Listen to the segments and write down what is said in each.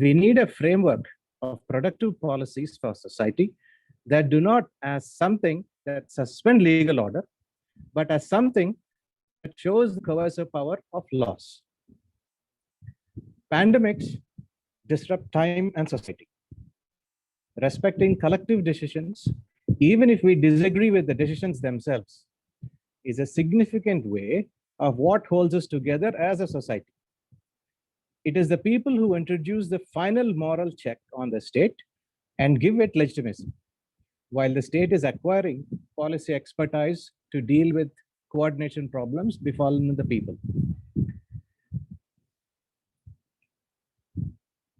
We need a framework of productive policies for society that do not as something that suspend legal order, but as something that shows the coercive power of laws. Pandemics disrupt time and society. Respecting collective decisions, even if we disagree with the decisions themselves, is a significant way of what holds us together as a society. It is the people who introduce the final moral check on the state and give it legitimacy, while the state is acquiring policy expertise to deal with coordination problems befallen the people.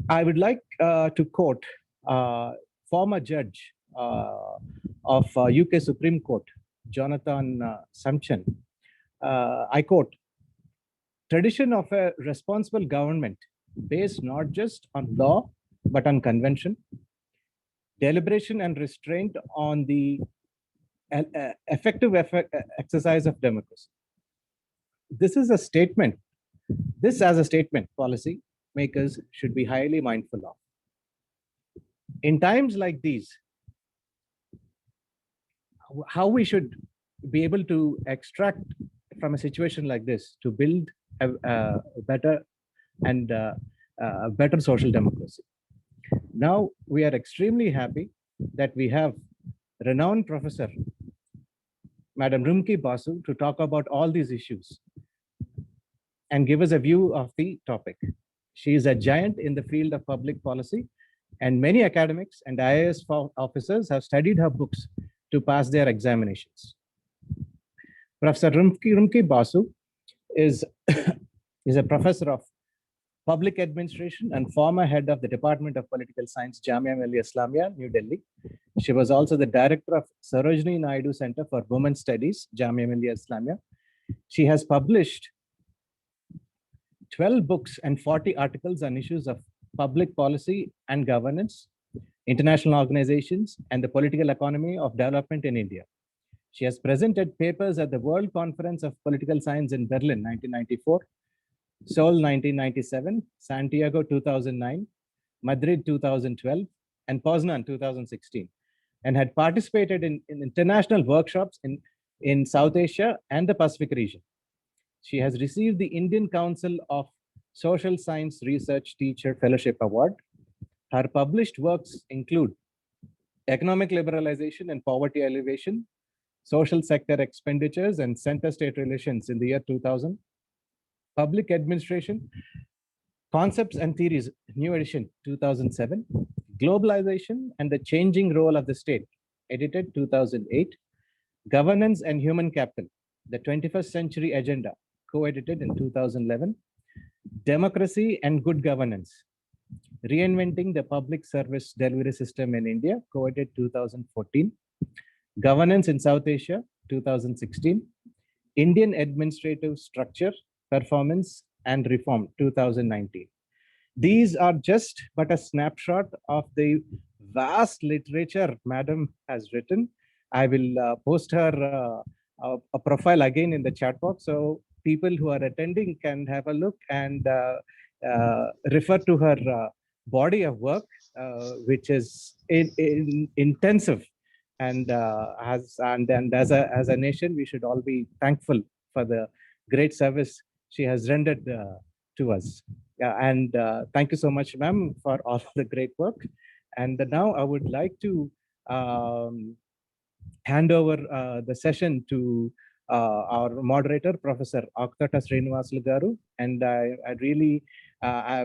I would like to quote former judge of UK Supreme Court, Jonathan Sumption. I quote, "Tradition of a responsible government based not just on law, but on convention, deliberation and restraint on the effective exercise of democracy." This is a statement. This as a statement, policy makers should be highly mindful of. In times like these, how we should be able to extract from a situation like this to build a better and a better social democracy. Now, we are extremely happy that we have renowned professor, Madam Rumki Basu, to talk about all these issues and give us a view of the topic. She is a giant in the field of public policy, and many academics and IAS officers have studied her books to pass their examinations. Professor Rumki Basu is a professor of public administration and former head of the Department of Political Science, Jamia Millia Islamia, New Delhi. She was also the director of Sarojini Naidu Center for Women Studies, Jamia Millia Islamia. She has published 12 books and 40 articles on issues of public policy and governance, international organizations, and the political economy of development in India. She has presented papers at the World Conference of Political Science in Berlin, 1994, Seoul, 1997, Santiago, 2009, Madrid, 2012, and Poznan, 2016, and had participated in international workshops in South Asia and the Pacific region. She has received the Indian Council of Social Science Research Teacher Fellowship Award. Her published works include Economic Liberalization and Poverty Alleviation, Social Sector Expenditures and Center-State Relations in the year 2000, Public Administration, Concepts and Theories, new edition, 2007, Globalization and the Changing Role of the State, edited 2008, Governance and Human Capital, the 21st Century Agenda, co-edited in 2011, Democracy and Good Governance, Reinventing the Public Service Delivery System in India, co-edited 2014, Governance in South Asia, 2016, Indian Administrative Structure, Performance and Reform, 2019. These are just but a snapshot of the vast literature Madam has written. I will post her a profile again in the chat box, so people who are attending can have a look and refer to her body of work, which is intensive. And as a nation, we should all be thankful for the great service she has rendered to us. And thank you so much, ma'am, for all the great work. And now I would like to hand over the session to our moderator, Professor Aktata Srinivasulu Garu. And I really,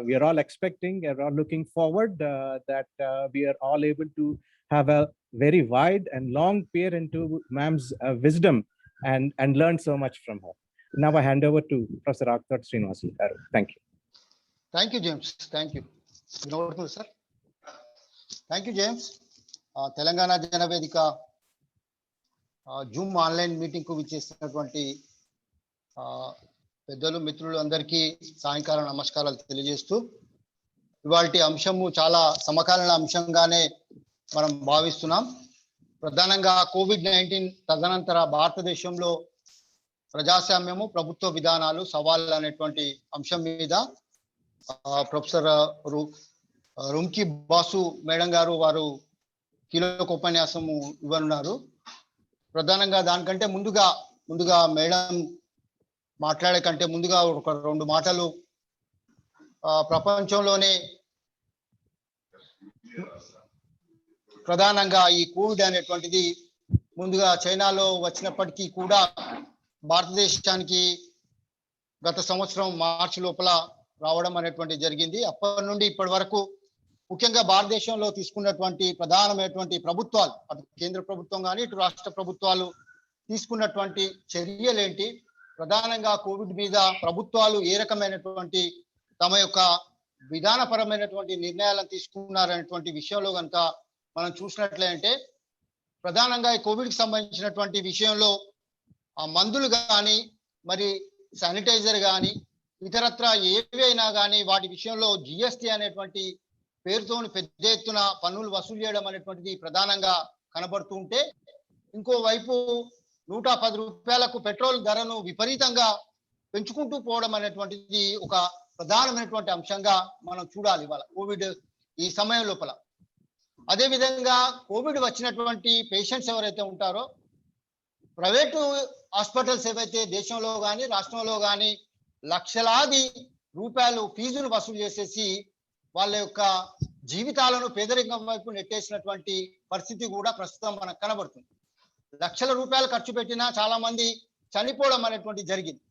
we are all expecting, we are all looking forward that we are all able to have a very wide and long peer into ma'am's wisdom and learn so much from her. Now I hand over to Professor Aktata Srinivasulu Garu. Thank you. Thank you, James. Thank you. Sir. Thank you, James. Telangana Jana Vedika Zoom online meeting ku vichesiనటువంటి పెద్దలు మిత్రులు అందరికీ సాయంకాలం నమస్కారాలు తెలియజేస్తూ ఇవాల్టి అంశము చాలా సమకాలీన అంశంగానే మనం భావిస్తున్నాం. ప్రధానంగా కోవిడ్-19 తదనంతర భారతదేశంలో ప్రజాస్వామ్యము ప్రభుత్వ విధానాలు సవాళ్ళు అనేటువంటి అంశం మీద ప్రొఫెసర్ రుమ్కి బాసు మేడం గారు వారు కీలక ఉపన్యాసము ఇవ్వనున్నారు. ప్రధానంగా దానికంటే ముందుగా మేడం మాట్లాడే కంటే ముందుగా ఒక 2 మాటలు ప్రపంచంలోనే ప్రధానంగా ఈ కోవిడ్ అనేటువంటిది ముందుగా చైనాలో వచ్చినప్పటికీ కూడా భారతదేశానికి గత సంవత్సరం మార్చి లోపల రావడం అనేటువంటి జరిగింది. అప్పటి నుండి ఇప్పటి వరకు ముఖ్యంగా భారతదేశంలో తీసుకున్నటువంటి ప్రధానమైనటువంటి ప్రభుత్వాలు, అటు కేంద్ర ప్రభుత్వం కానీ ఇటు రాష్ట్ర ప్రభుత్వాలు తీసుకున్నటువంటి చర్యలేంటి, ప్రధానంగా కోవిడ్ మీద ప్రభుత్వాలు ఏ రకమైనటువంటి తమ యొక్క విధానపరమైనటువంటి నిర్ణయాలను తీసుకున్నారనేటువంటి విషయంలో కనుక మనం చూసినట్లయితే ప్రధానంగా ఈ కోవిడ్కి సంబంధించినటువంటి విషయంలో ఆ మందులు కానీ మరి శానిటైజర్ కానీ ఇతరత్ర ఏవైనా కానీ వాటి విషయంలో జిఎస్టి అనేటువంటి పేరుతో పెద్ద ఎత్తున పన్నులు వసూలు చేయడం అనేటువంటిది ప్రధానంగా కనబడుతూ ఉంటే, ఇంకోవైపు 110 రూపాయలకు పెట్రోల్ ధరను విపరీతంగా పెంచుకుంటూ పోవడం అనేటువంటిది ఒక ప్రధానమైనటువంటి అంశంగా మనం చూడాలి ఇవాళ కోవిడ్ ఈ సమయం లోపల. అదేవిధంగా కోవిడ్ వచ్చినటువంటి పేషెంట్స్ ఎవరైతే ఉంటారో ప్రైవేటు హాస్పిటల్స్ ఏవైతే దేశంలో కానీ రాష్ట్రంలో కానీ లక్షలాది రూపాయలు ఫీజులు వసూలు చేసేసి వాళ్ళ యొక్క జీవితాలను పేదరికం వైపు నెట్టేసినటువంటి పరిస్థితి కూడా ప్రస్తుతం మనకు కనబడుతుంది. లక్షల రూపాయలు ఖర్చు పెట్టినా చాలా మంది చనిపోవడం అనేటువంటి జరిగింది.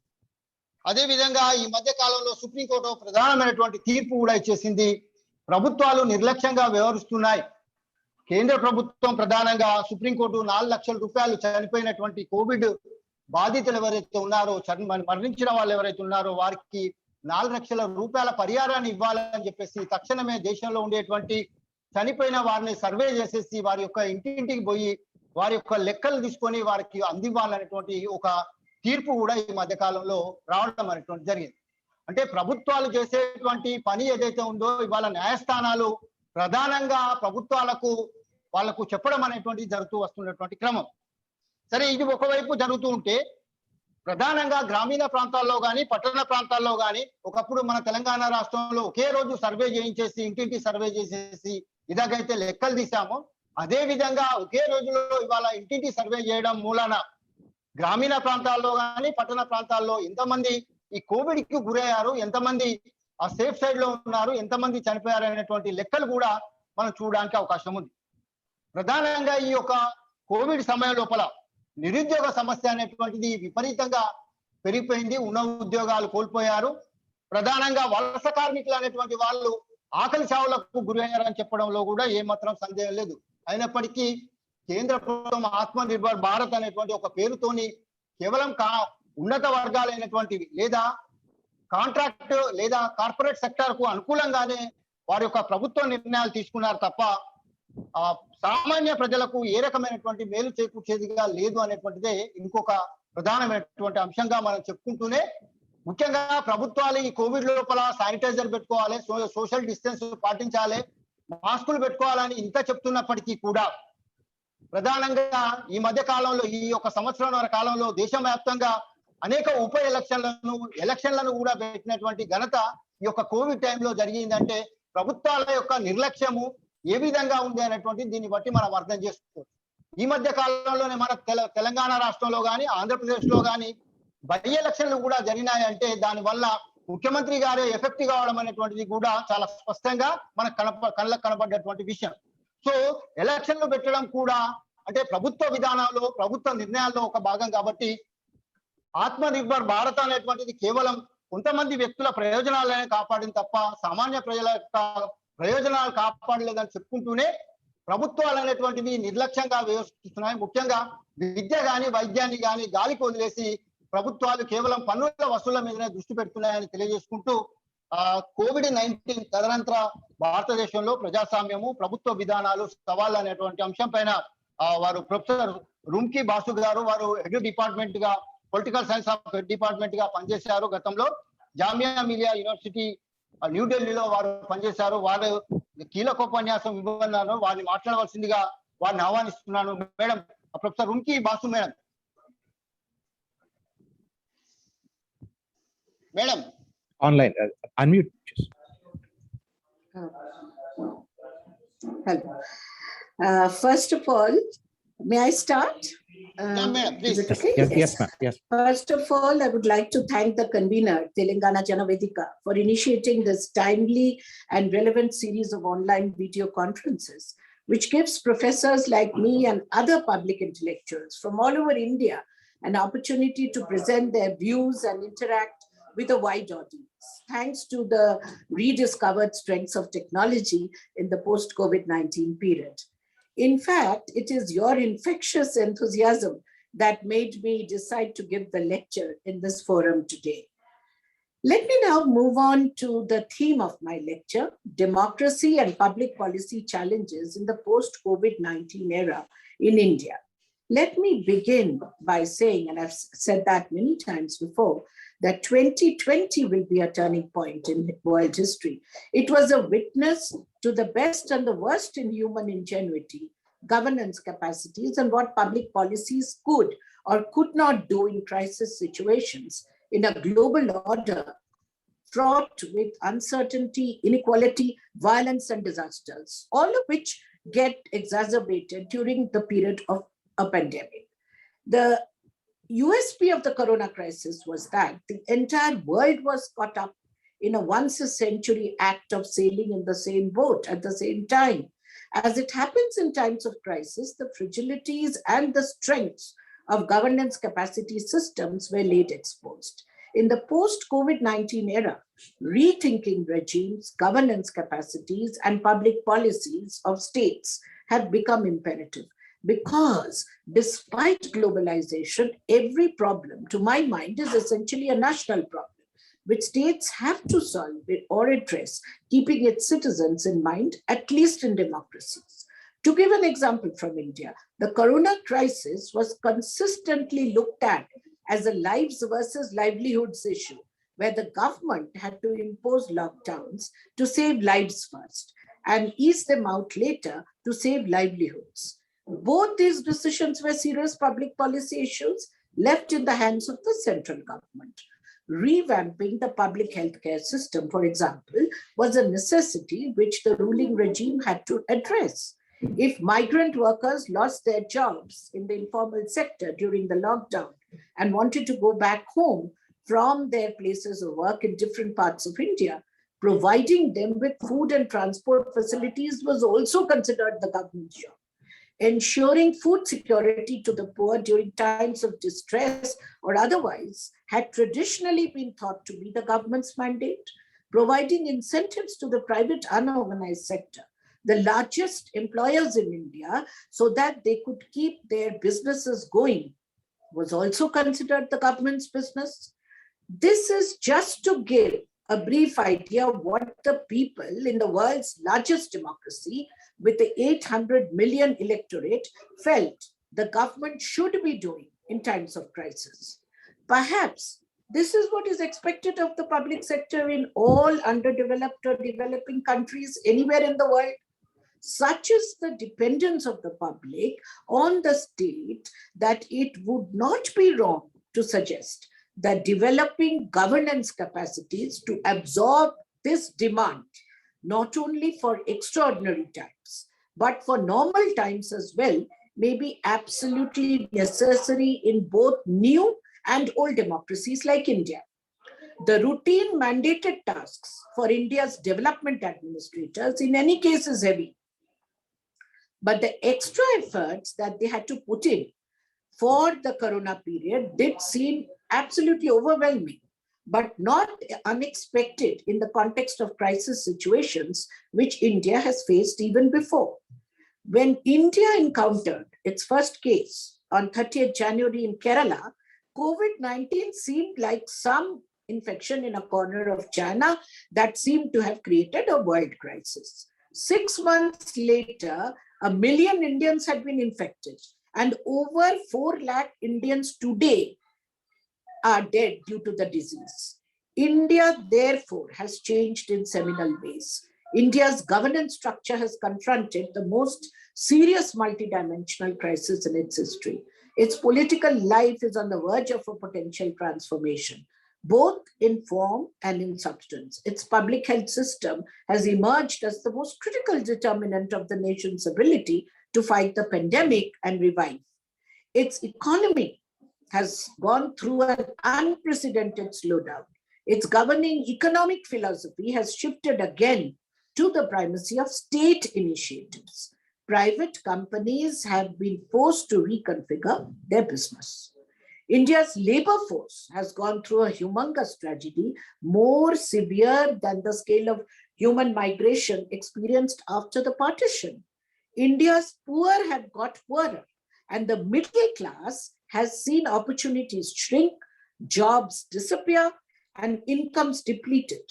అదేవిధంగా ఈ మధ్య కాలంలో సుప్రీంకోర్టు ప్రధానమైనటువంటి తీర్పు కూడా ఇచ్చేసింది. ప్రభుత్వాలు నిర్లక్ష్యంగా వ్యవహరిస్తున్నాయి. కేంద్ర ప్రభుత్వం ప్రధానంగా సుప్రీంకోర్టు 4 లక్షల రూపాయలు చనిపోయినటువంటి కోవిడ్ బాధితులు ఎవరైతే ఉన్నారో, మరణించిన వాళ్ళు ఎవరైతే ఉన్నారో వారికి 4 లక్షల రూపాయల పరిహారాన్ని ఇవ్వాలని చెప్పేసి తక్షణమే దేశంలో ఉండేటువంటి చనిపోయిన వారిని సర్వే చేసేసి వారి యొక్క ఇంటింటికి పోయి వారి యొక్క లెక్కలు తీసుకొని వారికి అందివ్వాలనేటువంటి ఒక తీర్పు కూడా ఈ మధ్య కాలంలో రావడం అనేటువంటి జరిగింది. అంటే ప్రభుత్వాలు చేసేటువంటి పని ఏదైతే ఉందో ఇవాళ న్యాయస్థానాలు ప్రధానంగా వాళ్లకు చెప్పడం అనేటువంటి జరుగుతూ వస్తున్నటువంటి క్రమం. సరే, ఇది ఒకవైపు జరుగుతూ ఉంటే ప్రధానంగా గ్రామీణ ప్రాంతాల్లో కానీ పట్టణ ప్రాంతాల్లో కానీ ఒకప్పుడు మన తెలంగాణ రాష్ట్రంలో ఒకే రోజు సర్వే చేయించేసి ఇంటింటి సర్వే చేసేసి ఇలాగైతే లెక్కలు తీసామో అదే విధంగా ఒకే రోజులో ఇవాళ ఇంటింటి సర్వే చేయడం మూలాన గ్రామీణ ప్రాంతాల్లో కానీ పట్టణ ప్రాంతాల్లో ఎంతమంది ఈ కోవిడ్ కి గురయ్యారు, ఎంతమంది ఆ సేఫ్ సైడ్ లో ఉన్నారు, ఎంతమంది చనిపోయారు అనేటువంటి లెక్కలు కూడా మనం చూడడానికి అవకాశం ఉంది. ప్రధానంగా ఈ యొక్క కోవిడ్ సమయం లోపల నిరుద్యోగ సమస్య అనేటువంటిది విపరీతంగా పెరిగిపోయింది. ఉన్న ఉద్యోగాలు కోల్పోయారు. ప్రధానంగా వలస కార్మికులు అనేటువంటి వాళ్ళు ఆకలి చావులకు గురయ్యారని చెప్పడంలో కూడా ఏమాత్రం సందేహం లేదు. అయినప్పటికీ కేంద్ర ప్రభుత్వం ఆత్మ నిర్భర్ భారత్ అనేటువంటి ఒక పేరుతోని కేవలం ఉన్నత వర్గాలైనటువంటివి లేదా కాంట్రాక్ట్ లేదా కార్పొరేట్ సెక్టర్ కు అనుకూలంగానే వారి యొక్క ప్రభుత్వ నిర్ణయాలు తీసుకున్నారు తప్ప సామాన్య ప్రజలకు ఏ రకమైనటువంటి మేలు చేకూర్చేదిగా లేదు అనేటువంటిదే ఇంకొక ప్రధానమైనటువంటి అంశంగా మనం చెప్పుకుంటూనే, ముఖ్యంగా ప్రభుత్వాలు ఈ కోవిడ్ లోపల శానిటైజర్ పెట్టుకోవాలి, సోషల్ డిస్టెన్స్ పాటించాలి, మాస్కులు పెట్టుకోవాలని ఇంత చెప్తున్నప్పటికీ కూడా ప్రధానంగా ఈ మధ్య కాలంలో ఈ యొక్క సంవత్సరంన్నర కాలంలో దేశవ్యాప్తంగా అనేక ఉప ఎలక్షన్లను కూడా పెట్టినటువంటి ఘనత ఈ యొక్క కోవిడ్ టైంలో జరిగిందంటే ప్రభుత్వాల యొక్క నిర్లక్ష్యము ఏ విధంగా ఉంది అనేటువంటి దీన్ని బట్టి మనం అర్థం చేసుకోవచ్చు. ఈ మధ్య కాలంలోనే మన తెలంగాణ రాష్ట్రంలో కానీ ఆంధ్రప్రదేశ్ లో కానీ బై ఎలక్షన్లు కూడా జరిగినాయంటే దానివల్ల ముఖ్యమంత్రి గారే ఎఫెక్ట్ కావడం అనేటువంటిది కూడా చాలా స్పష్టంగా మనకు కళ్ళకు కనబడ్డటువంటి విషయం. సో ఎలక్షన్లు పెట్టడం కూడా అంటే ప్రభుత్వ విధానాల్లో ప్రభుత్వ నిర్ణయాల్లో ఒక భాగం కాబట్టి ఆత్మ నిర్భర్ భారత్ అనేటువంటిది కేవలం కొంతమంది వ్యక్తుల ప్రయోజనాలనే కాపాడింది తప్ప సామాన్య ప్రజల ప్రయోజనాలు కాపాడలేదని చెప్పుకుంటూనే ప్రభుత్వాలు అనేటువంటివి నిర్లక్ష్యంగా వ్యవహరిస్తున్నాయి. ముఖ్యంగా విద్య కానీ వైద్యాన్ని కానీ గాలికి వదిలేసి ప్రభుత్వాలు కేవలం పన్నుల వసూళ్ల మీదనే దృష్టి పెడుతున్నాయని తెలియజేసుకుంటూ COVID-19 తదనంతర భారతదేశంలో ప్రజాస్వామ్యము ప్రభుత్వ విధానాలు సవాళ్ళు అనేటువంటి అంశం పైన వారు ప్రొఫెసర్ రుమ్కి బాసు గారు వారు హెడ్ డిపార్ట్మెంట్ గా పొలిటికల్ సైన్స్ ఆఫ్ డిపార్ట్మెంట్ గా పనిచేశారు. గతంలో జామియా మిలియా యూనివర్సిటీ న్యూఢిల్లీలో వారు పనిచేశారు. వారు కీలకోపన్యాసం ఇవ్వన్నారు. వారిని మాట్లాడవలసిందిగా వారిని ఆహ్వానిస్తున్నాను. Madam, professor Rumki Basu madam. Madam online unmute. Hello. First of all, may I start? Yeah, madam, Is it please. okay? Yes, ma'am. Yes. First of all, I would like to thank the convener, Telangana Jana Vedika, for initiating this timely and relevant series of online video conferences, which gives professors like me and other public intellectuals from all over India an opportunity to present their views and interact with a wide audience, thanks to the rediscovered strengths of technology in the post-COVID-19 period. In fact, it is your infectious enthusiasm that made me decide to give the lecture in this forum today. Let me now move on to the theme of my lecture, Democracy and Public Policy Challenges in the Post-COVID-19 Era in India. Let me begin by saying, and I've said that many times before, that 2020 will be a turning point in world history. It was a witness to the best and the worst in human ingenuity, governance capacities, and what public policies could or could not do in crisis situations in a global order fraught with uncertainty, inequality, violence, and disasters, all of which get exacerbated during the period of a pandemic. The USP of the corona crisis was that the entire world was caught up in a once-a-century act of sailing in the same boat at the same time. As it happens in times of crisis, the fragilities and the strengths of governance capacity systems were laid exposed. In the post-COVID-19 era, rethinking regimes, governance capacities, and public policies of states have become imperative. Because despite globalization, every problem, to my mind, is essentially a national problem, which states have to solve or address, keeping its citizens in mind, at least in democracies. To give an example from India, the corona crisis was consistently looked at as a lives versus livelihoods issue, where the government had to impose lockdowns to save lives first and ease them out later to save livelihoods. Both these decisions were serious public policy issues left in the hands of the central government. Revamping the public healthcare system, for example, was a necessity which the ruling regime had to address. If migrant workers lost their jobs in the informal sector during the lockdown and wanted to go back home from their places of work in different parts of India, providing them with food and transport facilities was also considered the government's job. Ensuring food security to the poor during times of distress or otherwise had traditionally been thought to be the government's mandate. Providing incentives to the private unorganized sector, the largest employers in India, so that they could keep their businesses going, was also considered the government's business. This is just to give a brief idea of what the people in the world's largest democracy, with the 800 million electorate, felt the government should be doing in times of crisis. Perhaps this is what is expected of the public sector in all underdeveloped or developing countries anywhere in the world. Such is the dependence of the public on the state that it would not be wrong to suggest that developing governance capacities to absorb this demand, not only for extraordinary times, but for normal times as well, may be absolutely necessary in both new and old democracies like India. The routine mandated tasks for India's development administrators in any case is heavy. But the extra efforts that they had to put in for the corona period did seem absolutely overwhelming, but not unexpected in the context of crisis situations which India has faced even before. When India encountered its first case on 30th January in Kerala, COVID-19 seemed like some infection in a corner of China that seemed to have created a world crisis. 6 months later, 1 million Indians had been infected, and over 4 lakh Indians today are dead due to the disease. India, therefore, has changed in seminal ways. India's governance structure has confronted the most serious multidimensional crisis in its history. Its political life is on the verge of a potential transformation. both in form and in substance. Its public health system has emerged as the most critical determinant of the nation's ability to fight the pandemic and revive. Its economy has gone through an unprecedented slowdown. Its governing economic philosophy has shifted again to the primacy of state initiatives. Private companies have been forced to reconfigure their business. India's labor force has gone through a humongous tragedy, more severe than the scale of human migration experienced after the partition. India's poor have got poorer, and the middle class has seen opportunities shrink, jobs disappear, and incomes depleted.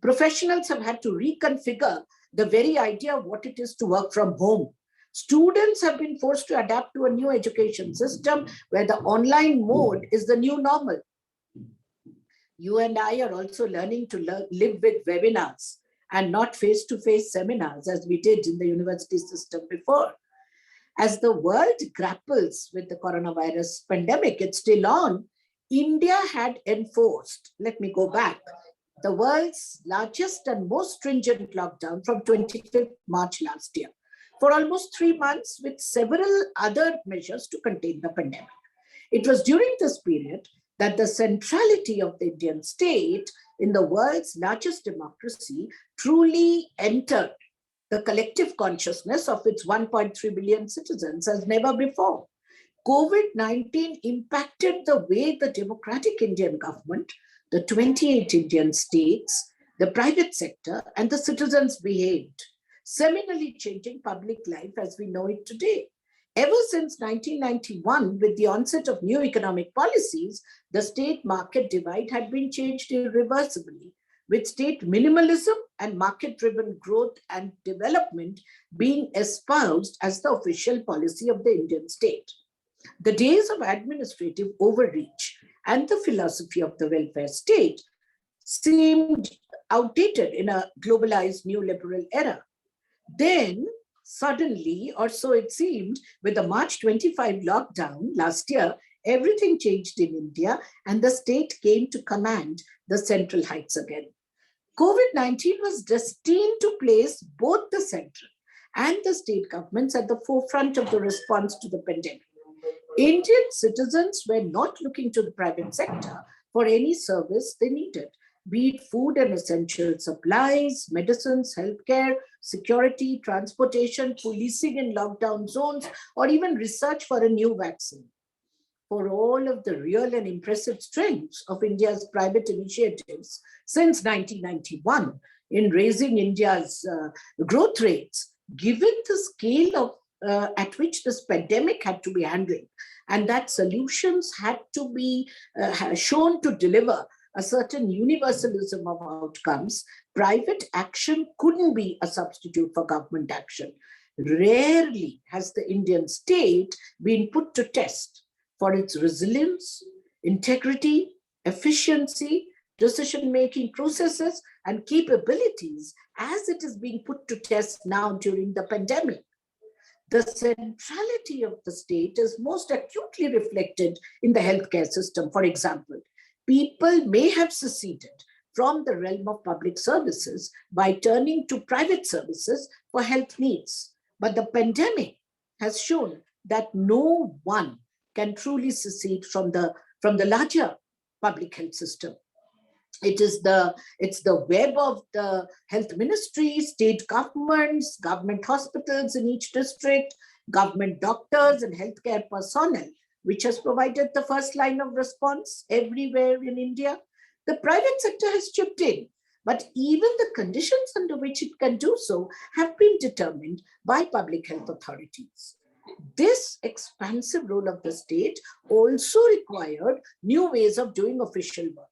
Professionals have had to reconfigure the very idea of what it is to work from home. Students have been forced to adapt to a new education system where the online mode is the new normal. You and I are also learning to live with webinars and not face-to-face seminars as we did in the university system before. As the world grapples with the coronavirus pandemic, it's still on, India had enforced, let me go back, the world's largest and most stringent lockdown from 25th March last year for almost 3 months with several other measures to contain the pandemic. It was during this period that the centrality of the Indian state in the world's largest democracy truly entered the collective consciousness of its 1.3 billion citizens as never before. COVID-19 impacted the way the democratic Indian government, the 28 Indian states, the private sector, and the citizens behaved, seminally changing public life as we know it today. Ever since 1991, with the onset of new economic policies, the state-market divide had been changed irreversibly, with state minimalism and market-driven growth and development being espoused as the official policy of the Indian state. The days of administrative overreach and the philosophy of the welfare state seemed outdated in a globalized neoliberal era. Then, suddenly, or so it seemed, with the March 25 lockdown last year, everything changed in India and the state came to command the central heights again. COVID-19 was destined to place both the central and the state governments at the forefront of the response to the pandemic. Indian citizens were not looking to the private sector for any service they needed, be it food and essential supplies, medicines, healthcare, security, transportation, policing in lockdown zones, or even research for a new vaccine. For all of the real and impressive strengths of India's private initiatives since 1991 in raising India's growth rates, given the scale of at which this pandemic had to be handled, and that solutions had to be shown to deliver a certain universalism of outcomes, private action couldn't be a substitute for government action. Rarely has the Indian state been put to test for its resilience, integrity, efficiency, decision-making processes, and capabilities as it is being put to test now during the pandemic. The centrality of the state is most acutely reflected in the healthcare system. For example, people may have seceded from the realm of public services by turning to private services for health needs. But the pandemic has shown that no one can truly secede from the larger public health system. It's the web of the health ministry, state governments, government hospitals in each district, government doctors and healthcare personnel, which has provided the first line of response everywhere in India. The private sector has chipped in, but even the conditions under which it can do so have been determined by public health authorities. This expansive role of the state also required new ways of doing official work.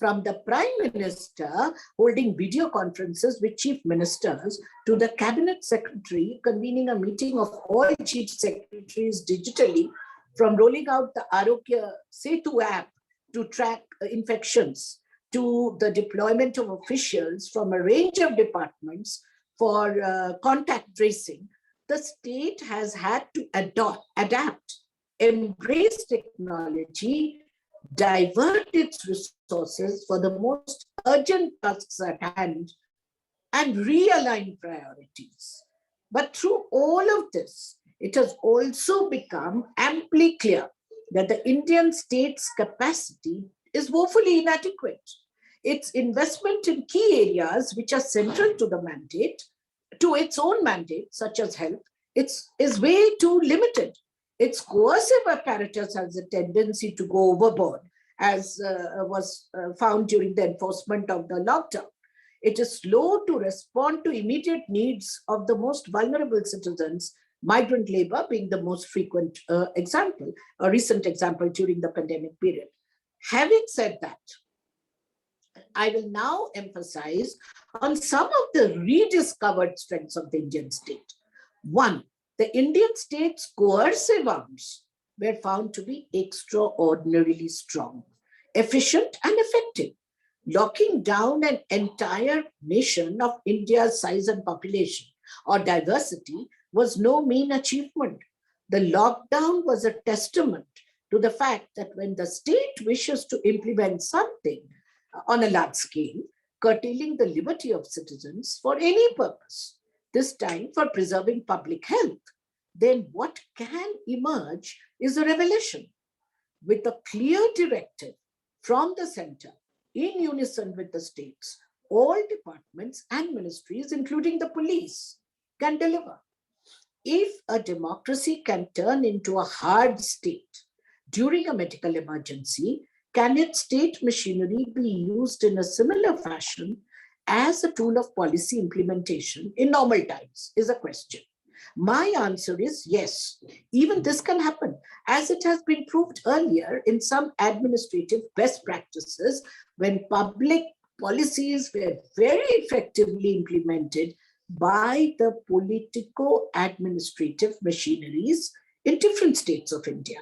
From the Prime Minister holding video conferences with chief ministers to the cabinet secretary convening a meeting of all chief secretaries digitally, from rolling out the Arogya Setu app to track infections, to the deployment of officials from a range of departments for contact tracing, the state has had to adapt, embrace technology, divert its resources for the most urgent tasks at hand, and realign priorities. But through all of this, it has also become amply clear that the Indian state's capacity is woefully inadequate. Its investment in key areas which are central to the mandate, to its own mandate, such as health, is way too limited. Its coercive apparatus has a tendency to go overboard, as was found during the enforcement of the lockdown. It is slow to respond to immediate needs of the most vulnerable citizens, migrant labor being the most frequent example, a recent example during the pandemic period. Having said that, I will now emphasize on some of the rediscovered strengths of the Indian state. One, the Indian state's coercive arms were found to be extraordinarily strong, efficient, and effective. Locking down an entire nation of India's size and population or diversity was no mean achievement. The lockdown was a testament to the fact that when the state wishes to implement something on a large scale, curtailing the liberty of citizens for any purpose, this time for preserving public health, then what can emerge is a revelation. With a clear directive from the center, in unison with the states, all departments and ministries, including the police, can deliver. If a democracy can turn into a hard state during a medical emergency, can its state machinery be used in a similar fashion as a tool of policy implementation in normal times is a question. My answer is yes. Even this can happen, as it has been proved earlier in some administrative best practices when public policies were very effectively implemented by the politico-administrative machineries in different states of India.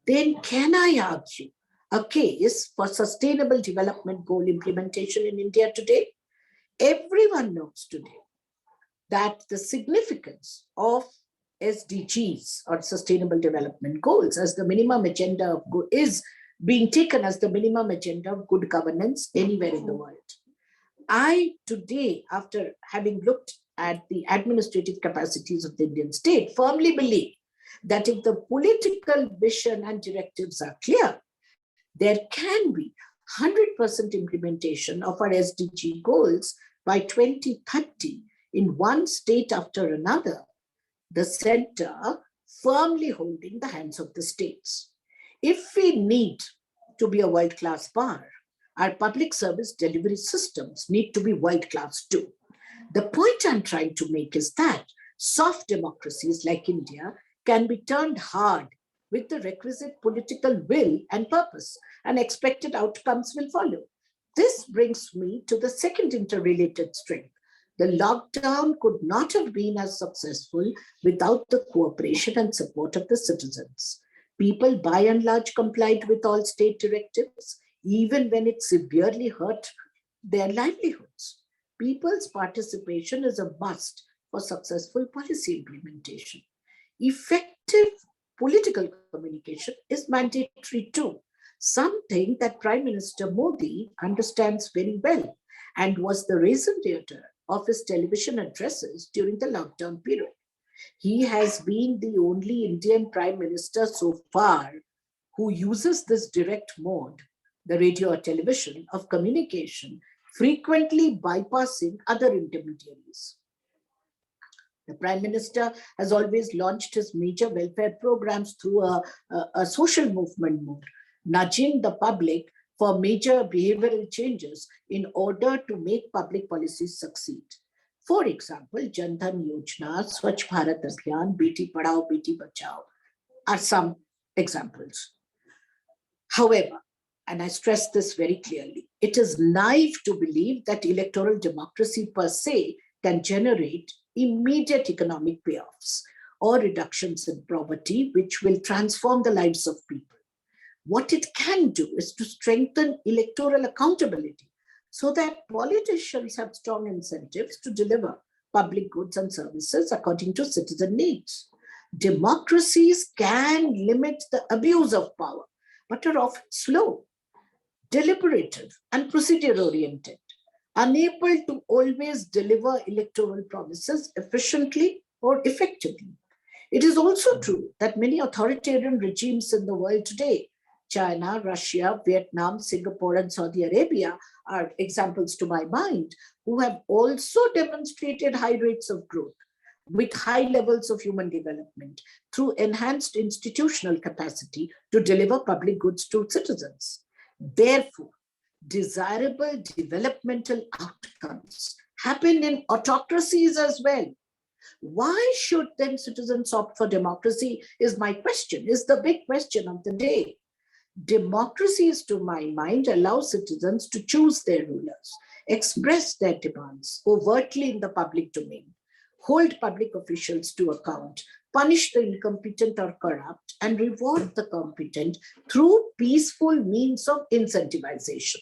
Then can I argue a case for sustainable development goal implementation in India today? Everyone knows today that the significance of SDGs or Sustainable Development Goals as the minimum agenda of good is being taken as the minimum agenda of good governance anywhere in the world. I today, after having looked at the administrative capacities of the Indian state, firmly believe that if the political vision and directives are clear, there can be 100% implementation of our SDG goals by 2030 in one state after another, the center firmly holding the hands of the states. If we need to be a world-class power, our public service delivery systems need to be world-class too. The point I'm trying to make is that soft democracies like India can be turned hard with the requisite political will and purpose, and expected outcomes will follow. This brings me to the second interrelated strength. The lockdown could not have been as successful without the cooperation and support of the citizens. People by and large complied with all state directives, even when it severely hurt their livelihoods. People's participation is a must for successful policy implementation. Effective political communication is mandatory too, something that Prime Minister Modi understands very well and was the raison d'etre of his television addresses during the lockdown period. He has been the only Indian Prime Minister so far who uses this direct mode, the radio or television, of communication, frequently bypassing other intermediaries. The Prime Minister has always launched his major welfare programs through a social movement mode, nudging the public for major behavioral changes in order to make public policies succeed. For example, Jan Dhan Yojana, Swachh Bharat Abhiyan, Beti Padhao, Beti Bachao are some examples. However, and I stress this very clearly, it is naive to believe that electoral democracy per se can generate immediate economic payoffs or reductions in poverty, which will transform the lives of people. What it can do is to strengthen electoral accountability so that politicians have strong incentives to deliver public goods and services according to citizen needs. Democracies can limit the abuse of power, but are often slow, deliberative, and procedure-oriented, unable to always deliver electoral promises efficiently or effectively. It is also true that many authoritarian regimes in the world today, China, Russia, Vietnam, Singapore, and Saudi Arabia are examples to my mind, who have also demonstrated high rates of growth with high levels of human development through enhanced institutional capacity to deliver public goods to citizens. Therefore, desirable developmental outcomes happen in autocracies as well. Why should then citizens opt for democracy is my question, is the big question of the day. Democracies, to my mind, allow citizens to choose their rulers, express their demands overtly in the public domain, hold public officials to account, punish the incompetent or corrupt, and reward the competent through peaceful means of incentivization.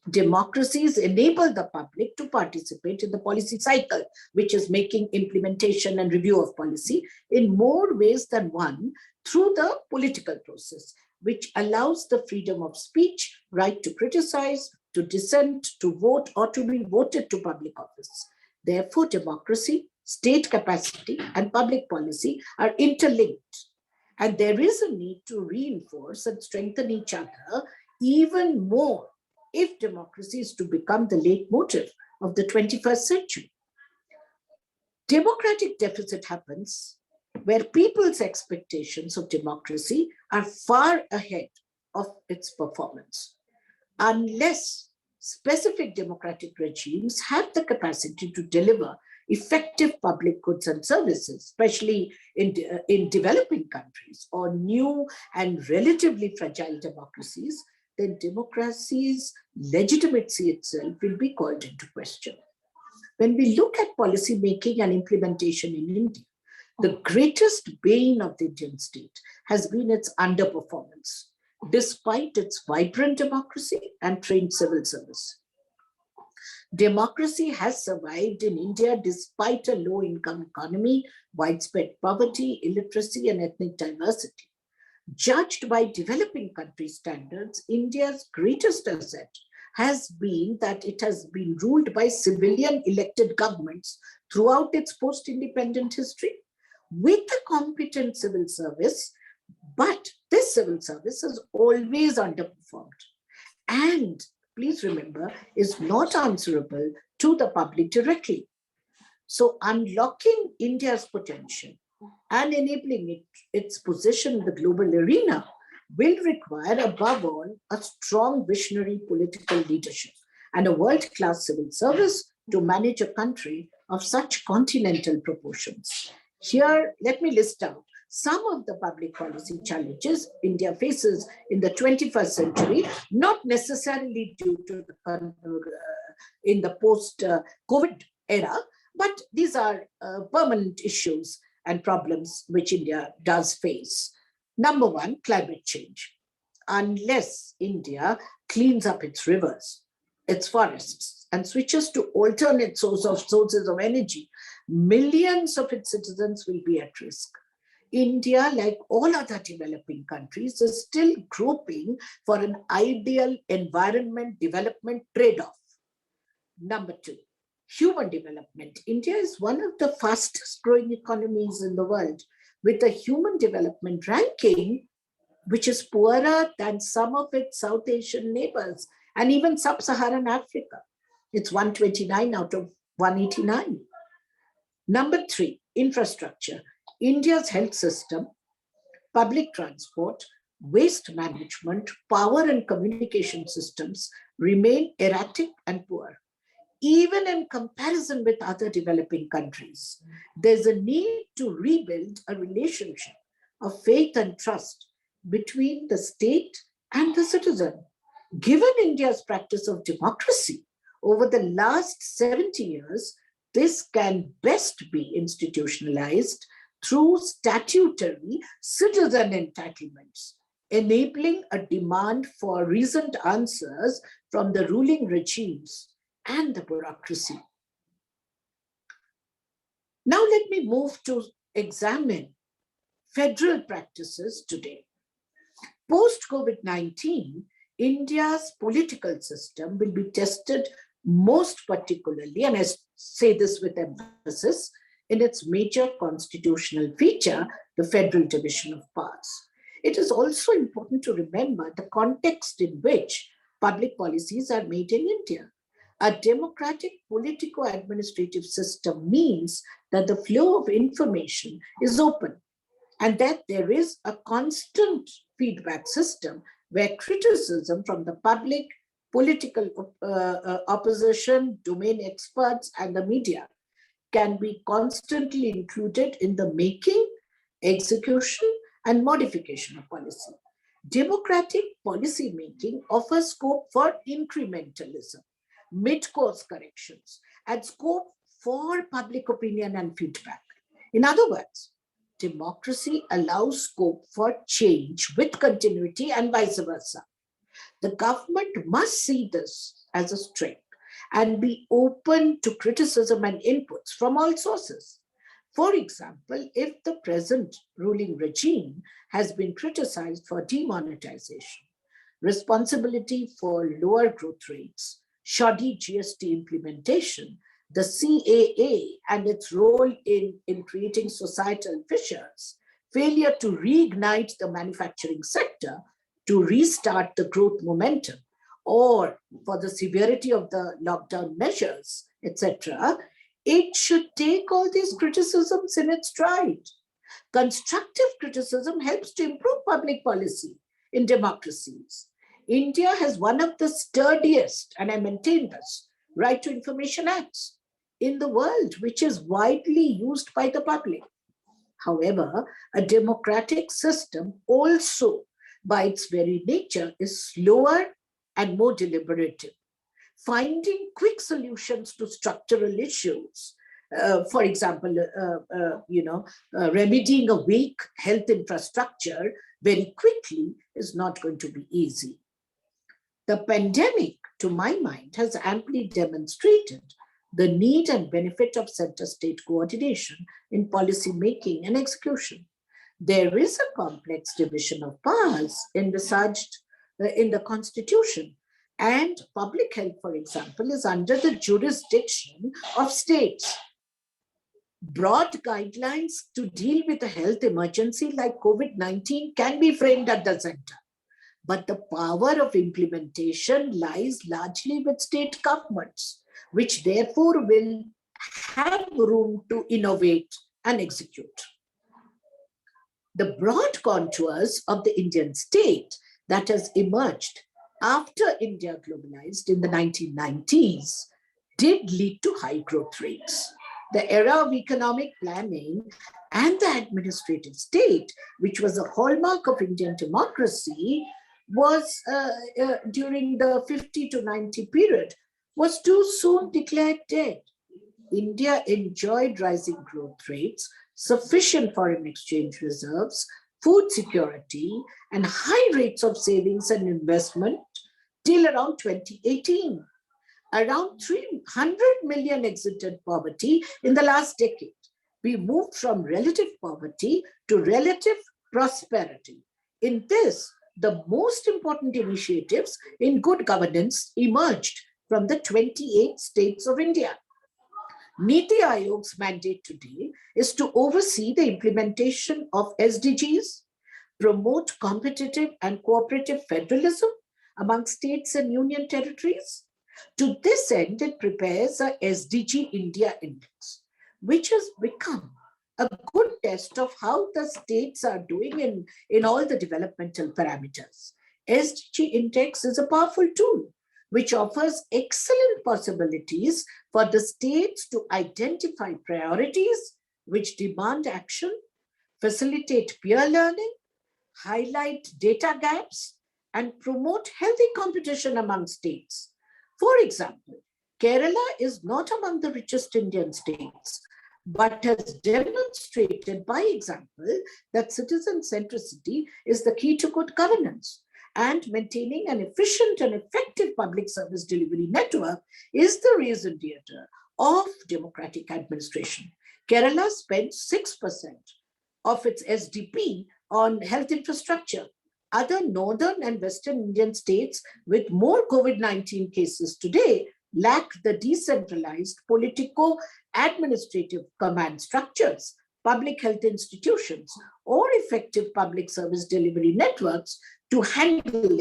Democracies enable the public to participate in the policy cycle, which is making implementation and review of policy in more ways than one through the political process, which allows the freedom of speech, right to criticize, to dissent, to vote, or to be voted to public office. Therefore, democracy, state capacity, and public policy are interlinked. And there is a need to reinforce and strengthen each other even more if democracy is to become the leitmotif of the 21st century. Democratic deficit happens where people's expectations of democracy are far ahead of its performance. Unless specific democratic regimes have the capacity to deliver effective public goods and services, especially in developing countries or new and relatively fragile democracies, then democracy's legitimacy itself will be called into question. When we look at policy making and implementation in India, the greatest bane of the Indian state has been its underperformance, despite its vibrant democracy and trained civil service. Democracy has survived in India despite a low-income economy, widespread poverty, illiteracy, and ethnic diversity. Judged by developing country standards, India's greatest asset has been that it has been ruled by civilian elected governments throughout its post-independent history with a competent civil service, but this civil service has always underperformed and, please remember, is not answerable to the public directly. So unlocking India's potential and enabling its position in the global arena will require, above all, a strong visionary political leadership and a world-class civil service to manage a country of such continental proportions. Here, let me list out some of the public policy challenges India faces in the 21st century, not necessarily due to in the post-COVID era, but these are permanent issues and problems which India does face. Number one, climate change. Unless India cleans up its rivers, its forests, and switches to alternate sources of energy, millions of its citizens will be at risk. India, like all other developing countries, is still groping for an ideal environment development trade-off. Number two, human development. India is one of the fastest growing economies in the world, with a human development ranking which is poorer than some of its South Asian neighbors and even sub-Saharan Africa. It's 129 out of 189. Number three, infrastructure. India's health system, public transport, waste management, power and communication systems remain erratic and poor. Even in comparison with other developing countries, there's a need to rebuild a relationship of faith and trust between the state and the citizen. Given India's practice of democracy over the last 70 years, this can best be institutionalized through statutory citizen entitlements, enabling a demand for reasoned answers from the ruling regimes and the bureaucracy. Now let me move to examine federal practices today. Post-COVID-19, India's political system will be tested most particularly, and I say this with emphasis, in its major constitutional feature, the federal division of powers. It is also important to remember the context in which public policies are made in India. A democratic politico-administrative system means that the flow of information is open and that there is a constant feedback system where criticism from the public, political opposition, domain experts, and the media can be constantly included in the making, execution, and modification of policy. Democratic policy making offers scope for incrementalism, mid-course corrections, and scope for public opinion and feedback. In other words, democracy allows scope for change with continuity and vice versa. The government must see this as a strength and be open to criticism and inputs from all sources. For example, if the present ruling regime has been criticized for demonetization, responsibility for lower growth rates, shoddy GST implementation, the CAA and its role in creating societal fissures, failure to reignite the manufacturing sector to restart the growth momentum, or for the severity of the lockdown measures, etc., it should take all these criticisms in its stride. Constructive criticism helps to improve public policy in democracies. India has one of the sturdiest, and I maintain this, Right to Information Acts in the world, which is widely used by the public. However, a democratic system also, by its very nature, is slower and more deliberative. Finding quick solutions to structural issues, for example, remedying a weak health infrastructure very quickly is not going to be easy. The pandemic, to my mind, has amply demonstrated the need and benefit of center-state coordination in policy making and execution. There is a complex division of powers envisaged in the Constitution, and public health, for example, is under the jurisdiction of states. Broad guidelines to deal with a health emergency like COVID-19 can be framed at the center, but the power of implementation lies largely with state governments, which therefore will have room to innovate and execute. The broad contours of the Indian state that has emerged after India globalized in the 1990s did lead to high growth rates. The era of economic planning and the administrative state, which was a hallmark of Indian democracy, was during the 50 to 90 period, was too soon declared dead. India enjoyed rising growth rates, sufficient foreign exchange reserves, food security, and high rates of savings and investment till around 2018. Around 300 million exited poverty in the last decade. We moved from relative poverty to relative prosperity. In this, the most important initiatives in good governance emerged from the 28 states of India. Niti Aayog's mandate today is to oversee the implementation of SDGs, promote competitive and cooperative federalism among states and union territories. To this end, it prepares a SDG India Index, which has become a good test of how the states are doing in all the developmental parameters. SDG Index is a powerful tool which offers excellent possibilities for the states to identify priorities which demand action, facilitate peer learning, highlight data gaps, and promote healthy competition among states. For example, Kerala is not among the richest Indian states, but has demonstrated by example that citizen centricity is the key to good governance, and maintaining an efficient and effective public service delivery network is the raison d'etre of democratic administration. Kerala spends 6% of its SDP on health infrastructure. Other northern and western Indian states with more COVID-19 cases today lack the decentralized politico-administrative command structures, public health institutions, or effective public service delivery networks to handle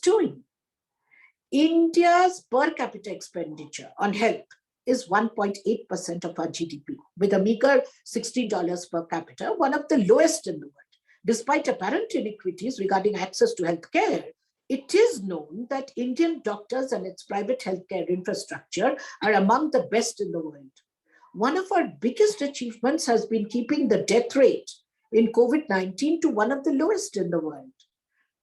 doing. India's per capita expenditure on health is 1.8% of our GDP, with a meager $16 per capita, one of the lowest in the world. Despite apparent inequities regarding access to healthcare, it is known that Indian doctors and its private healthcare infrastructure are among the best in the world. One of our biggest achievements has been keeping the death rate in COVID-19 to one of the lowest in the world.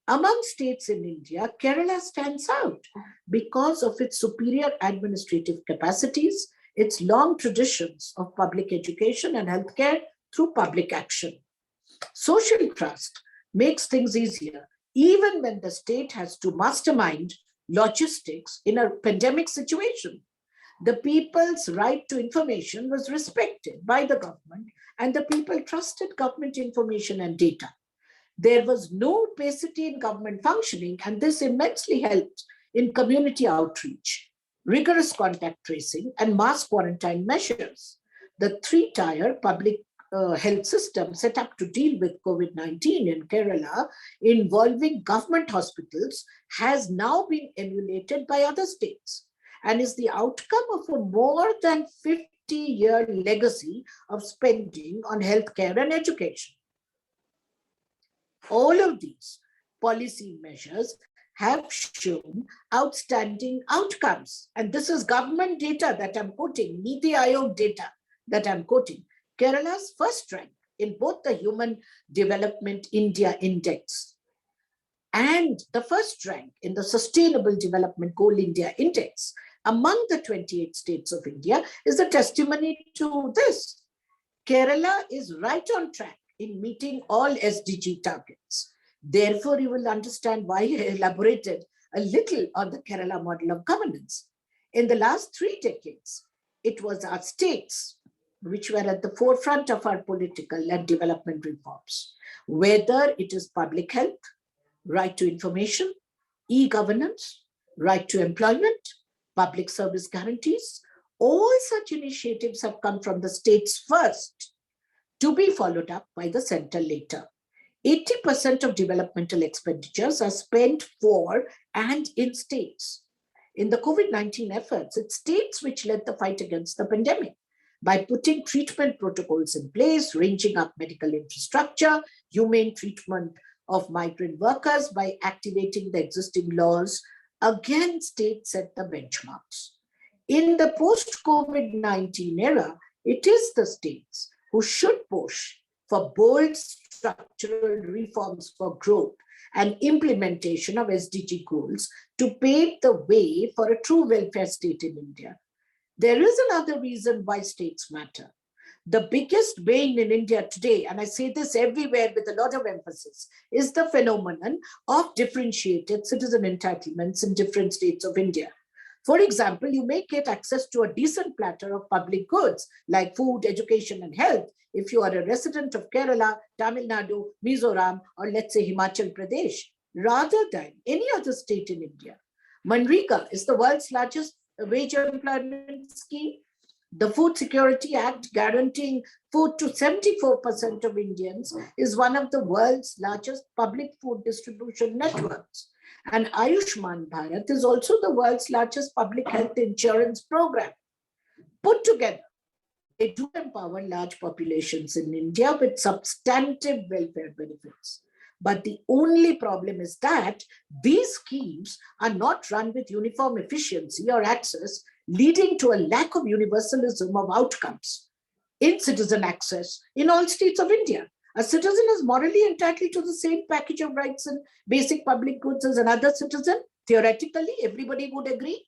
Among states in India, Kerala stands out because of its superior administrative capacities, its long traditions of public education and healthcare through public action. Social trust makes things easier, even when the state has to mastermind logistics in a pandemic situation. The people's right to information was respected by the government, and the people trusted government information and data. There was no opacity in government functioning, and this immensely helped in community outreach, rigorous contact tracing, and mass quarantine measures. The three-tier public health system set up to deal with COVID-19 in Kerala, involving government hospitals, has now been emulated by other states and is the outcome of a more than 50-year legacy of spending on healthcare and education. All of these policy measures have shown outstanding outcomes. And this is government data that I'm quoting, Niti Aayog data that I'm quoting. Kerala's first rank in both the Human Development India Index and the first rank in the Sustainable Development Goal India Index among the 28 states of India is a testimony to this. Kerala is right on track in meeting all SDG targets. Therefore, you will understand why I elaborated a little on the Kerala model of governance. In the last 3 decades, it was our states which were at the forefront of our political and development reforms, whether it is public health, right to information, e-governance, right to employment, public service guarantees. All such initiatives have come from the states first, to be followed up by the center later. 80% of developmental expenditures are spent for and in states. In the COVID-19 efforts, it's states which led the fight against the pandemic by putting treatment protocols in place, ranging up medical infrastructure, humane treatment of migrant workers by activating the existing laws. Again, states set the benchmarks. In the post-COVID-19 era, it is the states who should push for bold structural reforms for growth and implementation of SDG goals to pave the way for a true welfare state in India. There is another reason why states matter. The biggest bane in India today, and I say this everywhere with a lot of emphasis, is the phenomenon of differentiated citizen entitlements in different states of India. For example, you may get access to a decent platter of public goods like food, education, and health if you are a resident of Kerala, Tamil Nadu, Mizoram, or let's say Himachal Pradesh, rather than any other state in India. Manrega is the world's largest wage employment scheme. The Food Security Act, guaranteeing food to 74% of Indians, is one of the world's largest public food distribution networks. And Ayushman Bharat is also the world's largest public health insurance program. Put together, they do empower large populations in India with substantive welfare benefits. But the only problem is that these schemes are not run with uniform efficiency or access, leading to a lack of universalism of outcomes in citizen access in all states of India. A citizen is morally entitled to the same package of rights and basic public goods as another citizen. Theoretically, everybody would agree.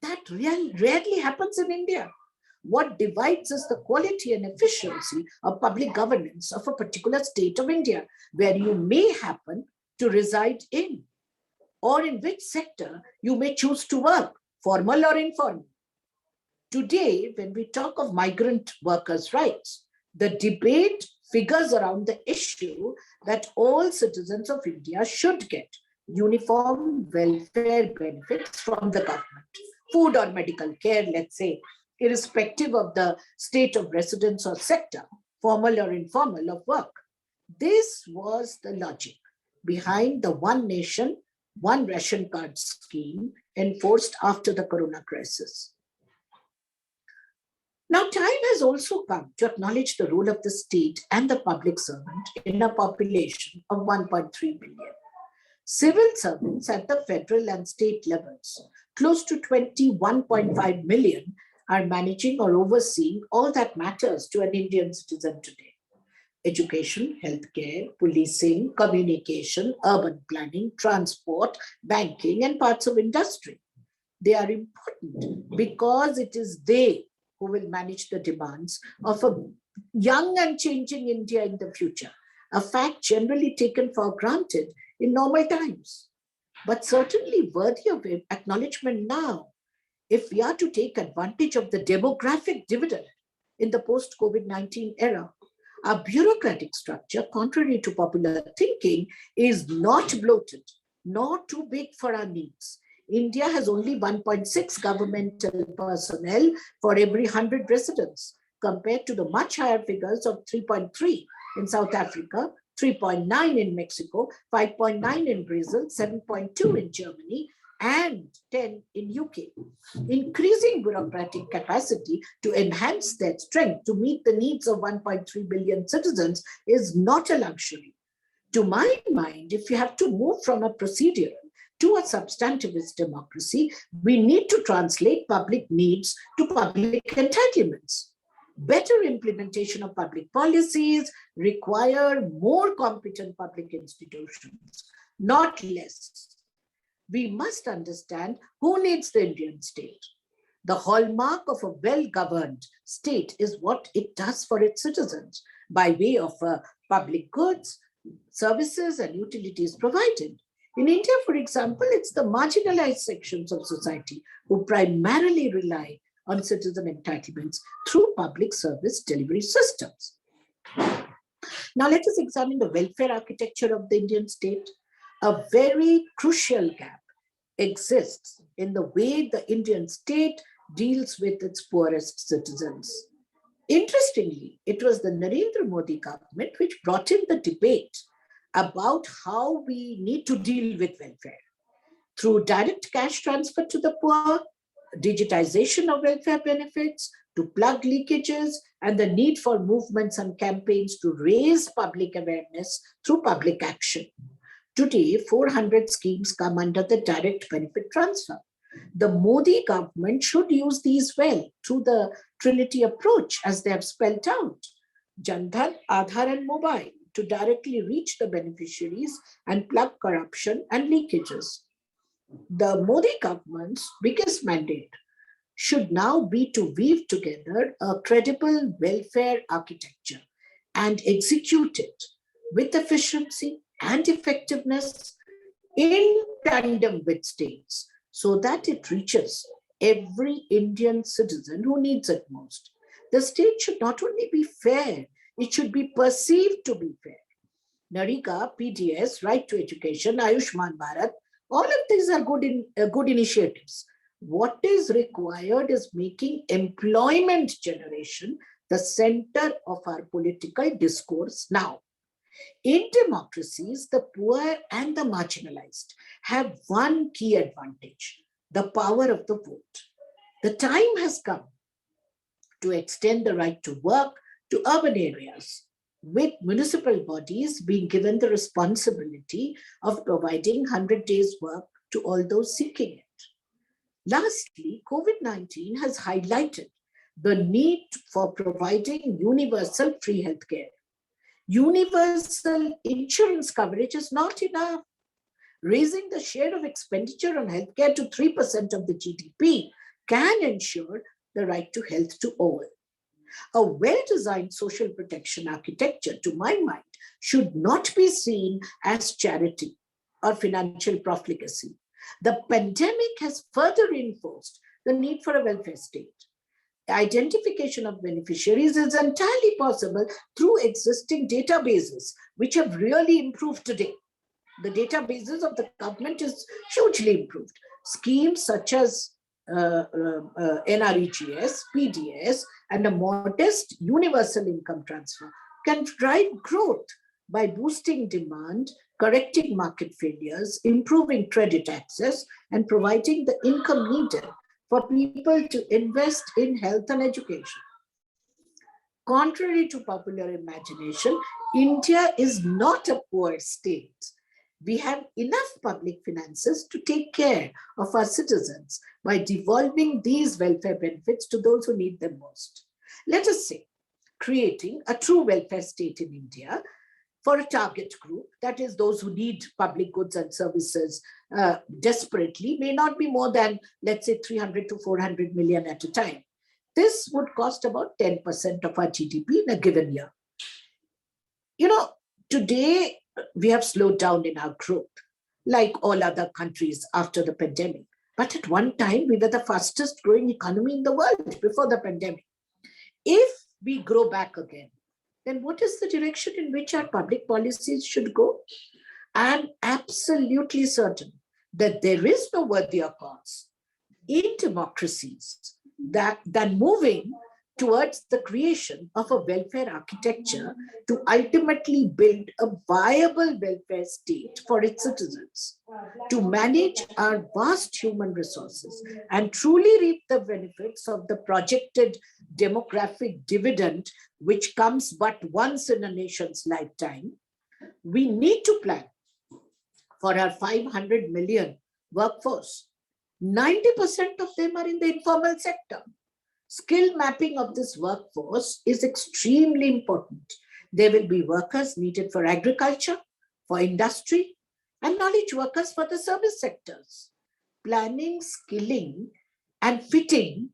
That rarely happens in India. What divides is the quality and efficiency of public governance of a particular state of India, where you may happen to reside in, or in which sector you may choose to work, formal or informal. Today, when we talk of migrant workers' rights, the debate figures around the issue that all citizens of India should get uniform welfare benefits from the government, food or medical care, let's say, irrespective of the state of residence or sector, formal or informal, of work. This was the logic behind the One Nation, One Ration Card scheme enforced after the corona crisis. Now, time has also come to acknowledge the role of the state and the public servant in a population of 1.3 billion. Civil servants at the federal and state levels, close to 21.5 million, are managing or overseeing all that matters to an Indian citizen today. Education, healthcare, policing, communication, urban planning, transport, banking, and parts of industry. They are important because it is they who will manage the demands of a young and changing India in the future, a fact generally taken for granted in normal times, but certainly worthy of acknowledgement now if we are to take advantage of the demographic dividend in the post-COVID-19 era. Our bureaucratic structure, contrary to popular thinking, is not bloated, nor too big for our needs. India has only 1.6 governmental personnel for every 100 residents, compared to the much higher figures of 3.3 in South Africa, 3.9 in Mexico, 5.9 in Brazil, 7.2 in Germany, and 10 in UK. Increasing bureaucratic capacity to enhance their strength to meet the needs of 1.3 billion citizens is not a luxury. To my mind, if you have to move from a procedural to a substantivist democracy, we need to translate public needs to public entitlements. Better implementation of public policies require more competent public institutions, not less. We must understand who needs the Indian state. The hallmark of a well-governed state is what it does for its citizens by way of public goods, services, and utilities provided. In India, for example, it's the marginalized sections of society who primarily rely on citizen entitlements through public service delivery systems. Now, let us examine the welfare architecture of the Indian state. A very crucial gap exists in the way the Indian state deals with its poorest citizens. Interestingly, it was the Narendra Modi government which brought in the debate about how we need to deal with welfare through direct cash transfer to the poor, digitization of welfare benefits, to plug leakages, and the need for movements and campaigns to raise public awareness through public action. Today, 400 schemes come under the direct benefit transfer. The Modi government should use these well through the Trinity approach, as they have spelled out, Jan Dhan, Aadhaar, and Mobile, to directly reach the beneficiaries and plug corruption and leakages. The Modi government's biggest mandate should now be to weave together a credible welfare architecture and execute it with efficiency and effectiveness in tandem with states so that it reaches every Indian citizen who needs it most. The state should not only be fair, it should be perceived to be fair. Narika, PDS, Right to Education, Ayushman Bharat, all of these are good initiatives. What is required is making employment generation the center of our political discourse now. In democracies, the poor and the marginalized have one key advantage: the power of the vote. The time has come to extend the right to work to urban areas, with municipal bodies being given the responsibility of providing 100 days' work to all those seeking it. Lastly, COVID-19 has highlighted the need for providing universal free healthcare. Universal insurance coverage is not enough. Raising the share of expenditure on healthcare to 3% of the GDP can ensure the right to health to all. A well-designed social protection architecture, to my mind, should not be seen as charity or financial profligacy. The pandemic has further reinforced the need for a welfare state. identification of beneficiaries is entirely possible through existing databases, which have really improved today. The databases of the government is hugely improved. Schemes such as NREGS, PDS, and a modest universal income transfer can drive growth by boosting demand, correcting market failures, improving credit access, and providing the income needed for people to invest in health and education. Contrary to popular imagination, India is not a poor state. We have enough public finances to take care of our citizens by devolving these welfare benefits to those who need them most. Let us say, creating a true welfare state in India for a target group, that is those who need public goods and services desperately, may not be more than, let's say, 300 to 400 million at a time. This would cost about 10% of our GDP in a given year. You know, today we have slowed down in our growth, like all other countries after the pandemic. But at one time, we were the fastest growing economy in the world before the pandemic. If we grow back again, then what is the direction in which our public policies should go? I'm absolutely certain that there is no worthier cause in democracies than moving towards the creation of a welfare architecture to ultimately build a viable welfare state for its citizens, to manage our vast human resources and truly reap the benefits of the projected demographic dividend, which comes but once in a nation's lifetime. We need to plan for our 500 million workforce. 90% of them are in the informal sector. Skill mapping of this workforce is extremely important. There will be workers needed for agriculture, for industry, and knowledge workers for the service sectors. Planning, skilling, and fitting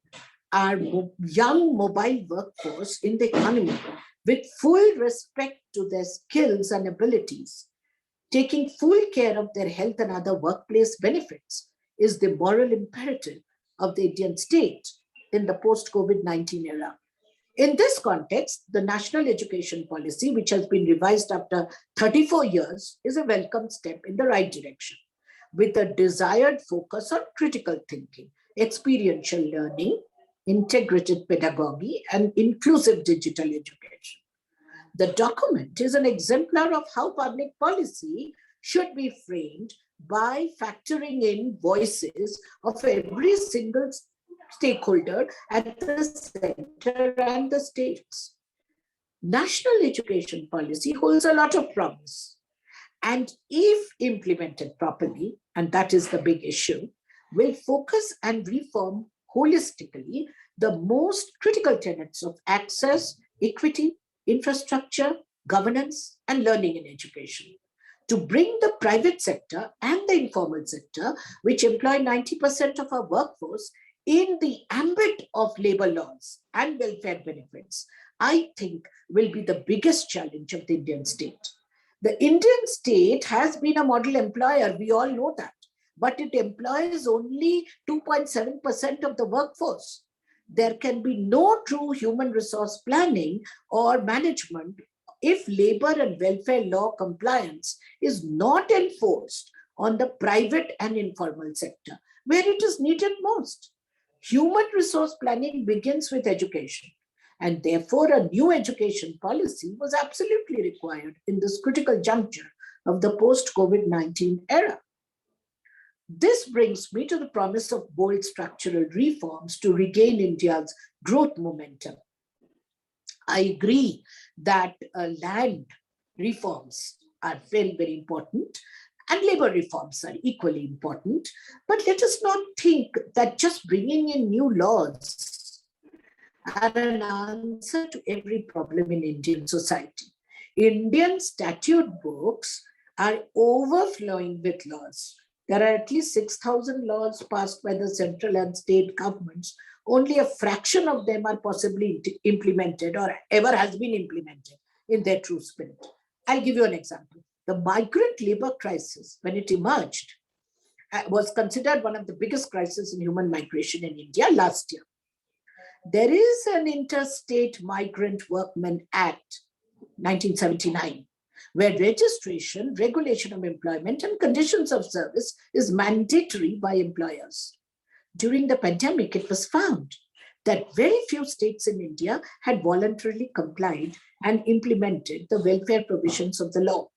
our young mobile workforce in the economy with full respect to their skills and abilities, taking full care of their health and other workplace benefits, is the moral imperative of the Indian state in the post-COVID-19 era. In this context, the national education policy, which has been revised after 34 years, is a welcome step in the right direction, with a desired focus on critical thinking, experiential learning, integrated pedagogy, and inclusive digital education. The document is an exemplar of how public policy should be framed by factoring in voices of every single stakeholder at the center and the states. National education policy holds a lot of promise. And if implemented properly, and that is the big issue, will focus and reform holistically the most critical tenets of access, equity, infrastructure, governance, and learning in education, to bring the private sector and the informal sector, which employ 90% of our workforce, in the ambit of labor laws and welfare benefits, I think will be the biggest challenge of the Indian state. The Indian state has been a model employer, we all know that, but it employs only 2.7% of the workforce. There can be no true human resource planning or management if labor and welfare law compliance is not enforced on the private and informal sector, where it is needed most. Human resource planning begins with education, and therefore a new education policy was absolutely required in this critical juncture of the post-COVID-19 era. This brings me to the promise of bold structural reforms to regain India's growth momentum. I agree that land reforms are very, very important, and labor reforms are equally important. But let us not think that just bringing in new laws are an answer to every problem in Indian society. Indian statute books are overflowing with laws. There are at least 6,000 laws passed by the central and state governments. Only a fraction of them are possibly implemented or ever has been implemented in their true spirit. I'll give you an example. The migrant labor crisis, when it emerged, was considered one of the biggest crises in human migration in India last year. There is an Interstate Migrant Workmen Act, 1979, where registration, regulation of employment, and conditions of service is mandatory by employers. During the pandemic, it was found that very few states in India had voluntarily complied and implemented the welfare provisions of the law.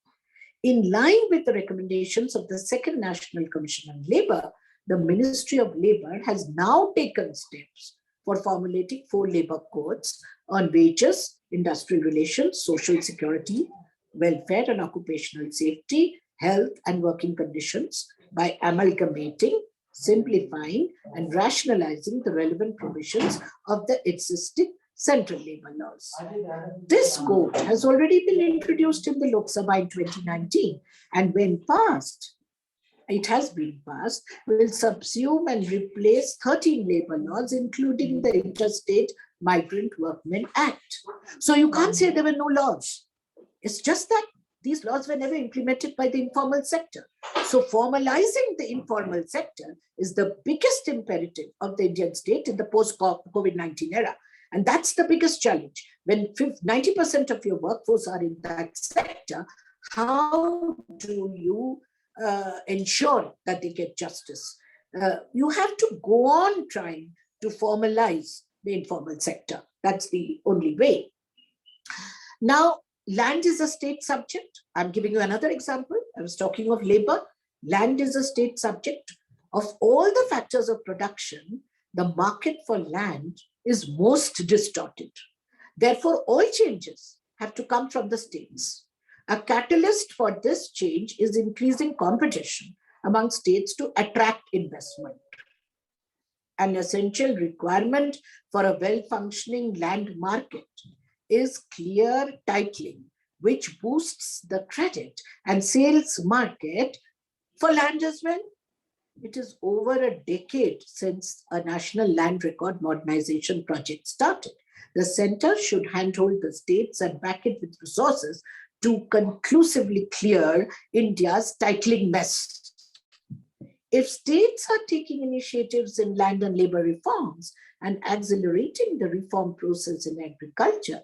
In line with the recommendations of the Second National Commission on Labour, the Ministry of Labour has now taken steps for formulating 4 labour codes on wages, industrial relations, social security, welfare and occupational safety, health and working conditions by amalgamating, simplifying and rationalizing the relevant provisions of the existing central labor laws. This code has already been introduced in the Lok Sabha in 2019, and when passed, it has been passed, will subsume and replace 13 labor laws, including the Interstate Migrant Workmen Act. So you can't say there were no laws. It's just that these laws were never implemented by the informal sector. So formalizing the informal sector is the biggest imperative of the Indian state in the post-COVID-19 era. And that's the biggest challenge. When 90% of your workforce are in that sector, how do you ensure that they get justice? You have to go on trying to formalize the informal sector. That's the only way. Now, land is a state subject. I'm giving you another example. I was talking of labor. Land is a state subject. Of all the factors of production, the market for land is most distorted. Therefore, all changes have to come from the states. A catalyst for this change is increasing competition among states to attract investment. An essential requirement for a well-functioning land market is clear titling, which boosts the credit and sales market for land as well. It is over a decade since a national land record modernization project started. The center should handhold the states and back it with resources to conclusively clear India's titling mess. If states are taking initiatives in land and labor reforms and accelerating the reform process in agriculture,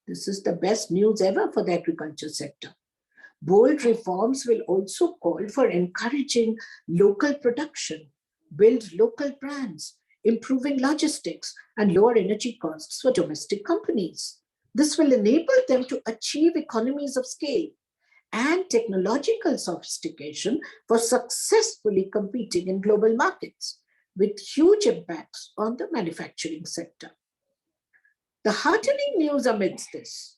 this is the best news ever for the agriculture sector. Bold reforms will also call for encouraging local production, build local brands, improving logistics, and lower energy costs for domestic companies. This will enable them to achieve economies of scale and technological sophistication for successfully competing in global markets, with huge impacts on the manufacturing sector. The heartening news amidst this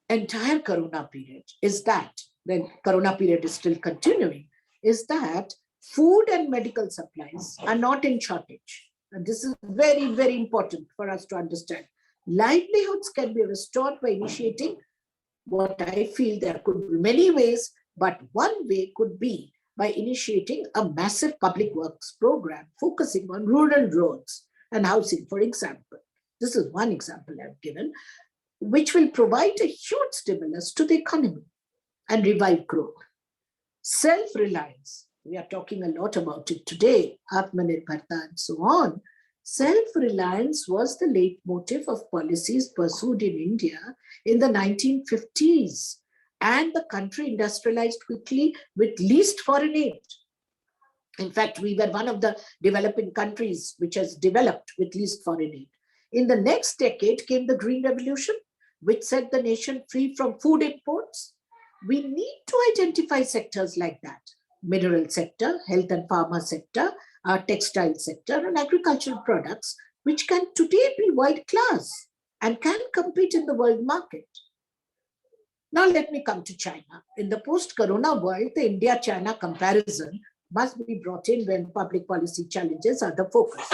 entire Corona period is that, when Corona period is still continuing, is that food and medical supplies are not in shortage. And this is very, very important for us to understand. Livelihoods can be restored by initiating what I feel there could be many ways, but one way could be by initiating a massive public works program focusing on rural roads and housing, for example. This is one example I've given, which will provide a huge stimulus to the economy and revive growth. Self-reliance, we are talking a lot about it today, Atmanirbharta and so on. Self-reliance was the leitmotif of policies pursued in India in the 1950s, and the country industrialized quickly with least foreign aid. In fact, we were one of the developing countries which has developed with least foreign aid. In the next decade came the Green Revolution, which set the nation free from food imports. We need to identify sectors like that: mineral sector, health and pharma sector, our textile sector, and agricultural products, which can today be world class and can compete in the world market. Now let me come to China. In the post-corona world, the India-China comparison must be brought in when public policy challenges are the focus.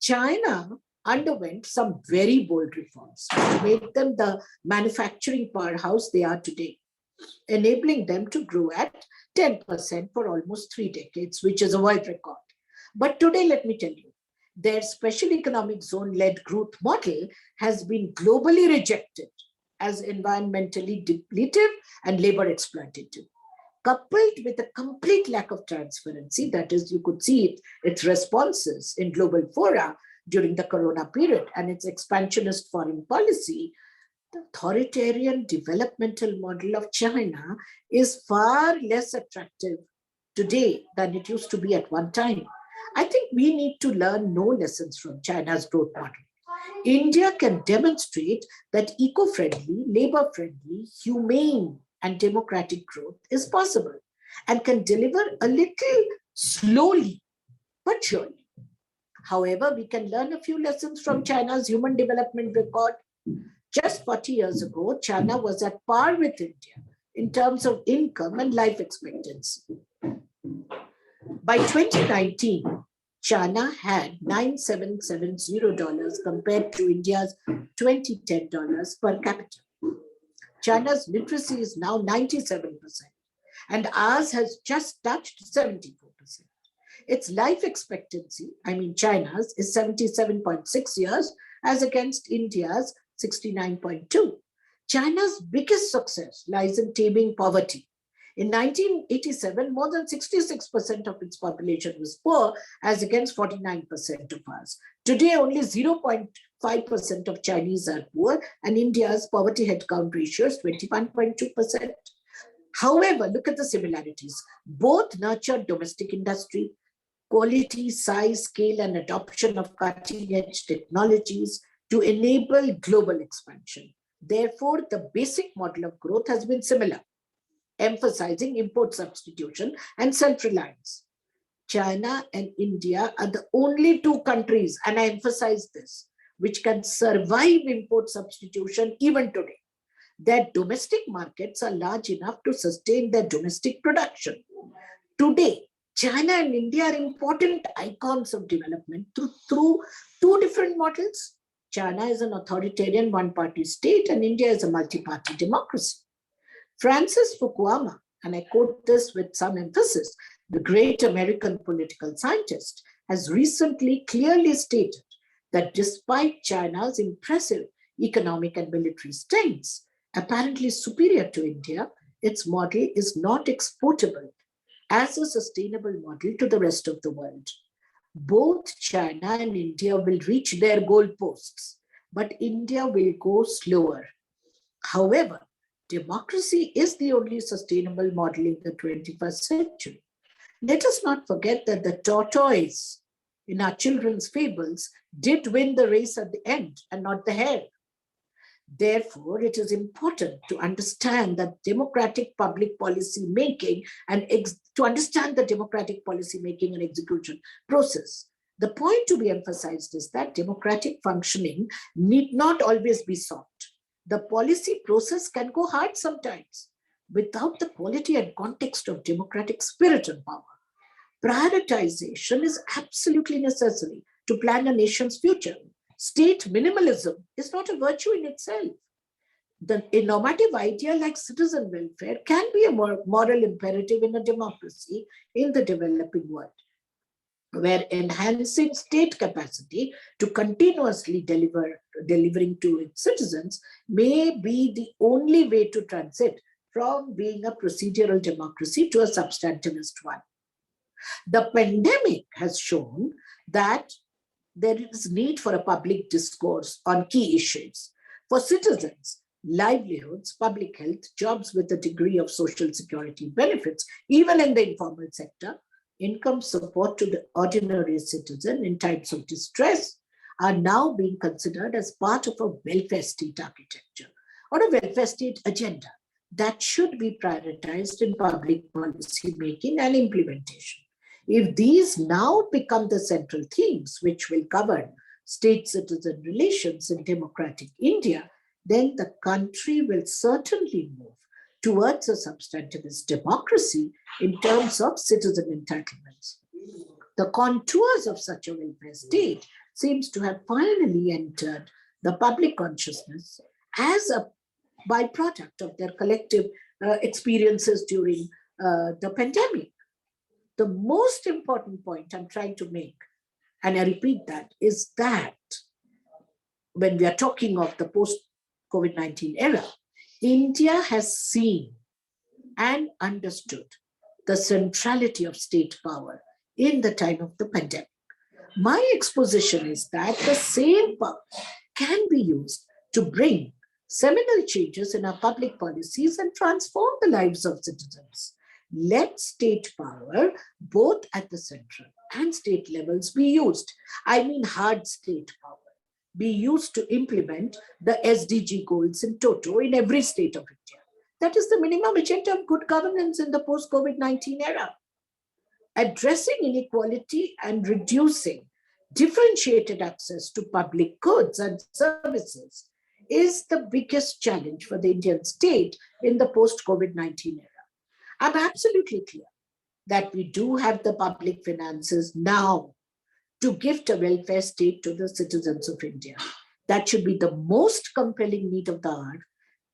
China underwent some very bold reforms to make them the manufacturing powerhouse they are today, enabling them to grow at 10% for almost 3 decades, which is a world record. But today, let me tell you, their special economic zone-led growth model has been globally rejected as environmentally depletive and labor exploitative. Coupled with a complete lack of transparency, that is, you could see its responses in global fora, during the Corona period and its expansionist foreign policy, the authoritarian developmental model of China is far less attractive today than it used to be at one time. I think we need to learn no lessons from China's growth model. India can demonstrate that eco-friendly, labor-friendly, humane, and democratic growth is possible and can deliver a little slowly but surely. However, we can learn a few lessons from China's human development record. Just 40 years ago, China was at par with India in terms of income and life expectancy. By 2019, China had $9,770 compared to India's $2010 per capita. China's literacy is now 97%, and ours has just touched 74%. Its life expectancy, China's, is 77.6 years as against India's 69.2. China's biggest success lies in taming poverty. In 1987, more than 66% of its population was poor as against 49% of ours. Today, only 0.5% of Chinese are poor, and India's poverty headcount ratio is 21.2%. However, look at the similarities. Both nurture domestic industry, quality, size, scale, and adoption of cutting-edge technologies to enable global expansion. Therefore, the basic model of growth has been similar, emphasizing import substitution and self-reliance. China and India are the only two countries, and I emphasize this, which can survive import substitution even today. Their domestic markets are large enough to sustain their domestic production. Today, China and India are important icons of development through two different models. China is an authoritarian one-party state and India is a multi-party democracy. Francis Fukuyama, and I quote this with some emphasis, the great American political scientist, has recently clearly stated that despite China's impressive economic and military strengths, apparently superior to India, its model is not exportable as a sustainable model to the rest of the world. Both China and India will reach their goalposts, but India will go slower. However, democracy is the only sustainable model in the 21st century. Let us not forget that the tortoise in our children's fables did win the race at the end and not the hare. Therefore, it is important to understand that democratic public policy making and execution process. The point to be emphasized is that democratic functioning need not always be sought. The policy process can go hard sometimes without the quality and context of democratic spirit and power. Prioritization is absolutely necessary to plan a nation's future. State minimalism is not a virtue in itself. A normative idea like citizen welfare can be a moral imperative in a democracy in the developing world, where enhancing state capacity to continuously delivering to its citizens may be the only way to transit from being a procedural democracy to a substantivist one. The pandemic has shown that there is need for a public discourse on key issues. For citizens, livelihoods, public health, jobs with a degree of social security benefits, even in the informal sector, income support to the ordinary citizen in times of distress are now being considered as part of a welfare state architecture or a welfare state agenda that should be prioritized in public policy making and implementation. If these now become the central themes which will govern state-citizen relations in democratic India, then the country will certainly move towards a substantivist democracy in terms of citizen entitlements. The contours of such a welfare state seems to have finally entered the public consciousness as a byproduct of their collective experiences during the pandemic. The most important point I'm trying to make, and I repeat that, is that when we are talking of the post-COVID-19 era, India has seen and understood the centrality of state power in the time of the pandemic. My exposition is that the same power can be used to bring seminal changes in our public policies and transform the lives of citizens. Let state power, both at the central and state levels, be used. I mean, hard state power, be used to implement the SDG goals in toto in every state of India. That is the minimum agenda of good governance in the post-COVID-19 era. Addressing inequality and reducing differentiated access to public goods and services is the biggest challenge for the Indian state in the post-COVID-19 era. I'm absolutely clear that we do have the public finances now to gift a welfare state to the citizens of India. That should be the most compelling need of the hour.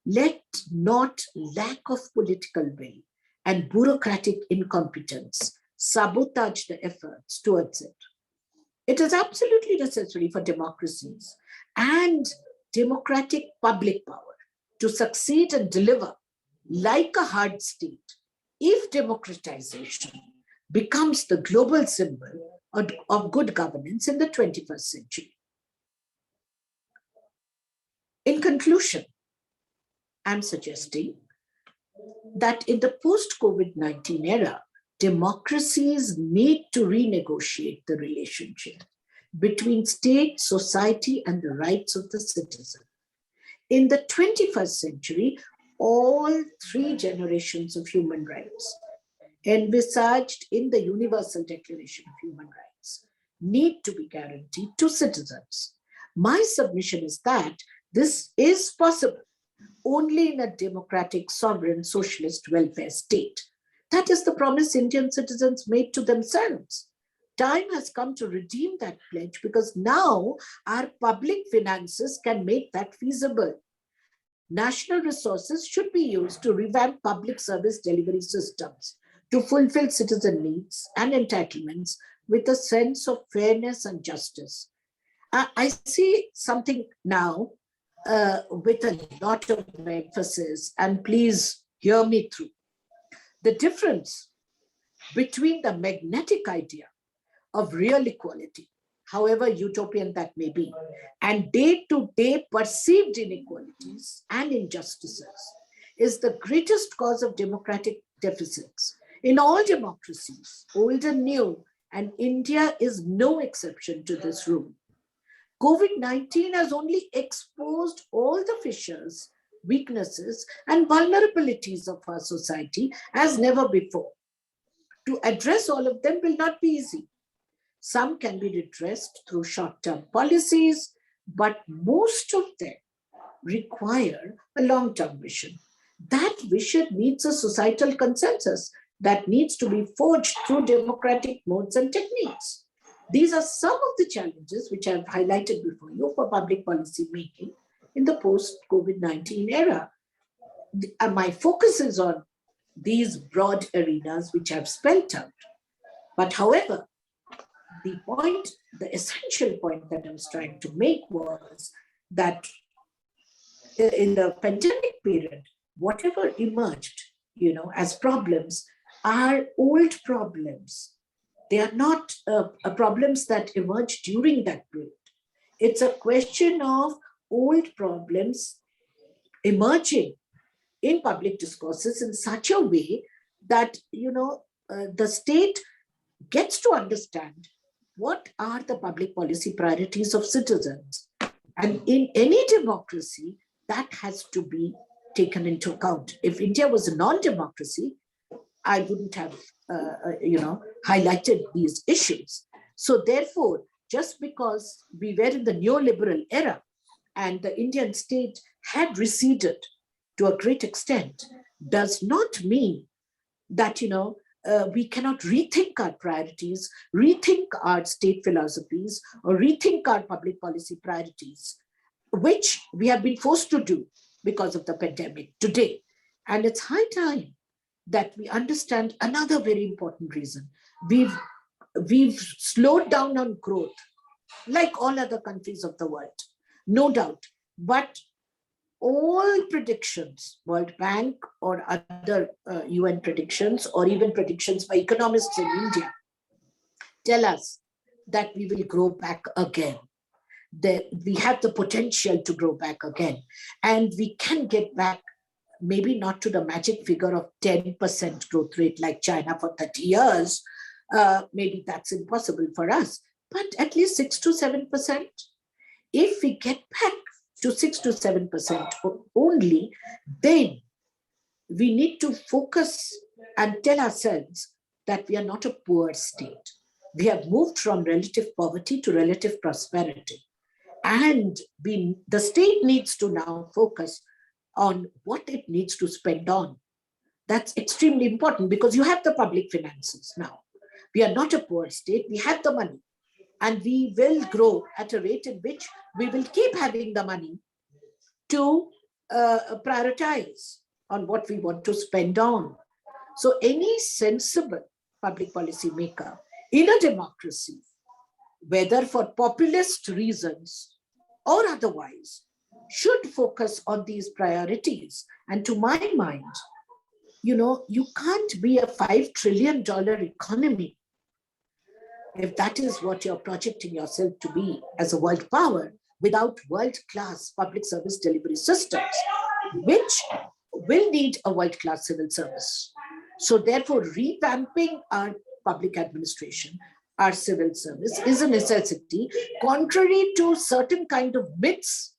Let not lack of political will and bureaucratic incompetence sabotage the efforts towards it. It is absolutely necessary for democracies and democratic public power to succeed and deliver like a hard state if democratization becomes the global symbol of good governance in the 21st century. In conclusion, I'm suggesting that in the post-COVID-19 era, democracies need to renegotiate the relationship between state, society, and the rights of the citizen. In the 21st century, all three generations of human rights envisaged in the Universal Declaration of Human Rights need to be guaranteed to citizens. My submission is that this is possible only in a democratic, sovereign, socialist welfare state. That is the promise Indian citizens made to themselves. Time has come to redeem that pledge because now our public finances can make that feasible. National resources should be used to revamp public service delivery systems, to fulfill citizen needs and entitlements with a sense of fairness and justice. I see something now with a lot of emphasis, and please hear me through. The difference between the magnetic idea of real equality, however utopian that may be, and day-to-day perceived inequalities and injustices is the greatest cause of democratic deficits in all democracies, old and new, and India is no exception to this rule. COVID-19 has only exposed all the fissures, weaknesses, and vulnerabilities of our society as never before. To address all of them will not be easy. Some can be redressed through short-term policies, but most of them require a long-term vision. That vision needs a societal consensus that needs to be forged through democratic modes and techniques. These are some of the challenges which I've highlighted before you for public policy making in the post-COVID-19 era. My focus is on these broad arenas which I've spelled out. But however, the essential point that I was trying to make was that in the pandemic period, whatever emerged, as problems are old problems. They are not problems that emerged during that period. It's a question of old problems emerging in public discourses in such a way that, the state gets to understand what are the public policy priorities of citizens. And in any democracy, that has to be taken into account. If India was a non-democracy, I wouldn't have, highlighted these issues. So therefore, just because we were in the neoliberal era and the Indian state had receded to a great extent, does not mean that, we cannot rethink our priorities, rethink our state philosophies, or rethink our public policy priorities, which we have been forced to do because of the pandemic today. And it's high time that we understand another very important reason. We've slowed down on growth, like all other countries of the world, no doubt. But all predictions, World Bank or other UN predictions, or even predictions by economists in India, tell us that we will grow back again. That we have the potential to grow back again. And we can get back, maybe not to the magic figure of 10% growth rate like China for 30 years. Maybe that's impossible for us, but at least 6 to 7%. If we get back to 6 to 7% only, then we need to focus and tell ourselves that we are not a poor state. We have moved from relative poverty to relative prosperity. And the state needs to now focus on what it needs to spend on. That's extremely important because you have the public finances now. We are not a poor state, we have the money. And we will grow at a rate in which we will keep having the money to prioritize on what we want to spend on. So any sensible public policy maker in a democracy, whether for populist reasons or otherwise, should focus on these priorities. And to my mind, you can't be a $5 trillion economy if that is what you're projecting yourself to be as a world power without world-class public service delivery systems, which will need a world-class civil service. So therefore, revamping our public administration, our civil service is a necessity, contrary to certain kind of myths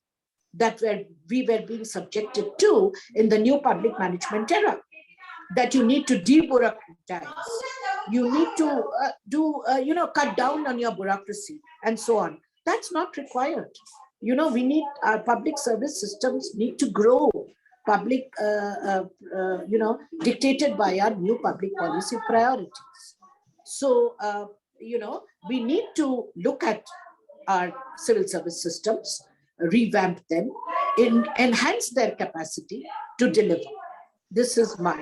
that we were being subjected to in the new public management era, that you need to debureaucratize, you need to cut down on your bureaucracy and so on. That's not required. We need, our public service systems need to grow, dictated by our new public policy priorities. So, we need to look at our civil service systems, revamp them, enhance their capacity to deliver. This is my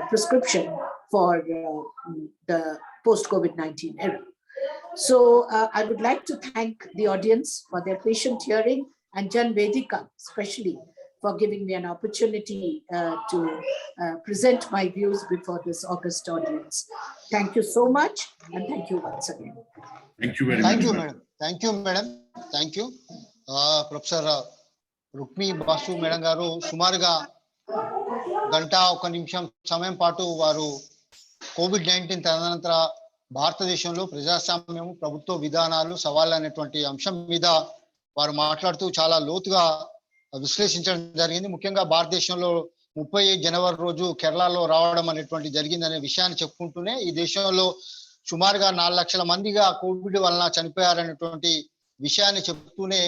prescription for the post-COVID-19 era. So I would like to thank the audience for their patient hearing, and Jana Vedika especially for giving me an opportunity to present my views before this august audience. Thank you so much, and thank you once again. Thank you very much. Thank you, madam. Thank you, madam. Thank you. Professor Rukmi Basu Madam garu సుమారుగా గంట ఒక నిమిషం సమయం పాటు వారు COVID-19 తదనంతర భారతదేశంలో ప్రజాస్వామ్యం, ప్రభుత్వ విధానాలు, సవాళ్ళు అనేటువంటి అంశం మీద వారు మాట్లాడుతూ చాలా లోతుగా విశ్లేషించడం జరిగింది. ముఖ్యంగా భారతదేశంలో 30 జనవరి రోజు కేరళలో రావడం అనేటువంటి జరిగిందనే విషయాన్ని చెప్పుకుంటూనే ఈ దేశంలో సుమారుగా 4 లక్షల మందిగా కోవిడ్ వలన చనిపోయారనేటువంటి విషయాన్ని చెప్తూనే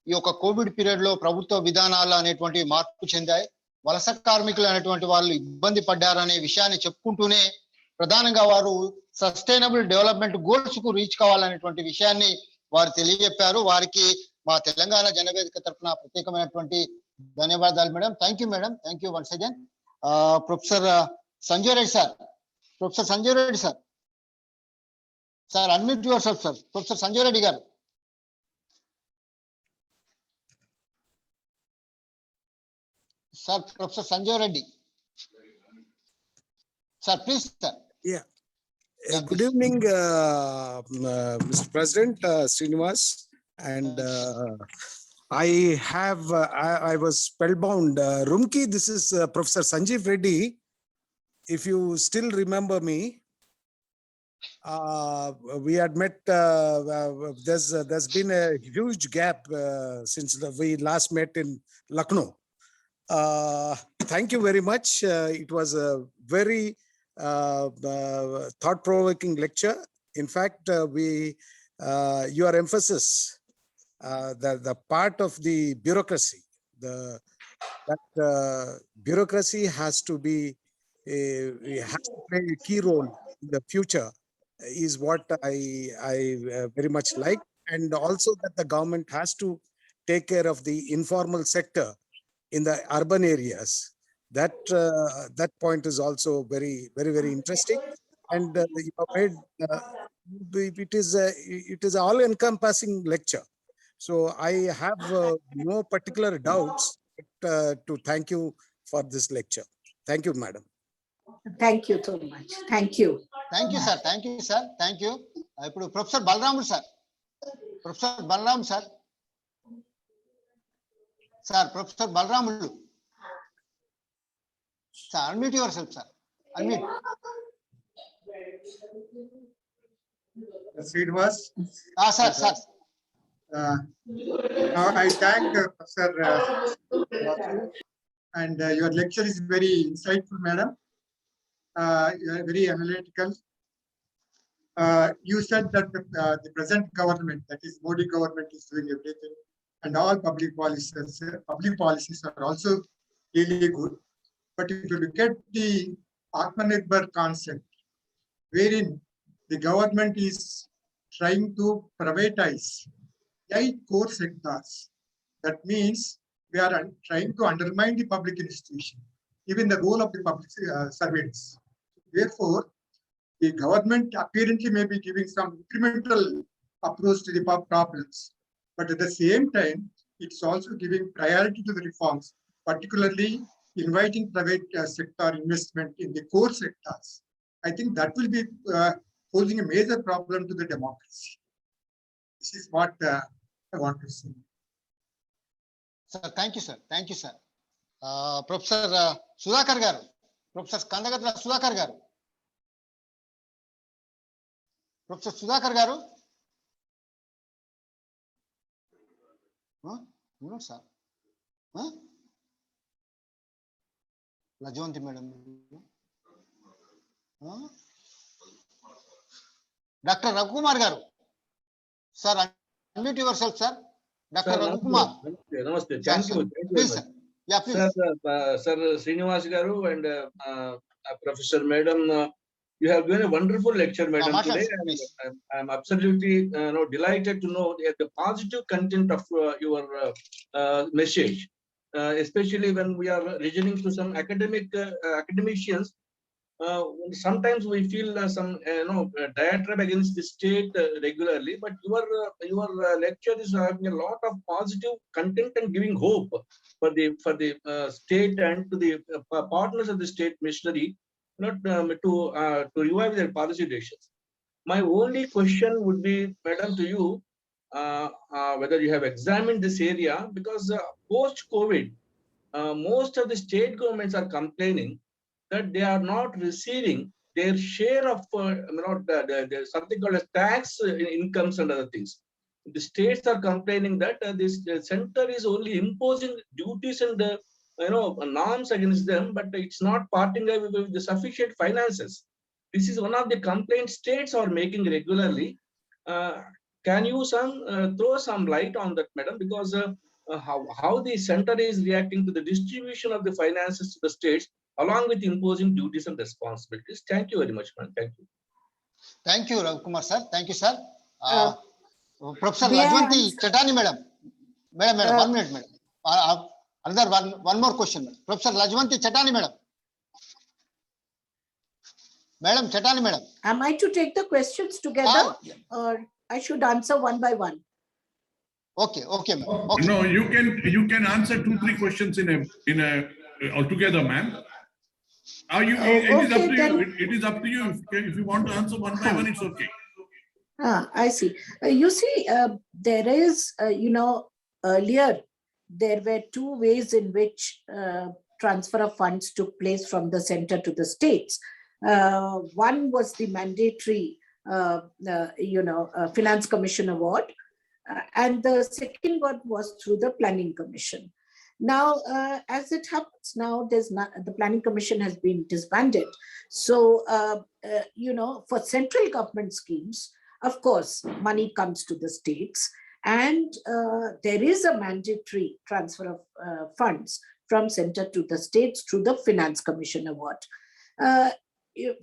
ఈ యొక్క కోవిడ్ పీరియడ్ లో ప్రభుత్వ విధానాలు అనేటువంటి మార్పు చెందాయి, వలస కార్మికులు అనేటువంటి వాళ్ళు ఇబ్బంది పడ్డారనే విషయాన్ని చెప్పుకుంటూనే ప్రధానంగా వారు సస్టైనబుల్ డెవలప్మెంట్ గోల్స్ కు రీచ్ కావాలనేటువంటి విషయాన్ని వారు తెలియజెప్పారు. వారికి మా తెలంగాణ జనవేదిక తరఫున ప్రత్యేకమైనటువంటి ధన్యవాదాలు madam. Thank you madam. Thank you once again. Professor Sanjay Reddy sir, professor Sanjay Reddy sir, sir unmute yourself sir. Professor Sanjay Reddy garu. Sir professor Sanjay Reddy sir, please sir. Yeah. Good evening, Mr. President Srinivas, and I was spellbound. Rumki, this is Professor Sanjeev Reddy. If you still remember me, we had met. There's been a huge gap since we last met in Lucknow. Thank you very much. It was a very thought-provoking lecture. In fact, your emphasis, the part of the bureaucracy, that bureaucracy has to play a key role in the future, is what I very much like, and also that the government has to take care of the informal sector in the urban areas. That point is also very, very, very interesting, and you have made it is all encompassing lecture. So I have no particular doubts, but to thank you for this lecture. Thank you, madam. Thank you so much. Thank you. Thank you, sir. Thank you, sir. Thank you. ఇప్పుడు professor Balaramulu sir, professor Balaram sir, professor Balaramulu sir, unmute yourself sir, unmute. Srinivas. Sir. I thank Professor and your lecture is very insightful, madam. You are very analytical. You said that the present government, that is Modi government, is doing everything, and all public policies are also really good. But if you look at the Atmanirbhar concept, wherein the government is trying to privatize 8 core sectors, that means we are trying to undermine the public institution, even the role of the public servants. Therefore, the government apparently may be giving some incremental approach to the problems, but at the same time, it's also giving priority to the reforms, particularly inviting private sector investment in the core sectors. I think that will be posing a major problem to the democracy. This is what I want to say. Sir, thank you, sir. Thank you, sir. Professor Sudhakar garu, Professor Kandagatla Sudhakar garu, Professor Sudhakar garu. No, sir. Lajavanti madam. Dr. Raghukumar garu. Sir, unmute yourself, sir. Dr. Raghukumar. Namaste. Thank you. Please, sir. Yeah, please. Sir, Srinivas garu and Professor Madam, you have given a wonderful lecture, Madam, today. I'm absolutely delighted to know the positive content of your message, especially when we are listening to some academicians. Sometimes we feel some diatribe against the state regularly, but your lecture is having a lot of positive content and giving hope for the state and to the partners of the state machinery, to revive their policy decisions. My only question would be, Madam, to you, whether you have examined this area, because post-COVID, most of the state governments are complaining that they are not receiving their share of something called as tax incomes and other things. The states are complaining that the center is only imposing duties and norms against them, but it's not parting with the sufficient finances. This is one of the complaints states are making regularly. Can you throw some light on that, Madam? Because how the center is reacting to the distribution of the finances to the states, along with imposing duties and responsibilities. Thank you very much, man. Thank you. Thank you, Raghukumar sir. Thank you, sir. Professor Lajwanti Chetani, madam. Madam, 1 minute, madam. Another one more question, madam. Professor Lajwanti Chetani, madam. Madam Chetani, madam. Am I to take the questions together, or I should answer one by one? Okay, madam. Okay. No, you can answer 2-3 questions in a altogether, ma'am. It is up to you. If you want to answer one by one, it's okay. I see. You see, there is, earlier there were 2 ways in which transfer of funds took place from the center to the states. One was the mandatory, Finance Commission award, and the second one was through the Planning Commission. Now, as it happens now, the Planning Commission has been disbanded. So, for central government schemes, of course, money comes to the states, and there is a mandatory transfer of funds from center to the states through the Finance Commission award.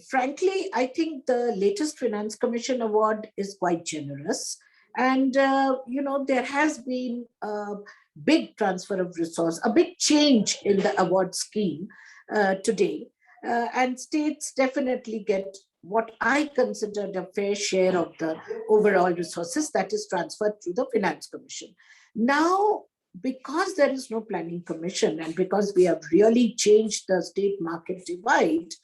Frankly, I think the latest Finance Commission award is quite generous. And, there has been a big transfer of resource, a big change in the award scheme today. And states definitely get what I considered a fair share of the overall resources that is transferred through the Finance Commission. Now, because there is no Planning Commission and because we have really changed the state market divide,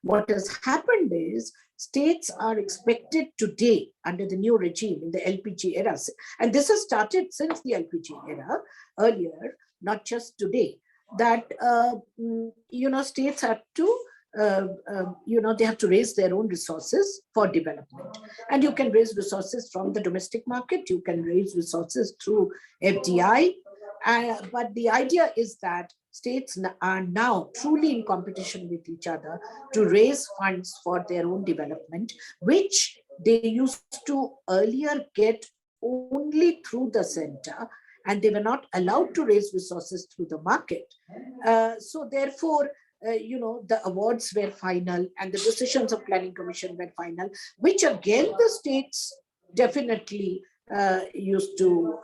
what has happened is states are expected today under the new regime in the LPG era, and this has started since the LPG era earlier, not just today, that states have to they have to raise their own resources for development. And you can raise resources from the domestic market, you can raise resources through FDI, but the idea is that states are now truly in competition with each other to raise funds for their own development, which they used to earlier get only through the center, and they were not allowed to raise resources through the market. So therefore, the awards were final and the decisions of Planning Commission were final, which again the states definitely used to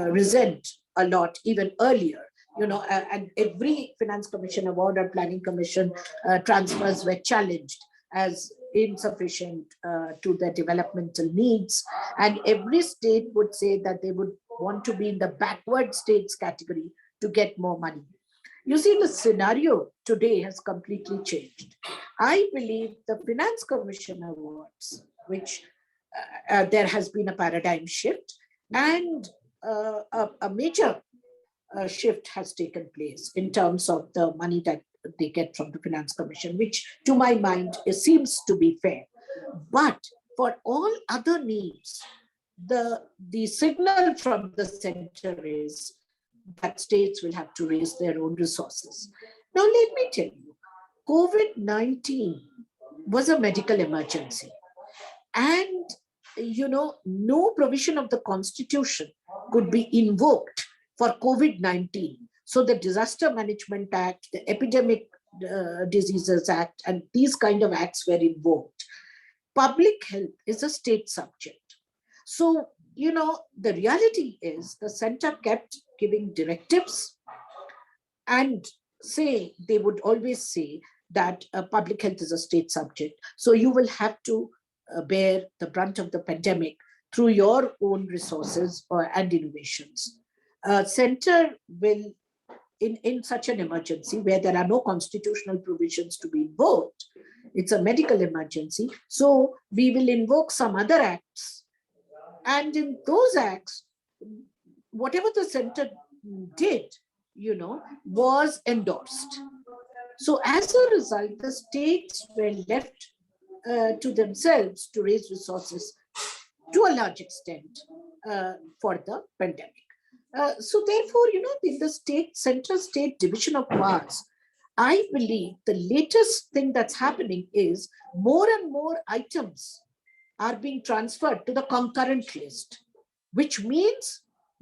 resent a lot even earlier. And every Finance Commission award or Planning Commission transfers were challenged as insufficient to their developmental needs. And every state would say that they would want to be in the backward states category to get more money. You see, the scenario today has completely changed. I believe the Finance Commission awards, which there has been a paradigm shift, and a major shift has taken place in terms of the money that they get from the Finance Commission, which to my mind seems to be fair. But for all other needs, the signal from the center is that states will have to raise their own resources. Now, let me tell you, COVID-19 was a medical emergency. And, no provision of the Constitution could be invoked for COVID-19. So the Disaster Management Act, the Epidemic Diseases Act, and these kind of acts were invoked. Public health is a state subject. So, the reality is the center kept giving directives and they would always say that public health is a state subject. So you will have to bear the brunt of the pandemic through your own resources and innovations. Center will, in such an emergency where there are no constitutional provisions to be invoked, it's a medical emergency. So we will invoke some other acts. And in those acts, whatever the center did, was endorsed. So as a result, the states were left to themselves to raise resources to a large extent for the pandemic. So therefore, in the central state division of powers, I believe the latest thing that's happening is more and more items are being transferred to the concurrent list, which means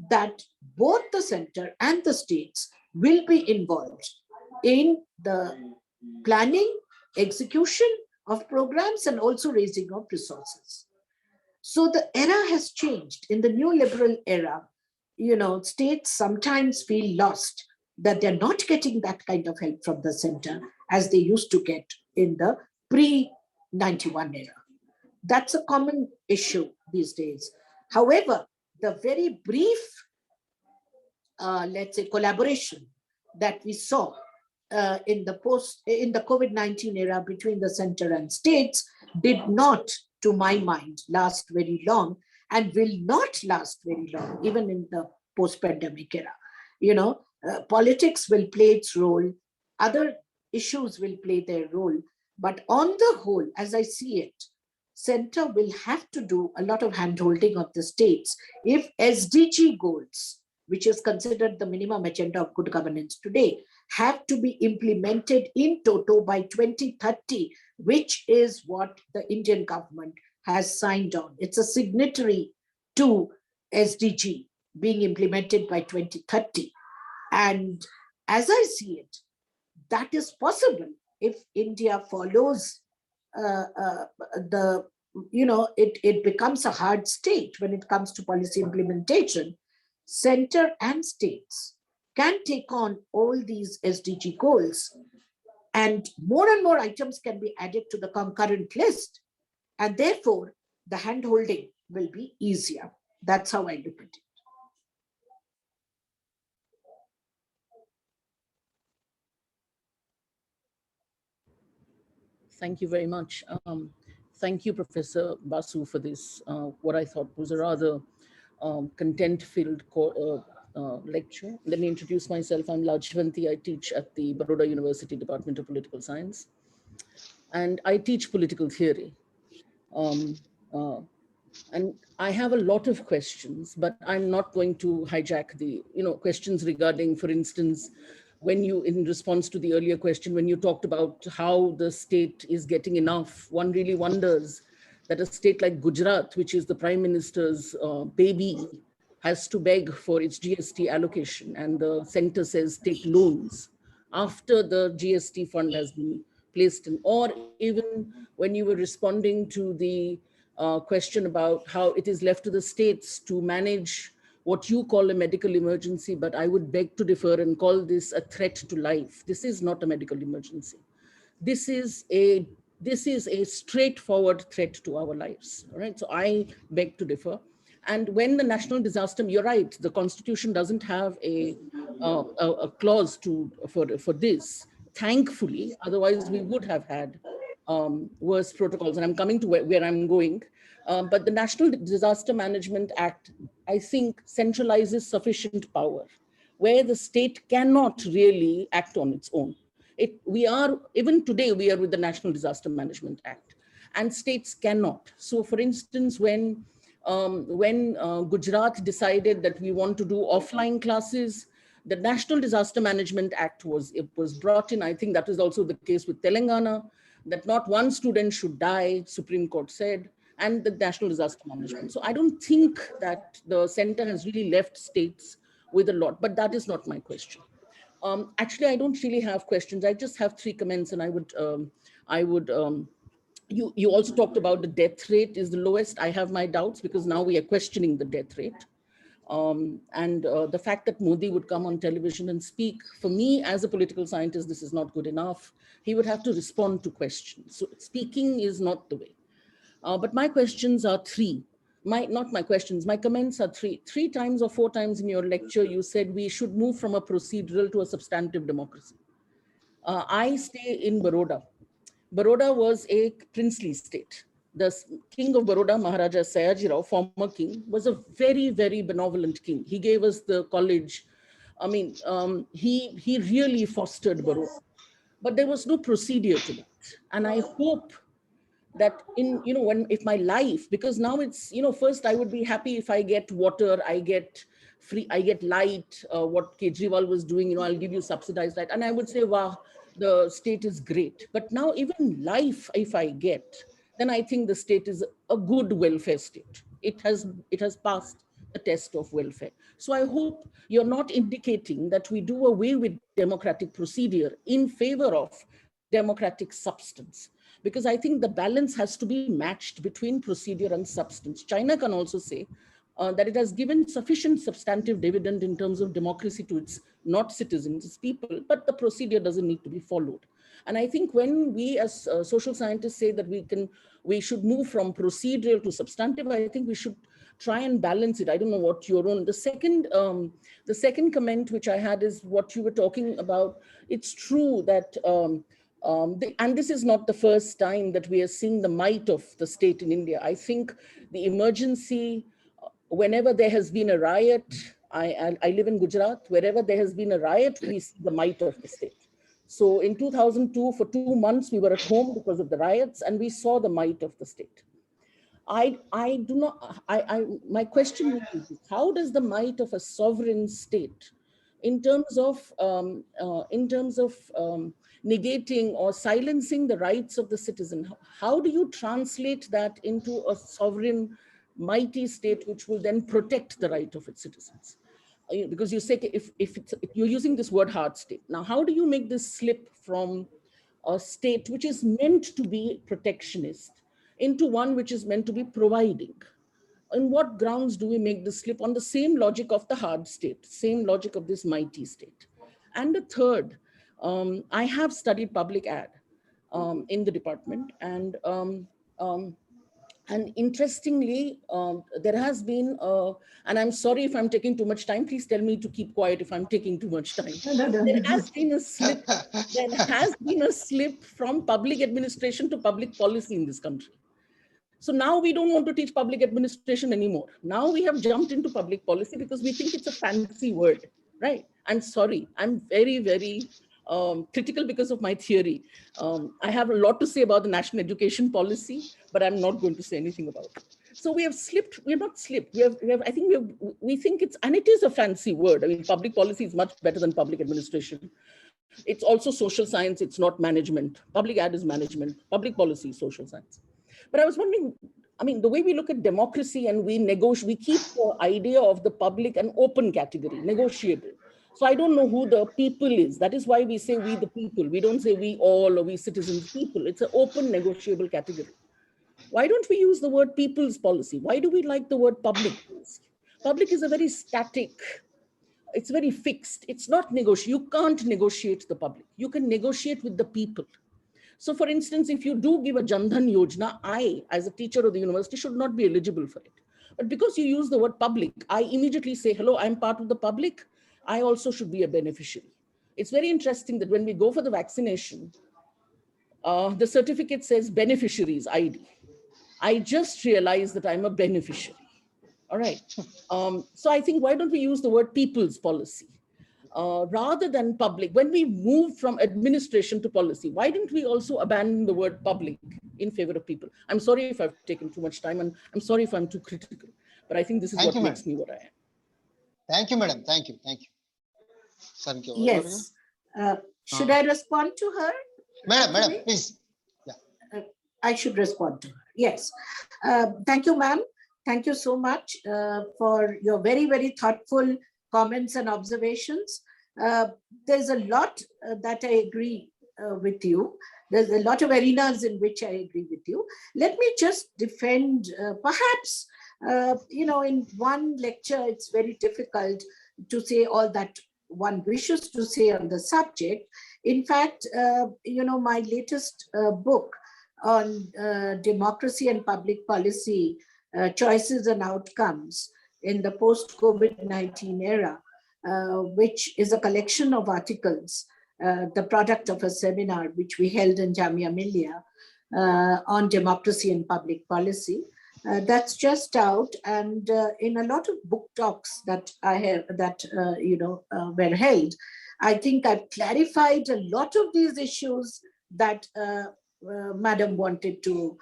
that both the center and the states will be involved in the planning, execution of programs, and also raising of resources. So the era has changed. In the new liberal era, states sometimes feel lost that they're not getting that kind of help from the center as they used to get in the pre-91 era. That's a common issue these days. However, the very brief, let's say, collaboration that we saw in the COVID-19 era between the center and states did not, to my mind, last very long and will not last very long, even in the post-pandemic era. Politics will play its role, other issues will play their role, but on the whole, as I see it, center will have to do a lot of handholding of the states if SDG goals, which is considered the minimum agenda of good governance today, have to be implemented in toto by 2030, which is what the Indian government has signed on. It's a signatory to SDG being implemented by 2030. And as I see it, that is possible if India follows it becomes a hard state when it comes to policy implementation. Center and states can take on all these SDG goals, and more items can be added to the concurrent list, and therefore the hand-holding will be easier. That's how I look at it. Thank you very much. Thank you, Professor Basu, for this, what I thought was a rather content-filled lecture. Let me introduce myself. I'm Lajvanti. I teach at the Baroda University Department of Political Science, and I teach political theory. Um, uh, and I have a lot of questions, but I'm not going to hijack the questions regarding, for instance, when you, in response to the earlier question, when you talked about how the state is getting enough, one really wonders that a state like Gujarat, which is the Prime Minister's baby, has to beg for its GST allocation, and the center says take loans after the GST fund has been placed in, or even when you were responding to the question about how it is left to the states to manage what you call a medical emergency, but I would beg to differ and call this a threat to life. This is not a medical emergency. This is a straightforward threat to our lives. All right. So I beg to differ. And when the national disaster, you're right, the Constitution doesn't have a clause for this. Thankfully, otherwise we would have had worse protocols. And I'm coming to where I'm going. But the National Disaster Management Act, I think, centralizes sufficient power where the state cannot really act on its own. Even today, we are with the National Disaster Management Act, and states cannot. So for instance, when Gujarat decided that we want to do offline classes, the National Disaster Management Act was brought in. I think that is also the case with Telangana, that not one student should die, Supreme Court said, and the National Disaster Management. So I don't think that the center has really left states with a lot, but that is not my question. Actually, I don't really have questions. I just have 3 comments, and you also talked about the death rate is the lowest. I have my doubts because now we are questioning the death rate. And the fact that Modi would come on television and speak, for me as a political scientist, this is not good enough. He would have to respond to questions. So speaking is not the way. But my questions are 3. My comments are 3. 3 times or 4 times in your lecture, you said we should move from a procedural to a substantive democracy. I stay in Baroda. Baroda was a princely state. The king of Baroda, Maharaja Sayajirao, former king, was a very, very benevolent king. He gave us the college. I mean, he really fostered Baroda. But there was no procedure to that. And I hope that if my life, because now it's, first I would be happy if I get water, I get free, I get light, what Kejriwal was doing, I'll give you subsidized light. And I would say, wow, the state is great. But now even life, if I get, then I think the state is a good welfare state. It has passed the test of welfare. So I hope you're not indicating that we do away with democratic procedure in favor of democratic substance, because I think the balance has to be matched between procedure and substance. China can also say that it has given sufficient substantive dividend in terms of democracy to its not citizens, its people, but the procedure doesn't need to be followed. And I think when we as social scientists say that we should move from procedural to substantive, I think we should try and balance it. I don't know what your own, the second comment which I had is what you were talking about. It's true that, and this is not the first time that we are seeing the might of the state in India. I think the emergency, whenever there has been a riot, I live in Gujarat, wherever there has been a riot, we see the might of the state. So in 2002, for 2 months, we were at home because of the riots, and we saw the might of the state. My question is, how does the might of a sovereign state, in terms of negating or silencing the rights of the citizen, how do you translate that into a sovereign, mighty state which will then protect the right of its citizens? Because you say if you're using this word hard state. Now, how do you make this slip from a state which is meant to be protectionist into one which is meant to be providing? On what grounds do we make this slip? On the same logic of the hard state, same logic of this mighty state. And the third, I have studied public ad in the department, and interestingly, there has been, and I'm sorry if I'm taking too much time, please tell me to keep quiet if I'm taking too much time. There has been a slip from public administration to public policy in this country. So now we don't want to teach public administration anymore. Now we have jumped into public policy because we think it's a fancy word, right? I'm sorry, I'm very, very critical because of my theory. I have a lot to say about the national education policy, but I'm not going to say anything about it. So we have slipped, we have not slipped. I think we think it's, and it is a fancy word. I mean, public policy is much better than public administration. It's also social science, it's not management. Public ad is management, public policy is social science. But I was wondering, I mean, the way we look at democracy and we negotiate, we keep the idea of the public an open category, negotiable. So I don't know who the people is. That is why we say we the people. We don't say we all or we citizens people. It's an open negotiable category. Why don't we use the word people's policy? Why do we like the word public policy? Public is a very static, it's very fixed. It's not negotiable. You can't negotiate the public. You can negotiate with the people. So for instance, if you do give a Jan Dhan Yojana, I, as a teacher of the university, should not be eligible for it. But because you use the word public, I immediately say, hello, I'm part of the public. I also should be a beneficiary. It's very interesting that when we go for the vaccination, the certificate says beneficiaries ID. I just realized that I'm a beneficiary. All right. So I think, why don't we use the word people's policy? Rather than public, when we move from administration to policy, why didn't we also abandon the word public in favor of people? I'm sorry if I've taken too much time, and I'm sorry if I'm too critical, but I think this is what makes me what I am. Thank you, madam. Thank you. Thank you. Thank you. Yes. Should I respond to her? Madam, please. Yeah. I should respond to her. Yes. Thank you, ma'am. Thank you so much for your very, very thoughtful comments and observations. There's a lot that I agree with you. There's a lot of arenas in which I agree with you. Let me just defend, perhaps, in one lecture, it's very difficult to say all that one wishes to say on the subject. In fact, my latest book on democracy and public policy, choices and outcomes in the post-COVID-19 era, which is a collection of articles, the product of a seminar which we held in Jamia Millia on democracy and public policy. That's just out, and in a lot of book talks that I have, were held, I think I've clarified a lot of these issues that Madam wanted to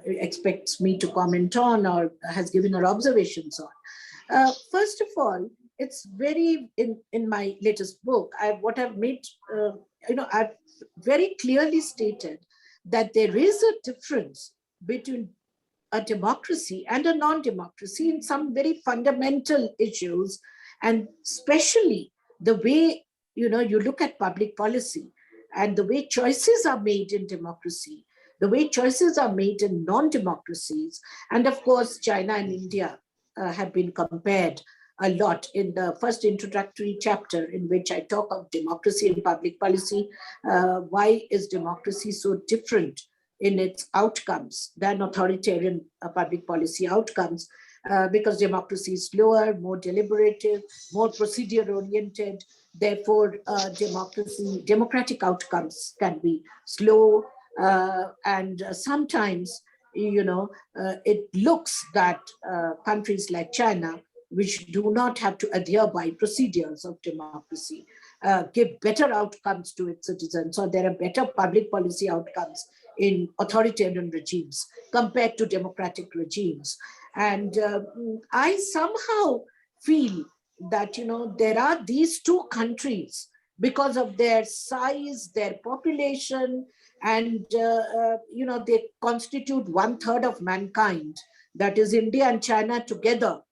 expects me to comment on, or has given her observations on. First of all, it's very in my latest book. I've very clearly stated that there is a difference between a democracy and a non-democracy in some very fundamental issues, and especially the way you look at public policy and the way choices are made in democracy, the way choices are made in non-democracies. And of course, China and India have been compared a lot in the first introductory chapter, in which I talk of democracy and public policy. Why is democracy so different in its outcomes than authoritarian public policy outcomes? Because democracy is slower, more deliberative, more procedure-oriented. Therefore, democratic outcomes can be slow, and sometimes, it looks that countries like China, which do not have to adhere by procedures of democracy, give better outcomes to its citizens, or there are better public policy outcomes in authoritarian regimes compared to democratic regimes. And I somehow feel that, there are these two countries, because of their size, their population, and, they constitute 1/3 of mankind. That is, India and China together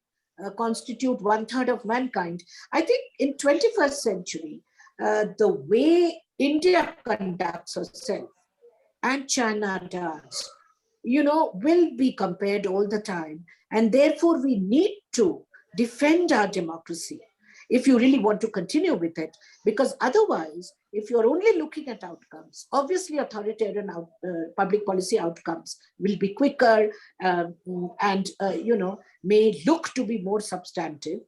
constitute 1/3 of mankind. I think in 21st century, the way India conducts herself and China does, will be compared all the time. And therefore, we need to defend our democracy if you really want to continue with it. Because otherwise, if you're only looking at outcomes, obviously authoritarian public policy outcomes will be quicker and, may look to be more substantive.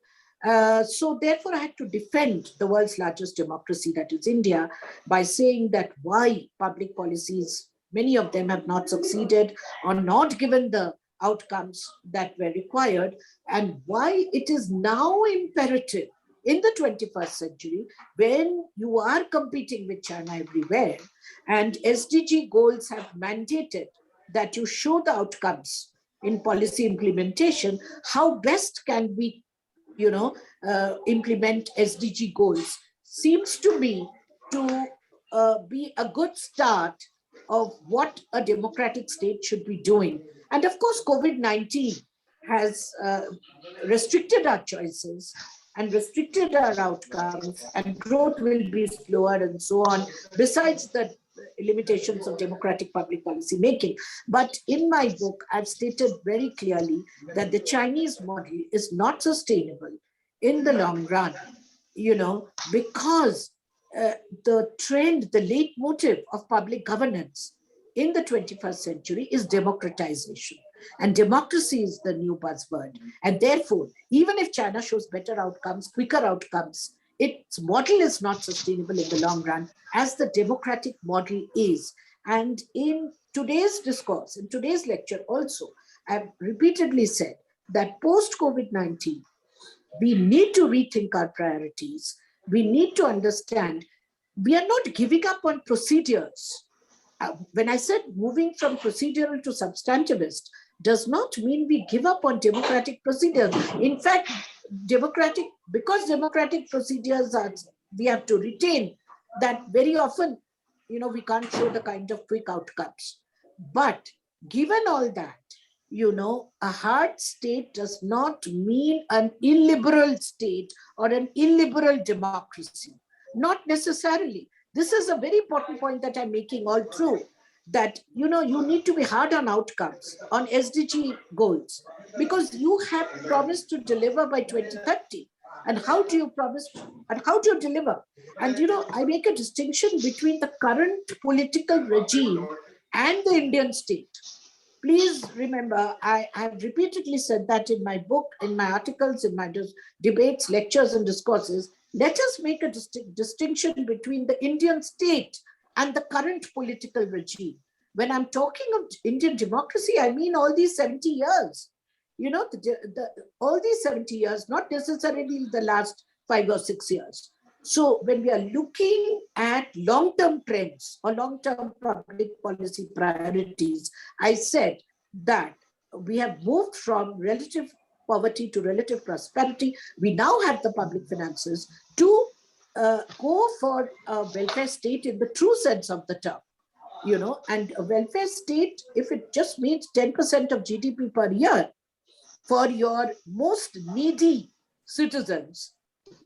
So therefore, I had to defend the world's largest democracy, that is India, by saying that why public policies Many of them have not succeeded or not given the outcomes that were required, and why it is now imperative in the 21st century, when you are competing with China everywhere, and SDG goals have mandated that you show the outcomes in policy implementation, how best can we, implement SDG goals seems to me to be a good start of what a democratic state should be doing. And of course, COVID-19 has restricted our choices and restricted our outcomes, and growth will be slower and so on, besides the limitations of democratic public policy making. But in my book, I've stated very clearly that the Chinese model is not sustainable in the long run, because the trend, the leitmotif of public governance in the 21st century is democratization. And democracy is the new buzzword. And therefore, even if China shows better outcomes, quicker outcomes, its model is not sustainable in the long run, as the democratic model is. And in today's discourse, in today's lecture also, I've repeatedly said that post-COVID-19, we need to rethink our priorities. We need to understand we are not giving up on procedures. When I said moving from procedural to substantivist, does not mean we give up on democratic procedures. In fact, because democratic procedures are, we have to retain that very often, we can't show the kind of quick outcomes. But given all that, a hard state does not mean an illiberal state or an illiberal democracy. Not necessarily. This is a very important point that I'm making all through, that, you need to be hard on outcomes, on SDG goals, because you have promised to deliver by 2030. And how do you promise, and how do you deliver? And, I make a distinction between the current political regime and the Indian state. Please remember, I have repeatedly said that in my book, in my articles, in my debates, lectures, and discourses. Let us make a distinction between the Indian state and the current political regime. When I'm talking of Indian democracy, I mean all these 70 years. All these 70 years, not necessarily the last 5 or 6 years. So when we are looking at long-term trends or long-term public policy priorities, I said that we have moved from relative poverty to relative prosperity. We now have the public finances to go for a welfare state in the true sense of the term. And a welfare state, if it just means 10% of GDP per year for your most needy citizens,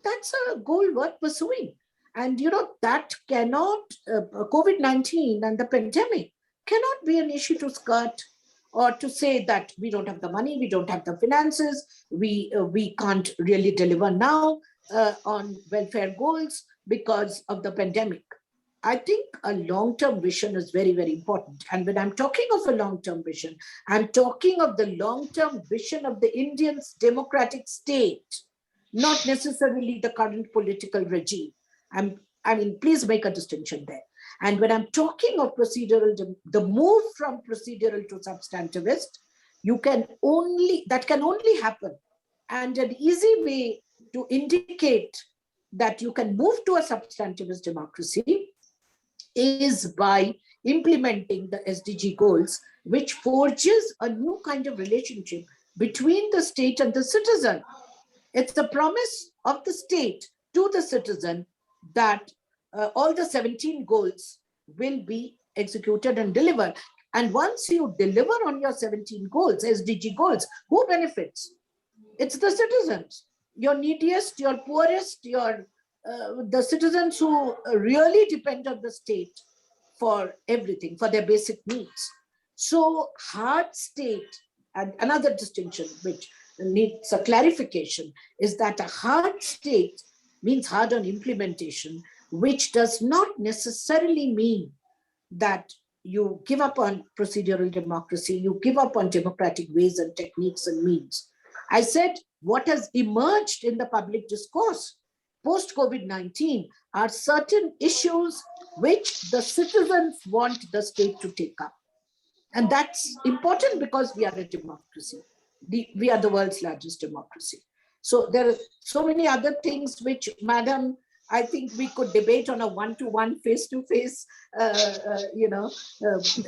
that's a goal worth pursuing. And, that cannot, COVID-19 and the pandemic cannot be an issue to skirt or to say that we don't have the money, we don't have the finances, we can't really deliver now on welfare goals because of the pandemic. I think a long-term vision is very, very important. And when I'm talking of a long-term vision, I'm talking of the long-term vision of the Indian democratic state, not necessarily the current political regime. Please make a distinction there. And when I'm talking of procedural, the move from procedural to substantivist, that can only happen. And an easy way to indicate that you can move to a substantivist democracy is by implementing the SDG goals, which forges a new kind of relationship between the state and the citizen. It's the promise of the state to the citizen that all the 17 goals will be executed and delivered. And once you deliver on your 17 goals, SDG goals, who benefits? It's the citizens, your neediest, your poorest, the citizens who really depend on the state for everything, for their basic needs. So hard state, and another distinction which needs a clarification, is that a hard state means hard on implementation, which does not necessarily mean that you give up on procedural democracy, you give up on democratic ways and techniques and means. I said what has emerged in the public discourse post-COVID-19 are certain issues which the citizens want the state to take up. And that's important because we are a democracy. We are the world's largest democracy. So there are so many other things which, Madam, I think we could debate on a one-to-one, face-to-face,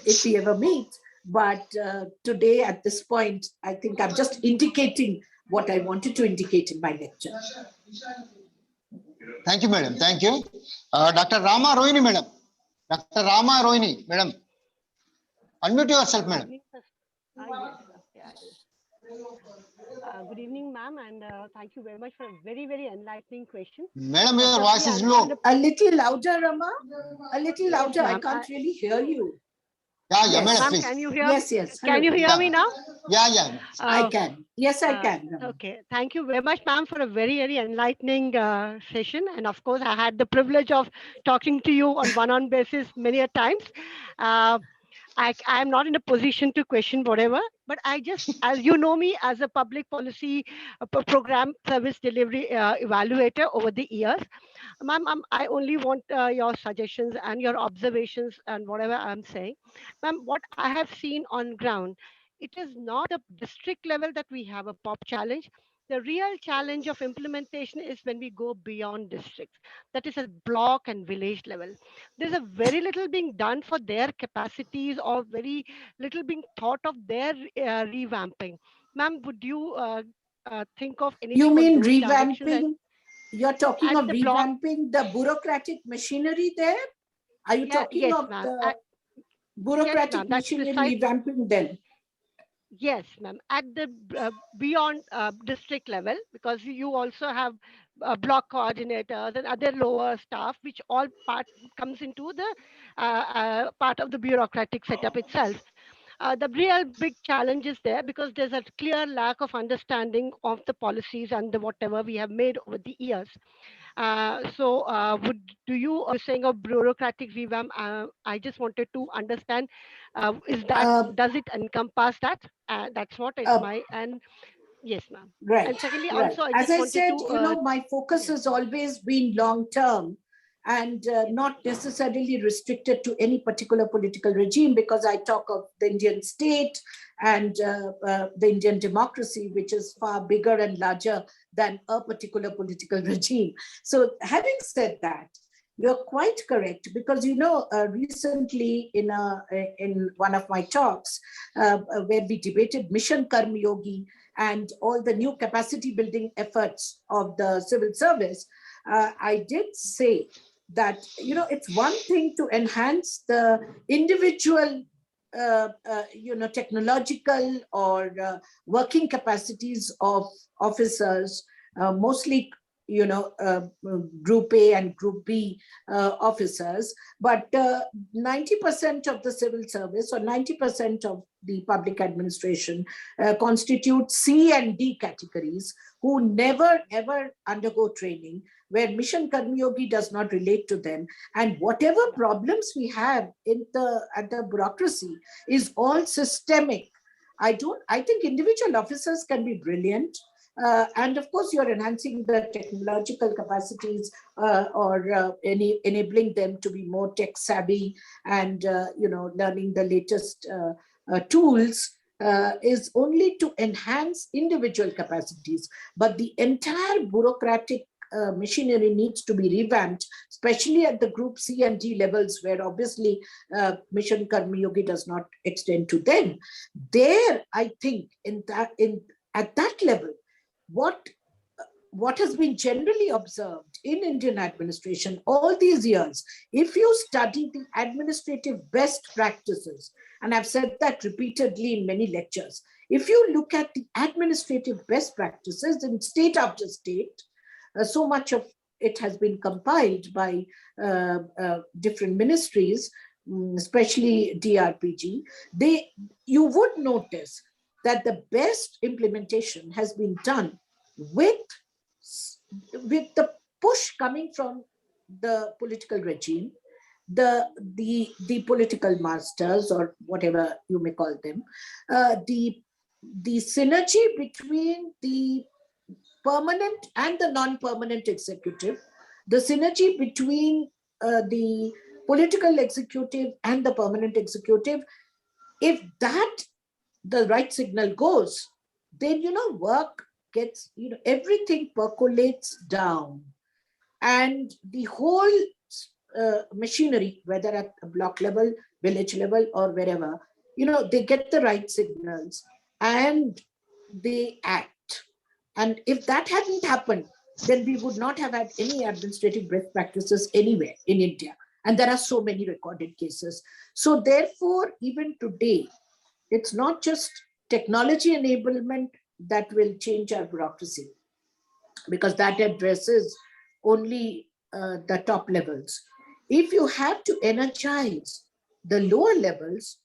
if we ever meet. But today, at this point, I think I'm just indicating what I wanted to indicate in my lecture. Thank you, madam. Thank you. Dr. Rama Rohini, madam. Dr. Rama Rohini, madam. Unmute yourself, madam. Good evening, ma'am, and thank you very much for a very, very enlightening question. Madam, your voice is low. A little louder, Rama. A little louder. I can't really hear you. Yeah, Yes. madam, please. Can you hear? Yes, yes. Can you hear me now? Yeah. I can. Yes, I can. Okay. Thank you very much, ma'am, for a very, very enlightening session. And of course, I had the privilege of talking to you on one-on basis many a times. I am not in a position to question whatever, but I just, as you know me, as a public policy program service delivery evaluator over the years, ma'am, I only want your suggestions and your observations and whatever I'm saying. Ma'am, what I have seen on ground, it is not a district level that we have a pop challenge. The real challenge of implementation is when we go beyond districts. That is at block and village level. There's a very little being done for their capacities or very little being thought of their revamping. Ma'am, would you think of anything? You mean on those directions? revamping? You're talking At of the block- revamping the bureaucratic machinery there? Are you talking yes, of ma'am. the bureaucratic ma'am, that's machinery precise- revamping then? Yes, ma'am. At the beyond district level, because you also have block coordinators and other lower staff, which all part comes into the part of the bureaucratic setup itself. The real big challenge is there because there's a clear lack of understanding of the policies and the whatever we have made over the years. Do you are saying a bureaucratic revamp? I just wanted to understand, is that, does it encompass that? That's what is my, and yes, ma'am. Right. And secondly, right. also, I As just I wanted said, to, my focus has always been long-term and not necessarily restricted to any particular political regime, because I talk of the Indian state and the Indian democracy, which is far bigger and larger than a particular political regime. So having said that, you're quite correct, because recently in one of my talks where we debated Mission Karma Yogi and all the new capacity building efforts of the civil service, I did say that it's one thing to enhance the individual technological or working capacities of officers, mostly Group A and Group B officers, but 90% of the civil service or 90% of the public administration constitute C and D categories who never ever undergo training, where Mission Karma Yogi does not relate to them. And whatever problems we have at the bureaucracy is all systemic. I think individual officers can be brilliant. And of course, you're enhancing the technological capacities or enabling them to be more tech savvy and learning the latest tools is only to enhance individual capacities. But the entire bureaucratic machinery needs to be revamped, especially at the Group C and D levels, where obviously Mission Karma Yogi does not extend to them. There, I think, at that level, what has been generally observed in Indian administration all these years, if you study the administrative best practices, and I've said that repeatedly in many lectures, if you look at the administrative best practices in state after state, so much of it has been compiled by different ministries, especially DRPG, you would notice that the best implementation has been done with the push coming from the political regime, the political masters, or whatever you may call them, the synergy between the permanent and the non-permanent executive, the synergy between the political executive and the permanent executive, if that the right signal goes, then, work gets, everything percolates down, and the whole machinery, whether at a block level, village level, or wherever, they get the right signals and they act. And if that hadn't happened, then we would not have had any administrative best practices anywhere in India. And there are so many recorded cases. So therefore, even today, it's not just technology enablement that will change our bureaucracy, because that addresses only the top levels. If you have to energize the lower levels,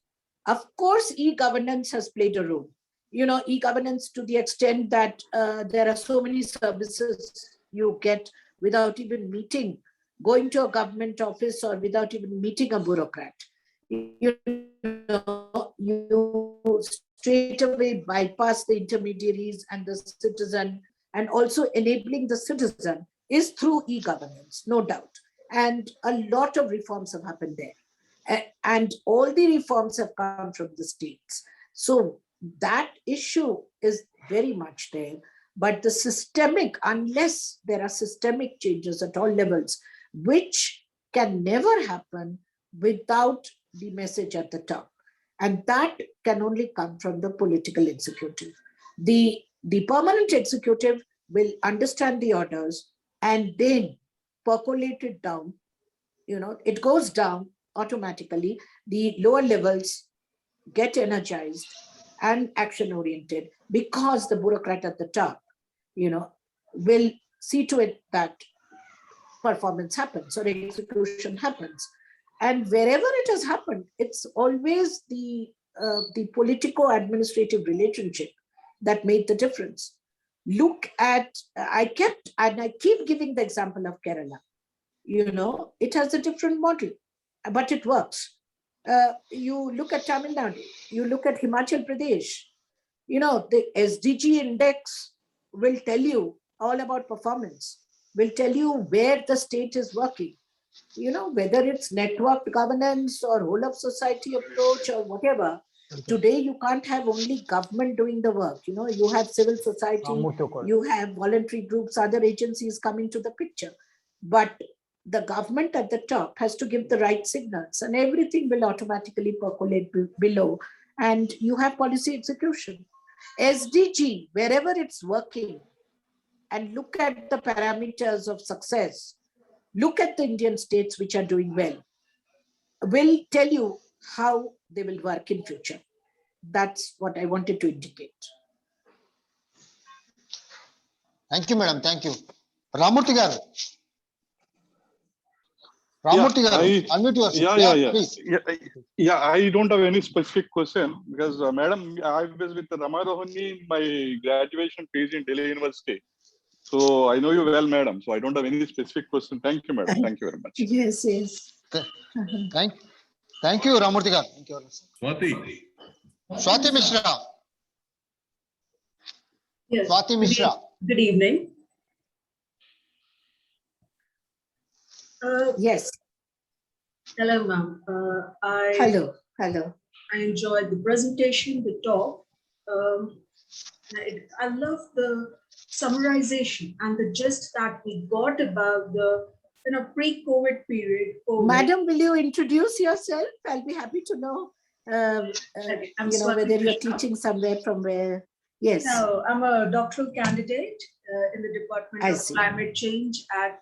of course, e-governance has played a role. E-governance to the extent that there are so many services you get without even going to a government office, or without even meeting a bureaucrat. You straight away bypass the intermediaries and the citizen, and also enabling the citizen is through e-governance, no doubt. And a lot of reforms have happened there. And all the reforms have come from the states. So that issue is very much there. But the systemic, unless there are systemic changes at all levels, which can never happen without the message at the top. And that can only come from the political executive. The permanent executive will understand the orders and then percolate it down. It goes down automatically. The lower levels get energized and action oriented, because the bureaucrat at the top, will see to it that performance happens or execution happens. And wherever it has happened, it's always the politico-administrative relationship that made the difference. Look at, I keep giving the example of Kerala. It has a different model, but it works. You look at Tamil Nadu, you look at Himachal Pradesh, the SDG index will tell you all about performance, will tell you where the state is working, whether it's networked governance or whole of society approach or whatever. Today, you can't have only government doing the work. You have civil society, you have voluntary groups, other agencies coming to the picture. But the government at the top has to give the right signals, and everything will automatically percolate below, and you have policy execution. SDG, wherever it's working, and look at the parameters of success, look at the Indian states which are doing well, will tell you how they will work in future. That's what I wanted to indicate. Thank you, madam. Thank you. Ramurthy garu. Ramurthy garu, unmute yourself. Please. Yeah, I don't have any specific question, because madam, I was with Rama Rohini in my graduation phase in Delhi University. So I know you well, madam. So I don't have any specific question. Thank you, madam. Thank you very much. Yes. Thank you, Ramurthy garu. Thank you. Swati Mishra. Yes. Swati Mishra. Good evening. Yes. Hello, ma'am. Hello. I enjoyed the presentation, the talk. I love the summarization and the gist that we got about the pre-COVID period. Madam, will you introduce yourself? I'll be happy to know. Okay, whether you're teaching somewhere from where. Yes. No, I'm a doctoral candidate in the Department of Climate Change at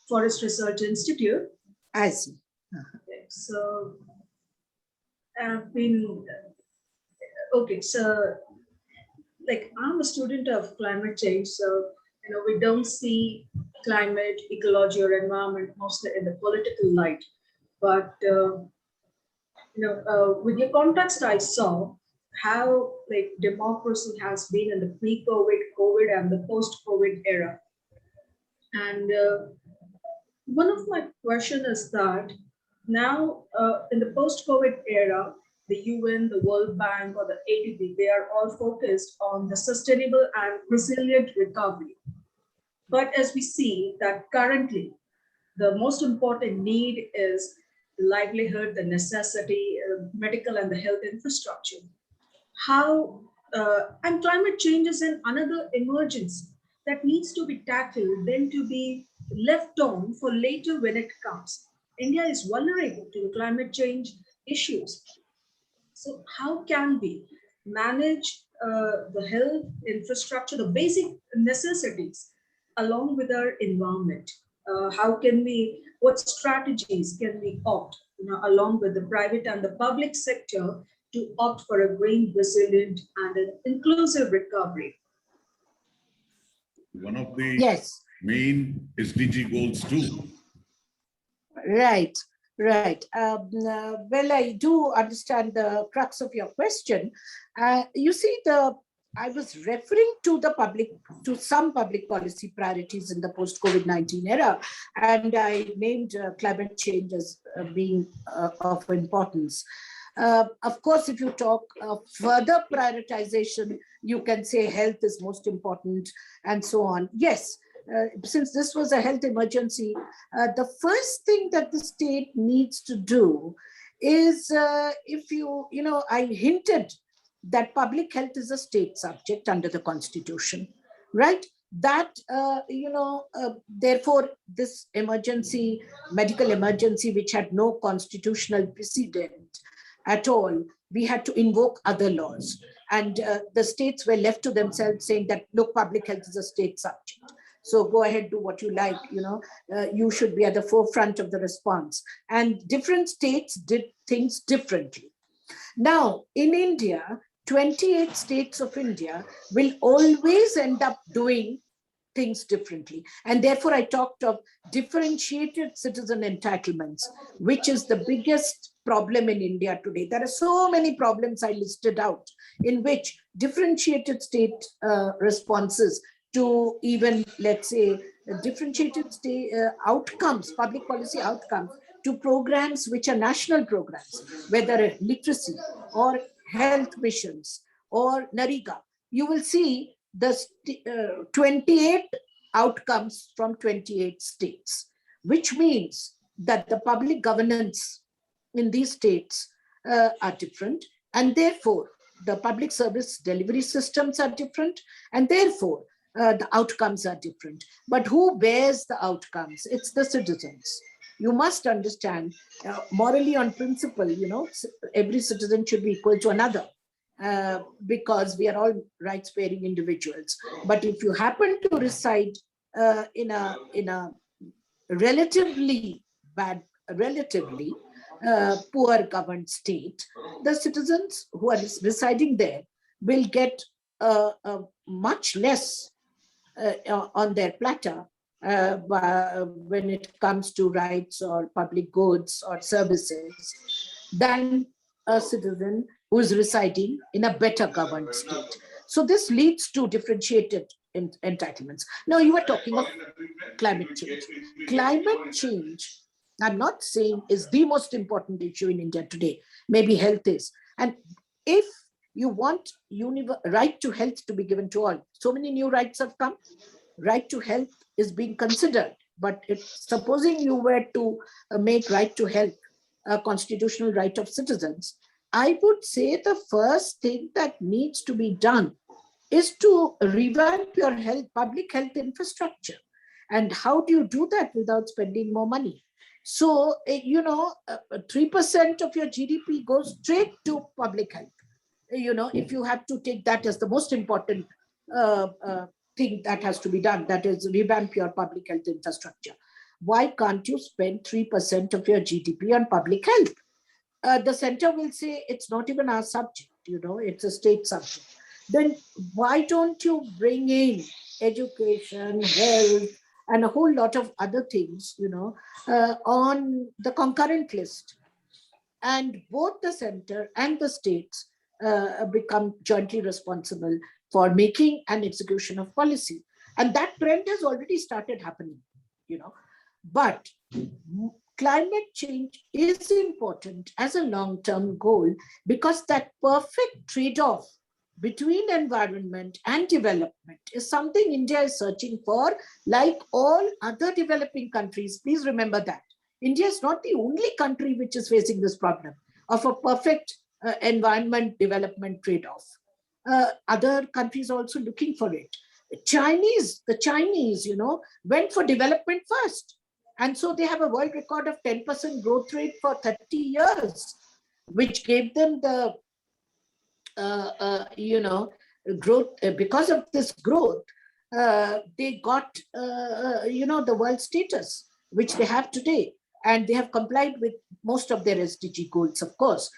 Forest Research Institute. I see. Okay, so I've been so I'm a student of climate change, so we don't see climate, ecology, or environment mostly in the political light, but with your context, I saw how democracy has been in the pre-COVID, COVID, and the post-COVID era. And one of my questions is that now in the post-COVID era, the UN, the World Bank, or the ADB, they are all focused on the sustainable and resilient recovery. But as we see that currently, the most important need is the livelihood, the necessity, medical and the health infrastructure. And climate change is another emergency that needs to be tackled, then to be left on for later when it comes. India is vulnerable to the climate change issues. So how can we manage the health infrastructure, the basic necessities, along with our environment? What strategies can we opt, along with the private and the public sector, to opt for a green, resilient, and an inclusive recovery? One of the Yes. main SDG goals too. Right, right. Well, I do understand the crux of your question. You see, I was referring to some public policy priorities in the post-COVID-19 era, and I named climate change as being of importance. Of course, if you talk further prioritization, you can say health is most important and so on. Yes, since this was a health emergency, the first thing that the state needs to do is, I hinted that public health is a state subject under the Constitution, right? That, therefore, this emergency, medical emergency, which had no constitutional precedent at all, we had to invoke other laws. And the states were left to themselves saying that, look, public health is a state subject. So go ahead, do what you like, you should be at the forefront of the response. And different states did things differently. Now, in India, 28 states of India will always end up doing things differently. And therefore, I talked of differentiated citizen entitlements, which is the biggest problem in India today. There are so many problems I listed out in which differentiated state responses to even, let's say, differentiated state outcomes, public policy outcomes, to programs which are national programs, whether literacy or health missions or NARIGA. You will see the 28 outcomes from 28 states, which means that the public governance in these states are different, and therefore the public service delivery systems are different, and therefore the outcomes are different. But who bears the outcomes? It's the citizens. You must understand, morally on principle, every citizen should be equal to another, because we are all rights-bearing individuals. But if you happen to reside in a relatively poor governed state, the citizens who are residing there will get much less on their platter when it comes to rights or public goods or services than a citizen who is residing in a better governed state. So this leads to differentiated entitlements. Now, you were talking of climate change. Climate change, I'm not saying is the most important issue in India today. Maybe health is. And if you want right to health to be given to all, so many new rights have come. Right to health is being considered. But supposing you were to make right to health a constitutional right of citizens, I would say the first thing that needs to be done is to revamp your public health infrastructure. And how do you do that without spending more money? So, 3% of your GDP goes straight to public health. If you have to take that as the most important thing that has to be done, that is revamp your public health infrastructure. Why can't you spend 3% of your GDP on public health? The center will say it's not even our subject, it's a state subject. Then why don't you bring in education, health, and a whole lot of other things, on the concurrent list? And both the center and the states become jointly responsible for making an execution of policy. And that trend has already started happening, But climate change is important as a long-term goal because that perfect trade-off between environment and development is something India is searching for, like all other developing countries. Please remember that. India is not the only country which is facing this problem of a perfect environment development trade-off. Other countries are also looking for it. The Chinese, went for development first. And so they have a world record of 10% growth rate for 30 years, which gave them the, growth. Because of this growth, they got, the world status, which they have today. And they have complied with most of their SDG goals, of course.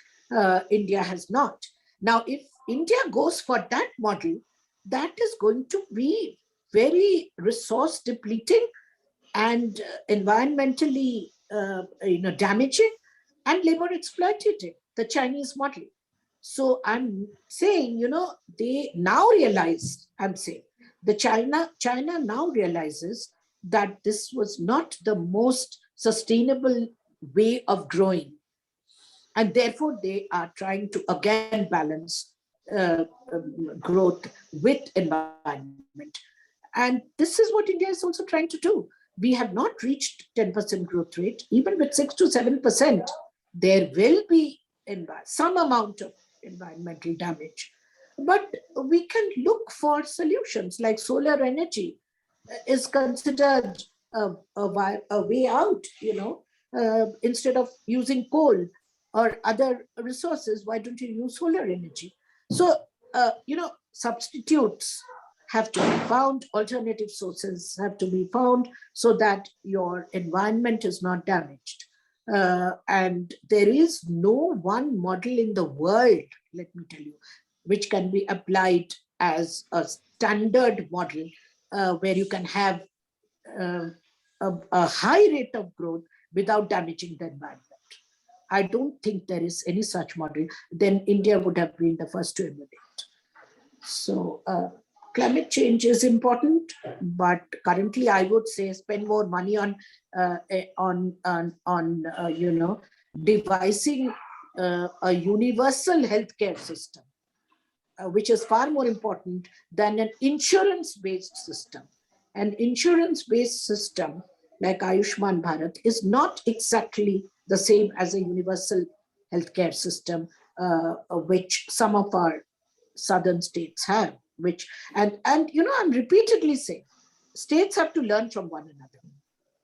India has not. Now, if India goes for that model, that is going to be very resource depleting and environmentally damaging and labor exploitative, the Chinese model. So I'm saying, they now realize, China now realizes that this was not the most sustainable way of growing. And therefore, they are trying to again balance growth with environment. And this is what India is also trying to do. We have not reached 10% growth rate. Even with 6 to 7%, there will be some amount of environmental damage. But we can look for solutions like solar energy is considered a way out, instead of using coal or other resources, why don't you use solar energy? So, substitutes have to be found, alternative sources have to be found so that your environment is not damaged. And there is no one model in the world, let me tell you, which can be applied as a standard model where you can have a high rate of growth without damaging the environment. I don't think there is any such model. Then India would have been the first to emulate. So climate change is important, but currently I would say spend more money on devising a universal healthcare system, which is far more important than an insurance-based system. An insurance-based system like Ayushman Bharat is not exactly the same as a universal healthcare system, which some of our southern states have. I'm repeatedly saying, states have to learn from one another.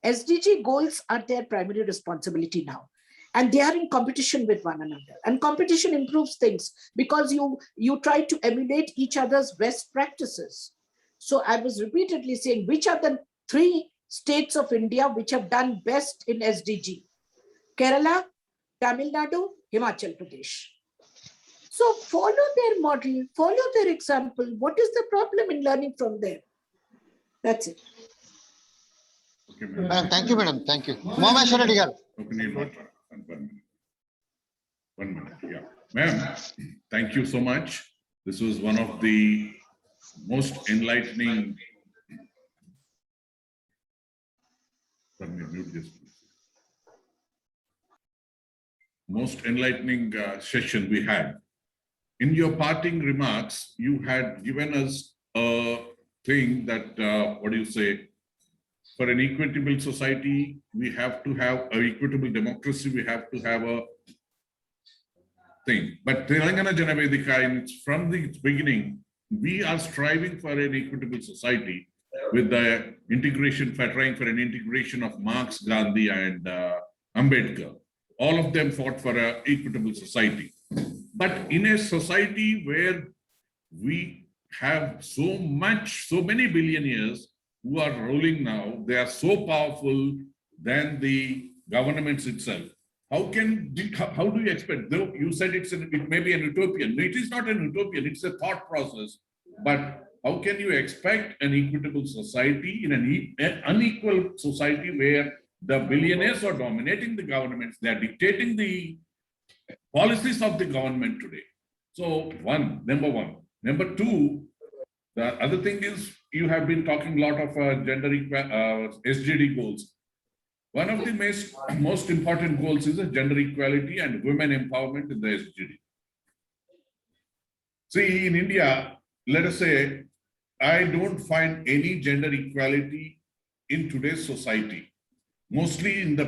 SDG goals are their primary responsibility now, and they are in competition with one another. And competition improves things because you try to emulate each other's best practices. So I was repeatedly saying, which are the 3 states of India which have done best in SDG? Kerala, Tamil Nadu, Himachal Pradesh. So follow their model, follow their example. What is the problem in learning from them? That's it. Okay, Madam, thank you, madam. Thank you. Umameshwara Reddy garu. One minute, yeah. Ma'am, thank you so much. This was one of the most enlightening. Most enlightening session we had. In your parting remarks, you had given us a thing that, for an equitable society, we have to have an equitable democracy, we have to have a thing. But Telangana Jana Vedika, from the beginning, we are striving for an equitable society with the integration, trying for an integration of Marx, Gandhi, and Ambedkar. All of them fought for an equitable society. But in a society where we have so many billionaires who are ruling now, they are so powerful than the governments itself. How do you expect? Though you said it may be an utopian. No, it is not an utopian, it's a thought process. But how can you expect an equitable society in an unequal society where the billionaires are dominating the governments, they are dictating the policies of the government today? So number one. Number two, the other thing is you have been talking a lot of gender SGD goals. One of the most important goals is gender equality and women empowerment in the SDG. See, in India, let us say, I don't find any gender equality in today's society, mostly in the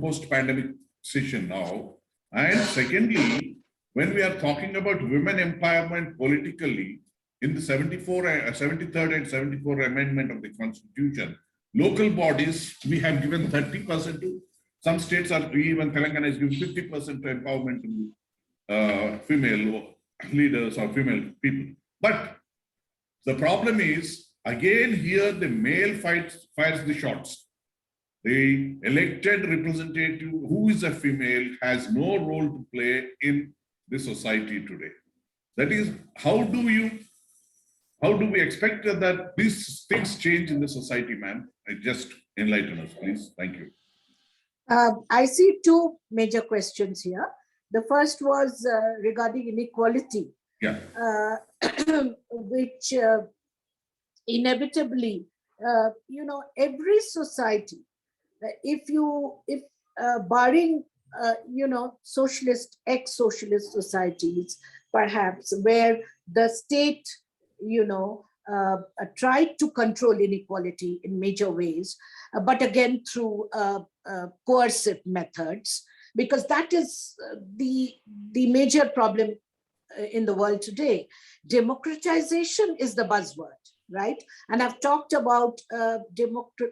post-pandemic session now. And secondly, when we are talking about women empowerment politically, in the 73rd and 74th Amendment of the Constitution, local bodies, we have given 30% to, some states are, even Telangana is giving 50% empowerment to female leaders or female people. But the problem is, again, here the male fires the shots. The elected representative, who is a female, has no role to play in the society today. That is, how do we expect that these things change in the society, ma'am? Just enlighten us, please. Thank you. I see two major questions here. The first was regarding inequality, Yeah. which inevitably, every society, if barring, socialist, ex-socialist societies, perhaps, where the state, tried to control inequality in major ways, but again through coercive methods, because that is the major problem in the world today. Democratization is the buzzword, right? And I've talked about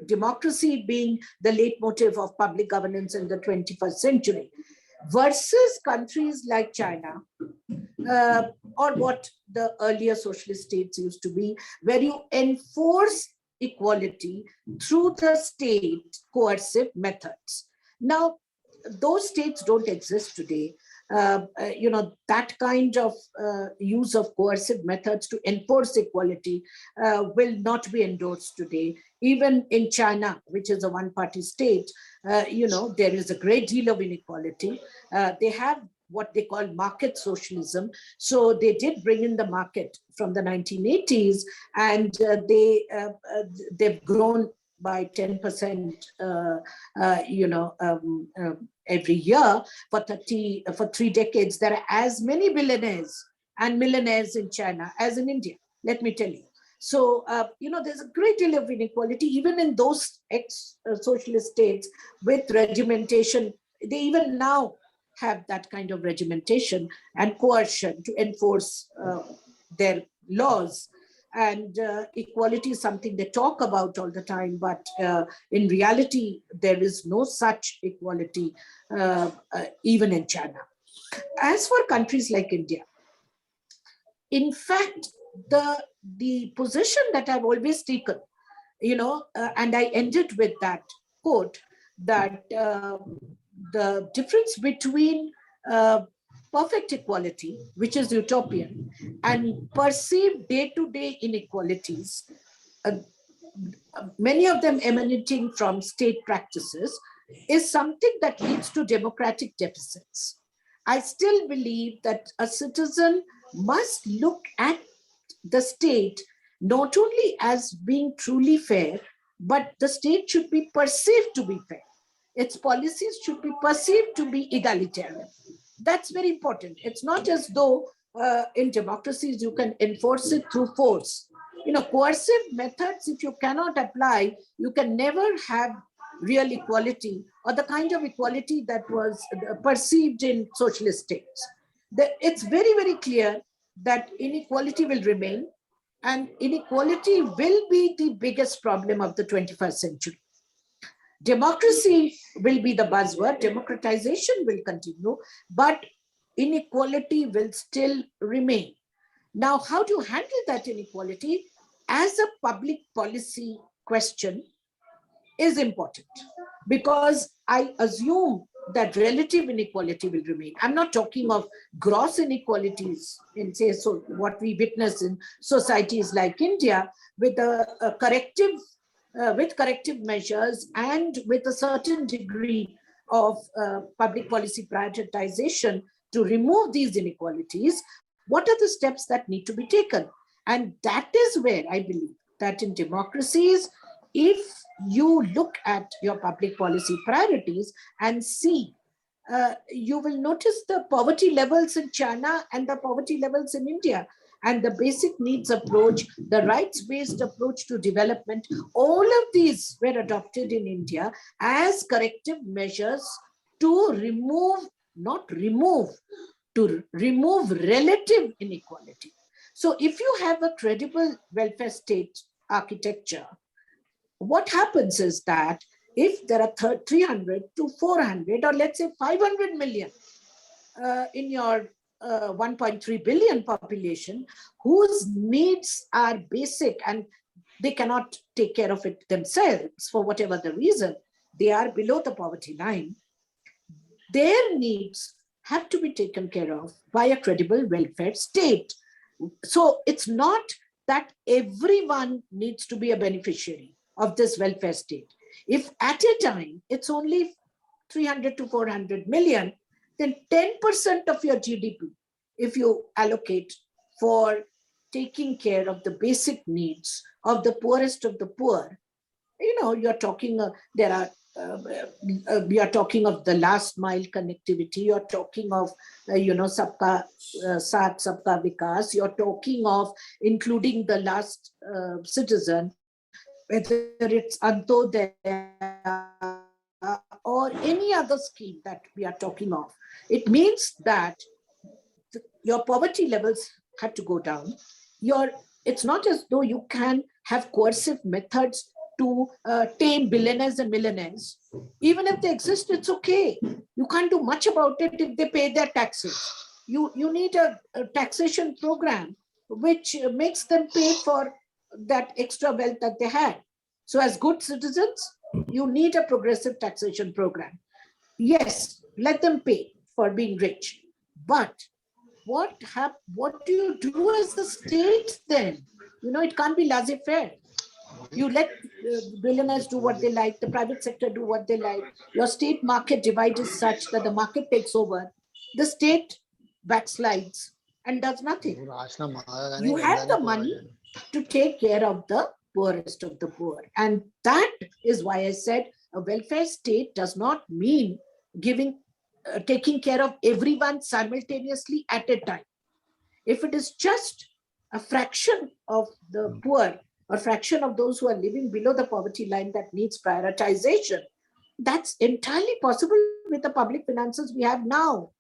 democracy being the leitmotif of public governance in the 21st century, versus countries like China, or what the earlier socialist states used to be, where you enforce equality through the state coercive methods. Now, those states don't exist today. That kind of use of coercive methods to enforce equality will not be endorsed today. Even in China, which is a one-party state, there is a great deal of inequality. They have what they call market socialism. So they did bring in the market from the 1980s, and they've grown by 10%, every year for 3 decades. There are as many billionaires and millionaires in China as in India, let me tell you. So, there's a great deal of inequality, even in those ex-socialist states with regimentation. They even now have that kind of regimentation and coercion to enforce their laws. And equality is something they talk about all the time, but in reality, there is no such equality, even in China. As for countries like India, in fact, the position that I've always taken, and I ended with that quote, that the difference between perfect equality, which is utopian, and perceived day-to-day inequalities, many of them emanating from state practices, is something that leads to democratic deficits. I still believe that a citizen must look at the state not only as being truly fair, but the state should be perceived to be fair. Its policies should be perceived to be egalitarian. That's very important. It's not as though in democracies you can enforce it through force. Coercive methods, if you cannot apply, you can never have real equality, or the kind of equality that was perceived in socialist states. It's very, very clear that inequality will remain, and inequality will be the biggest problem of the 21st century. Democracy will be the buzzword, democratization will continue, but inequality will still remain. Now, how to handle that inequality as a public policy question is important, because I assume that relative inequality will remain. I'm not talking of gross inequalities in, say, so what we witness in societies like India, with a corrective with corrective measures and with a certain degree of public policy prioritization to remove these inequalities. What are the steps that need to be taken? And that is where I believe that in democracies, if you look at your public policy priorities and see, you will notice the poverty levels in China and the poverty levels in India. And the basic needs approach, the rights-based approach to development, all of these were adopted in India as corrective measures to remove, not remove, to remove relative inequality. So if you have a credible welfare state architecture, what happens is that if there are 300 to 400, or let's say 500 million in your 1.3 billion population, whose needs are basic and they cannot take care of it themselves for whatever the reason, they are below the poverty line, their needs have to be taken care of by a credible welfare state. So it's not that everyone needs to be a beneficiary of this welfare state. If at a time it's only 300 to 400 million, then 10% of your GDP, if you allocate for taking care of the basic needs of the poorest of the poor, you're talking, we are talking of the last mile connectivity, you're talking of, Sabka Saath, Sabka Vikas, you're talking of including the last citizen, whether it's Antodaya or any other scheme that we are talking of. It means that your poverty levels had to go down. It's not as though you can have coercive methods to tame billionaires and millionaires. Even if they exist, it's okay. You can't do much about it if they pay their taxes. You need a taxation program which makes them pay for that extra wealth that they had. So as good citizens, you need a progressive taxation program. Yes, let them pay for being rich. But what do you do as the state then? It can't be laissez-faire. You let billionaires do what they like, the private sector do what they like. Your state market divide is such that the market takes over. The state backslides and does nothing. You have the money to take care of the poorest of the poor. And that is why I said a welfare state does not mean taking care of everyone simultaneously at a time. If it is just a fraction of the poor or fraction of those who are living below the poverty line that needs prioritization, that's entirely possible with the public finances we have now.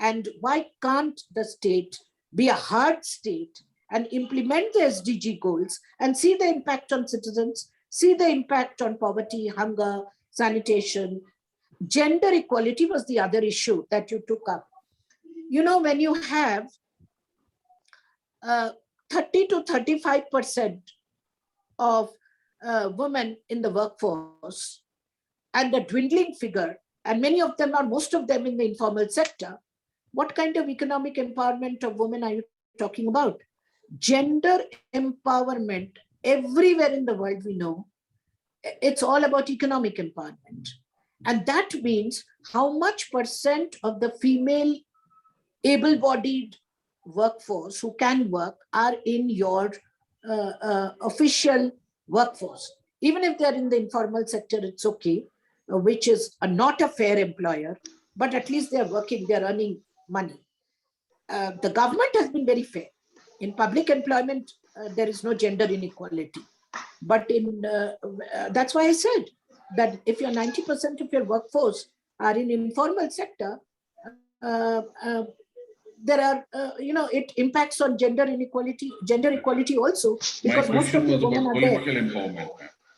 And why can't the state be a hard state and implement the SDG goals and see the impact on citizens, see the impact on poverty, hunger, sanitation? Gender equality was the other issue that you took up. When you have 30 to 35% of women in the workforce and a dwindling figure, and most of them in the informal sector, what kind of economic empowerment of women are you talking about? Gender empowerment everywhere in the world, we know, it's all about economic empowerment. And that means how much percent of the female able-bodied workforce who can work are in your official workforce. Even if they're in the informal sector, it's okay, which is not a fair employer, but at least they're working, they're earning money. The government has been very fair. In public employment, there is no gender inequality. But that's why I said that if you're 90% of your workforce are in informal sector, there are, it impacts on gender equality also, because most of the women are there. Empowerment.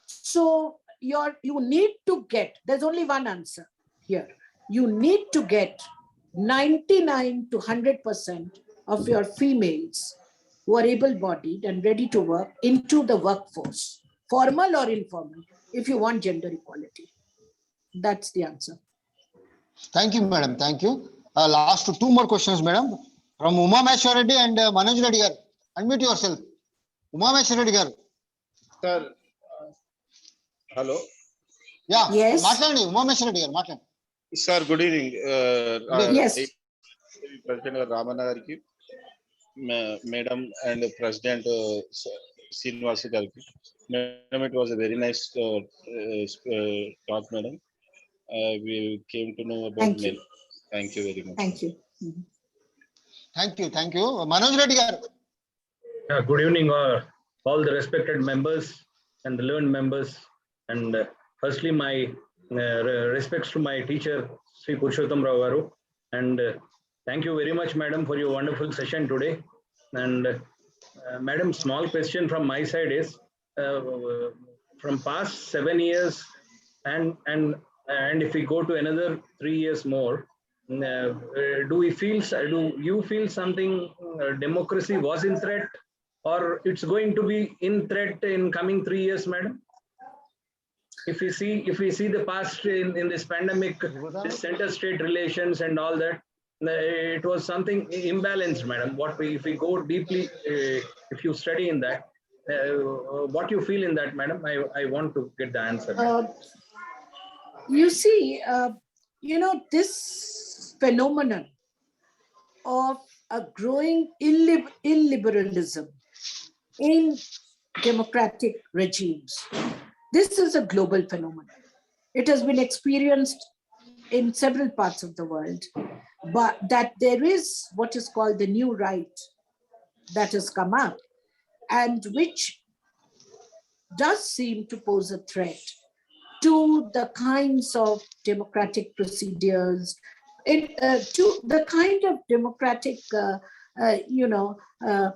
So you need to get, there's only one answer here. You need to get 99 to 100% of your females who are able-bodied and ready to work into the workforce, formal or informal, if you want gender equality. That's the answer. Thank you, madam. Thank you. Last two more questions, madam. From Uma Maheshwar Reddy and Manoj Reddy garu. Unmute yourself. Uma Maheshwar Reddy garu. Sir, hello. Yeah. Yes. Matlandi, Uma Maheshwar Reddy garu. Sir, good evening. Yes. President Ramana gariki, Madam and President Srinivas gariki. Madam, it was a very nice talk, madam. We came to know about Thank you. mail. Thank you very much. Thank you. Mhm. Thank you. Manoj Reddy garu. Good evening, all the respected members and the learned members. And firstly, my respects to my teacher, Sri Purushottam Rao Garu. And thank you very much, madam, for your wonderful session today. And madam, small question from my side is, from past 7 years, and if we go to another 3 years more, do you feel something democracy was in threat, or it's going to be in threat in coming 3 years, madam? If we see the past in this pandemic, this center state relations and all that, it was something imbalanced, madam. If we go deeply, if you study in that, what you feel in that, madam? I want to get the answer. You see, this phenomenon of a growing illiberalism in democratic regimes, this is a global phenomenon. It has been experienced in several parts of the world, but that there is what is called the new right that has come up, and which does seem to pose a threat to the kinds of democratic procedures, to the kind of democratic,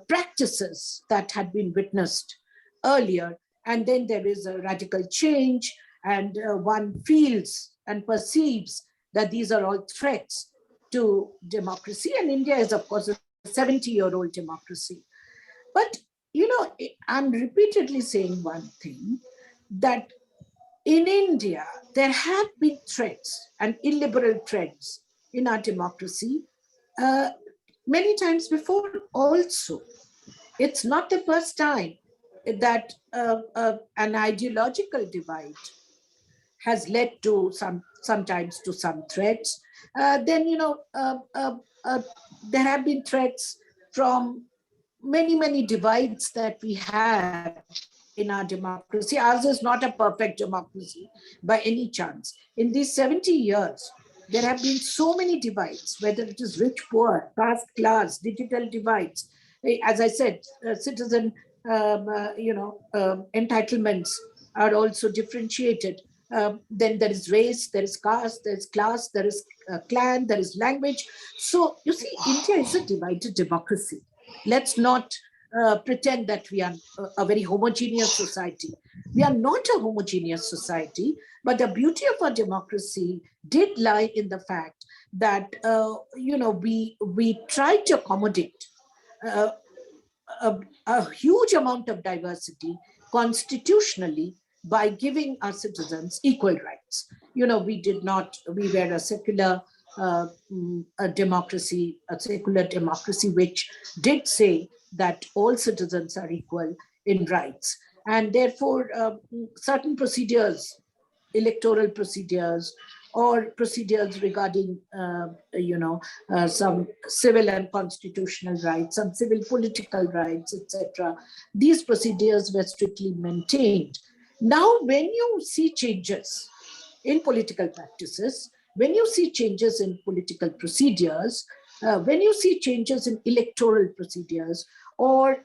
practices that had been witnessed earlier. And then there is a radical change, and one feels and perceives that these are all threats to democracy. And India is, of course, a 70-year-old democracy. But, I'm repeatedly saying one thing, that in India, there have been threats and illiberal trends in our democracy many times before also. It's not the first time that an ideological divide has led to sometimes to some threats. Then, there have been threats from many divides that we have in our democracy. Ours is not a perfect democracy by any chance. In these 70 years, there have been so many divides, whether it is rich, poor, caste, class, digital divides. As I said, citizen entitlements are also differentiated. Then there is race, there is caste, there is class, there is clan, there is language. So you see, India is a divided democracy. Let's not pretend that we are a very homogeneous society. We are not a homogeneous society, but the beauty of our democracy did lie in the fact that we tried to accommodate a huge amount of diversity constitutionally by giving our citizens equal rights. We were a secular democracy, which did say that all citizens are equal in rights. And therefore, certain procedures, electoral procedures, or procedures regarding, some civil and constitutional rights, some civil political rights, etc. These procedures were strictly maintained. Now, when you see changes in political practices, when you see changes in political procedures, when you see changes in electoral procedures, or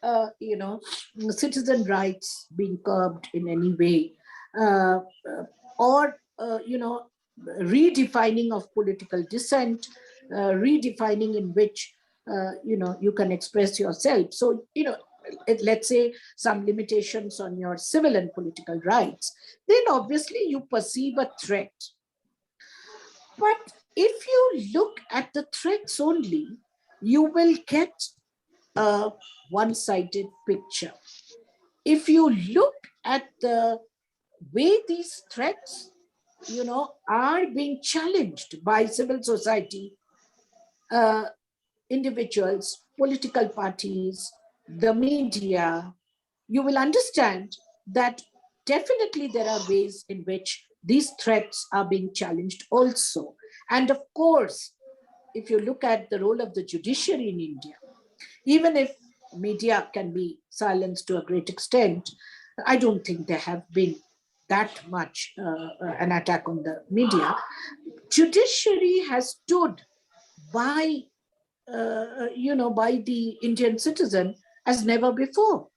citizen rights being curbed in any way, or redefining of political dissent, redefining in which you can express yourself. So let's say some limitations on your civil and political rights, then obviously you perceive a threat. But if you look at the threats only, you will get a one-sided picture. If you look at the way these threats, are being challenged by civil society, individuals, political parties, the media, you will understand that definitely there are ways in which these threats are being challenged also. And of course, if you look at the role of the judiciary in India, even if media can be silenced to a great extent, I don't think there have been that much an attack on the media. Judiciary has stood by, by the Indian citizen as never before.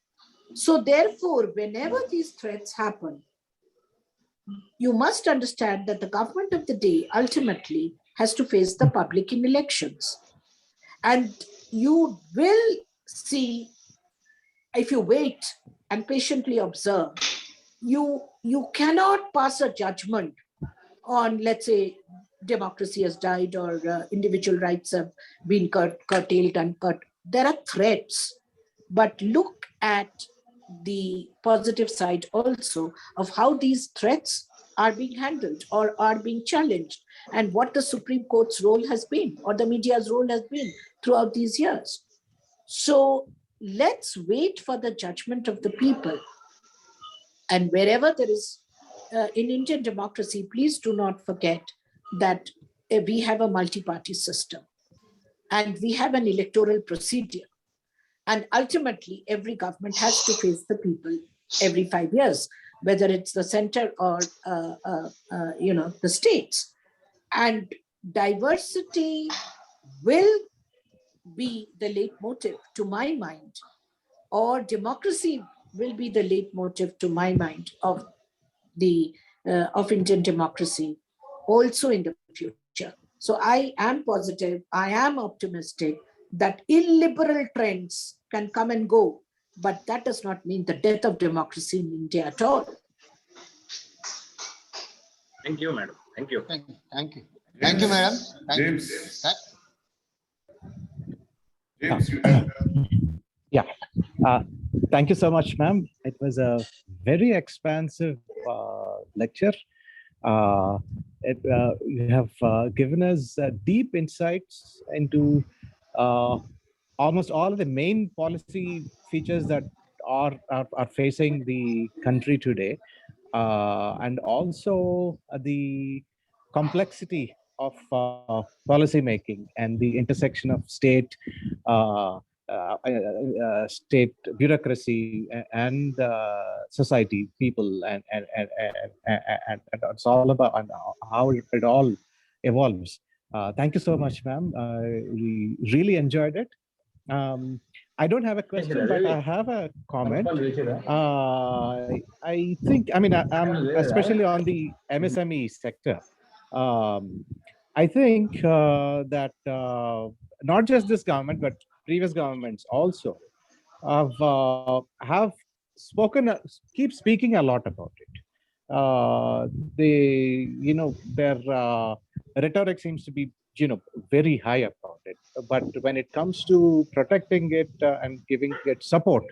So therefore, whenever these threats happen, you must understand that the government of the day ultimately has to face the public in elections. And you will see, if you wait and patiently observe, you cannot pass a judgment on, let's say, democracy has died or individual rights have been curtailed and cut. There are threats, but look at the positive side also of how these threats are being handled or are being challenged, and what the Supreme Court's role has been or the media's role has been throughout these years. So let's wait for the judgment of the people. And wherever there is, in Indian democracy, please do not forget that we have a multi-party system and we have an electoral procedure. And ultimately, every government has to face the people every 5 years, whether it's the center or the states. And diversity will be the leitmotif to my mind, or democracy will be the leitmotif to my mind of Indian democracy also in the future. So I am positive, I am optimistic that illiberal trends can come and go, but that does not mean the death of democracy in India at all. Thank you, madam. Thank you. Thank you. Thank you, madam. James. James, you have. Yeah. Thank you so much, ma'am. It was a very expansive lecture. You have given us deep insights into almost all of the main policy features that are facing the country today, and also the complexity of policy making and the intersection of state state bureaucracy and society, people, and it's all about and how it all evolves. Thank you so much, ma'am. We really enjoyed it. I don't have a question, but I have a comment. I think, I mean, especially on the MSME sector, I think that not just this government, but previous governments also have spoken, keep speaking a lot about it. Their rhetoric seems to be, very high about it. But when it comes to protecting it and giving it support,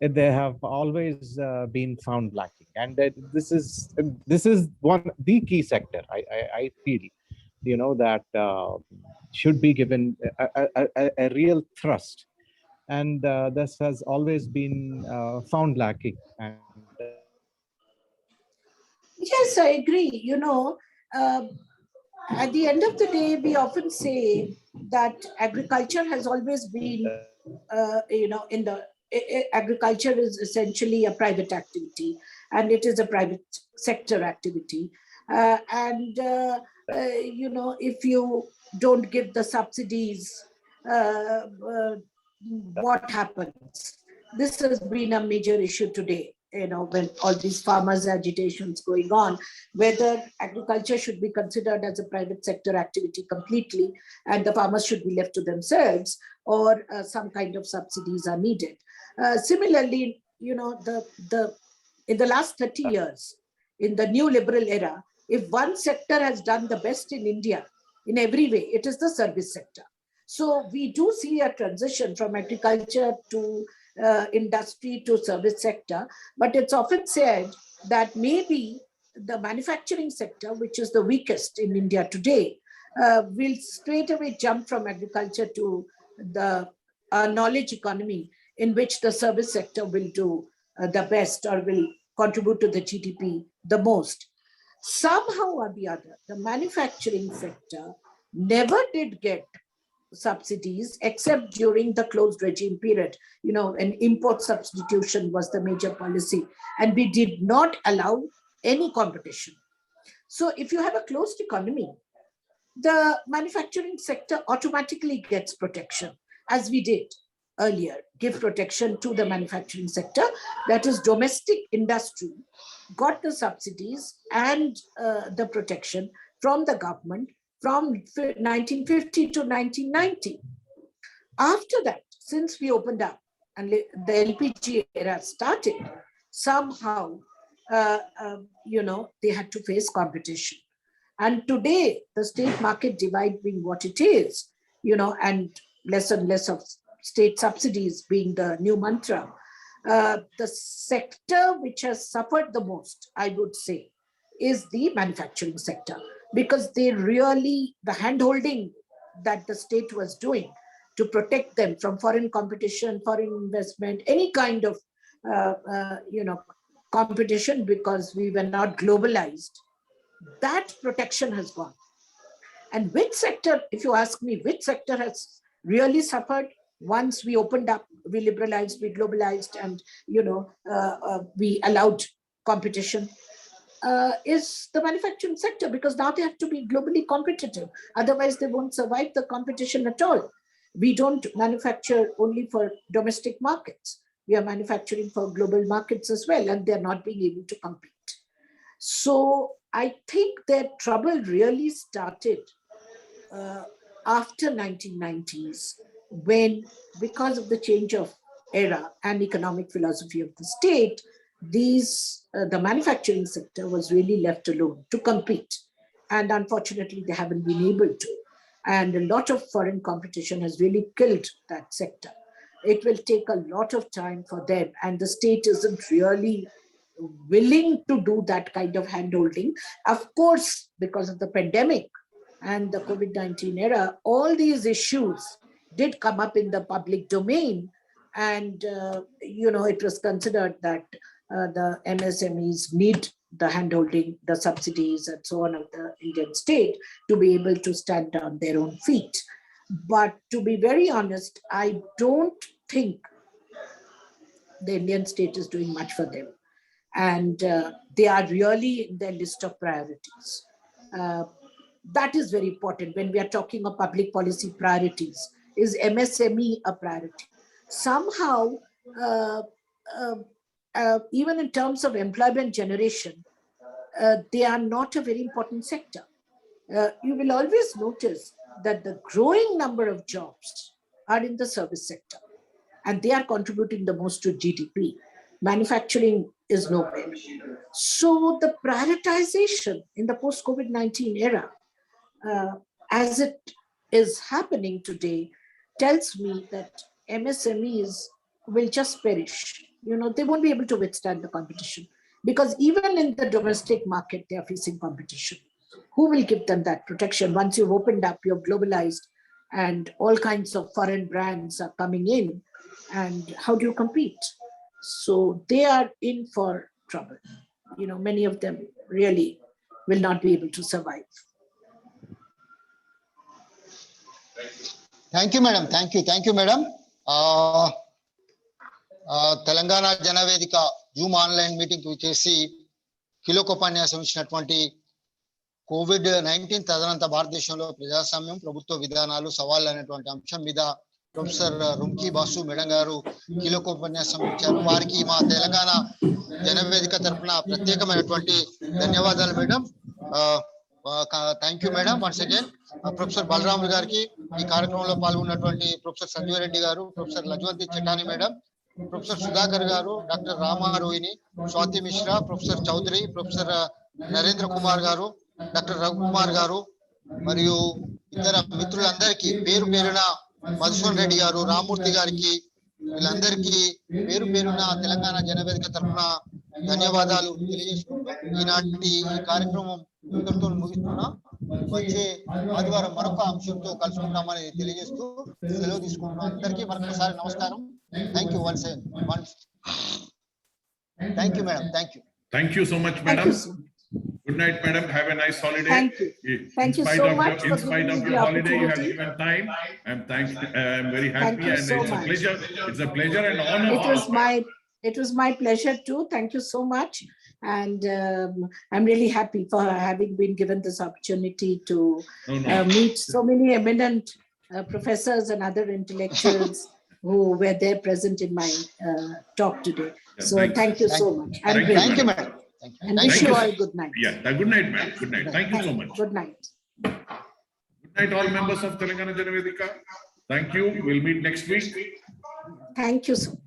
they have always been found lacking. And this is the key sector. I feel, that should be given a real thrust. And this has always been found lacking. And yes, I agree. At the end of the day, we often say that agriculture has always been, agriculture is essentially a private activity, and it is a private sector activity. If you don't give the subsidies, what happens? This has been a major issue today, when all these farmers' agitations going on, whether agriculture should be considered as a private sector activity completely and the farmers should be left to themselves, or some kind of subsidies are needed. Similarly, in the last 30 years, in the new liberal era, if one sector has done the best in India in every way, it is the service sector. So we do see a transition from agriculture to industry to service sector, but it's often said that maybe the manufacturing sector, which is the weakest in India today, will straight away jump from agriculture to the knowledge economy, in which the service sector will do the best or will contribute to the GDP the most. Somehow or the other, the manufacturing sector never did get subsidies except during the closed regime period. An import substitution was the major policy, and we did not allow any competition. So if you have a closed economy, the manufacturing sector automatically gets protection, as we did earlier, give protection to the manufacturing sector. That is, domestic industry got the subsidies and the protection from the government from 1950 to 1990. After that, since we opened up and the LPG era started, somehow, they had to face competition. And today, the state market divide being what it is, and less of state subsidies being the new mantra, the sector which has suffered the most, I would say, is the manufacturing sector, because the hand-holding that the state was doing to protect them from foreign competition, foreign investment, any kind of, competition, because we were not globalized, that protection has gone. And which sector, if you ask me, which sector has really suffered once we opened up, we liberalized, we globalized, and we allowed competition, is the manufacturing sector, because now they have to be globally competitive. Otherwise, they won't survive the competition at all. We don't manufacture only for domestic markets. We are manufacturing for global markets as well, and they're not being able to compete. So I think their trouble really started after 1990s, when, because of the change of era and economic philosophy of the state, the manufacturing sector was really left alone to compete. And unfortunately, they haven't been able to. And a lot of foreign competition has really killed that sector. It will take a lot of time for them, and the state isn't really willing to do that kind of hand-holding. Of course, because of the pandemic and the COVID-19 era, all these issues did come up in the public domain, and it was considered that the MSMEs need the hand-holding, the subsidies, and so on of the Indian state to be able to stand on their own feet. But to be very honest, I don't think the Indian state is doing much for them. And they are really in their list of priorities. That is very important when we are talking of public policy priorities. Is MSME a priority? Somehow, even in terms of employment generation, they are not a very important sector. You will always notice that the growing number of jobs are in the service sector, and they are contributing the most to GDP. Manufacturing is nowhere. So the prioritization in the post-COVID-19 era, as it is happening today, tells me that MSMEs will just perish. They won't be able to withstand the competition, because even in the domestic market, they are facing competition. Who will give them that protection? Once you've opened up, you've globalized, and all kinds of foreign brands are coming in, and how do you compete? So they are in for trouble. Many of them really will not be able to survive. Thank you, madam. Thank you, madam. Telangana Jana Vedika Zoom online meeting వచ్చేసి కీలకోపన్యాసం ఇచ్చినటువంటి COVID-19 తదనంత భారతదేశంలో ప్రజాస్వామ్యం, ప్రభుత్వ విధానాలు, సవాళ్ళు అనేటువంటి అంశం మీద ప్రొఫెసర్ రుంకి బాసు మేడం గారు కీలకోపన్యాసం ఇచ్చారు. వారికి మా తెలంగాణ జనవేదిక తరఫున ప్రత్యేకమైనటువంటి ధన్యవాదాలు madam. Thank you madam. Once again professor Balaramulu గారికి, ఈ కార్యక్రమంలో పాల్గొన్నటువంటి professor Sanjeeva Reddy garu, professor Lajwanti Chatani madam, professor Sudhakar garu, doctor Rama Rohini, Swathi Mishra, professor Chowdary, professor Narendra Kumar garu, doctor Raghukumar గారు, మరియు ఇతర మిత్రులందరికీ పేరు పేరున, మధుసూదన్ రెడ్డి గారు, రామ్మూర్తి గారికి, వీళ్ళందరికీ పేరు పేరున తెలంగాణ జనవేదిక తరఫున ధన్యవాదాలు తెలియజేసుకుంటూ ఈనాటి ఈ కార్యక్రమం ఇంతటితో ముగిస్తున్నా. వచ్చే ఆదివారం మరొక అంశంతో కలుసుకుంటామని తెలియజేస్తూ సెలవు తీసుకుంటున్నాం. అందరికీ మరొకసారి నమస్కారం. Thank you once. Thank you madam. Thank you. Thank you so much, madam. Good night, madam. Have a nice holiday. Thank you. Thank you so much In for spite giving of me your the holiday, you have opportunity. given time. I'm very Thank happy, you and so it's a much. pleasure. It's a pleasure and honor. It was my pleasure too. Thank you so much. And I'm really happy for having been given this opportunity to meet so many eminent professors and other intellectuals who were there present in my talk today. So thank you so much. Thank you, madam. And wish you all good night. Yeah, good night, ma'am. Good night. Thank you so much. Good night. Good night, all members of Telangana Jana Vedika. Thank you. We'll meet next week. Thank you so much.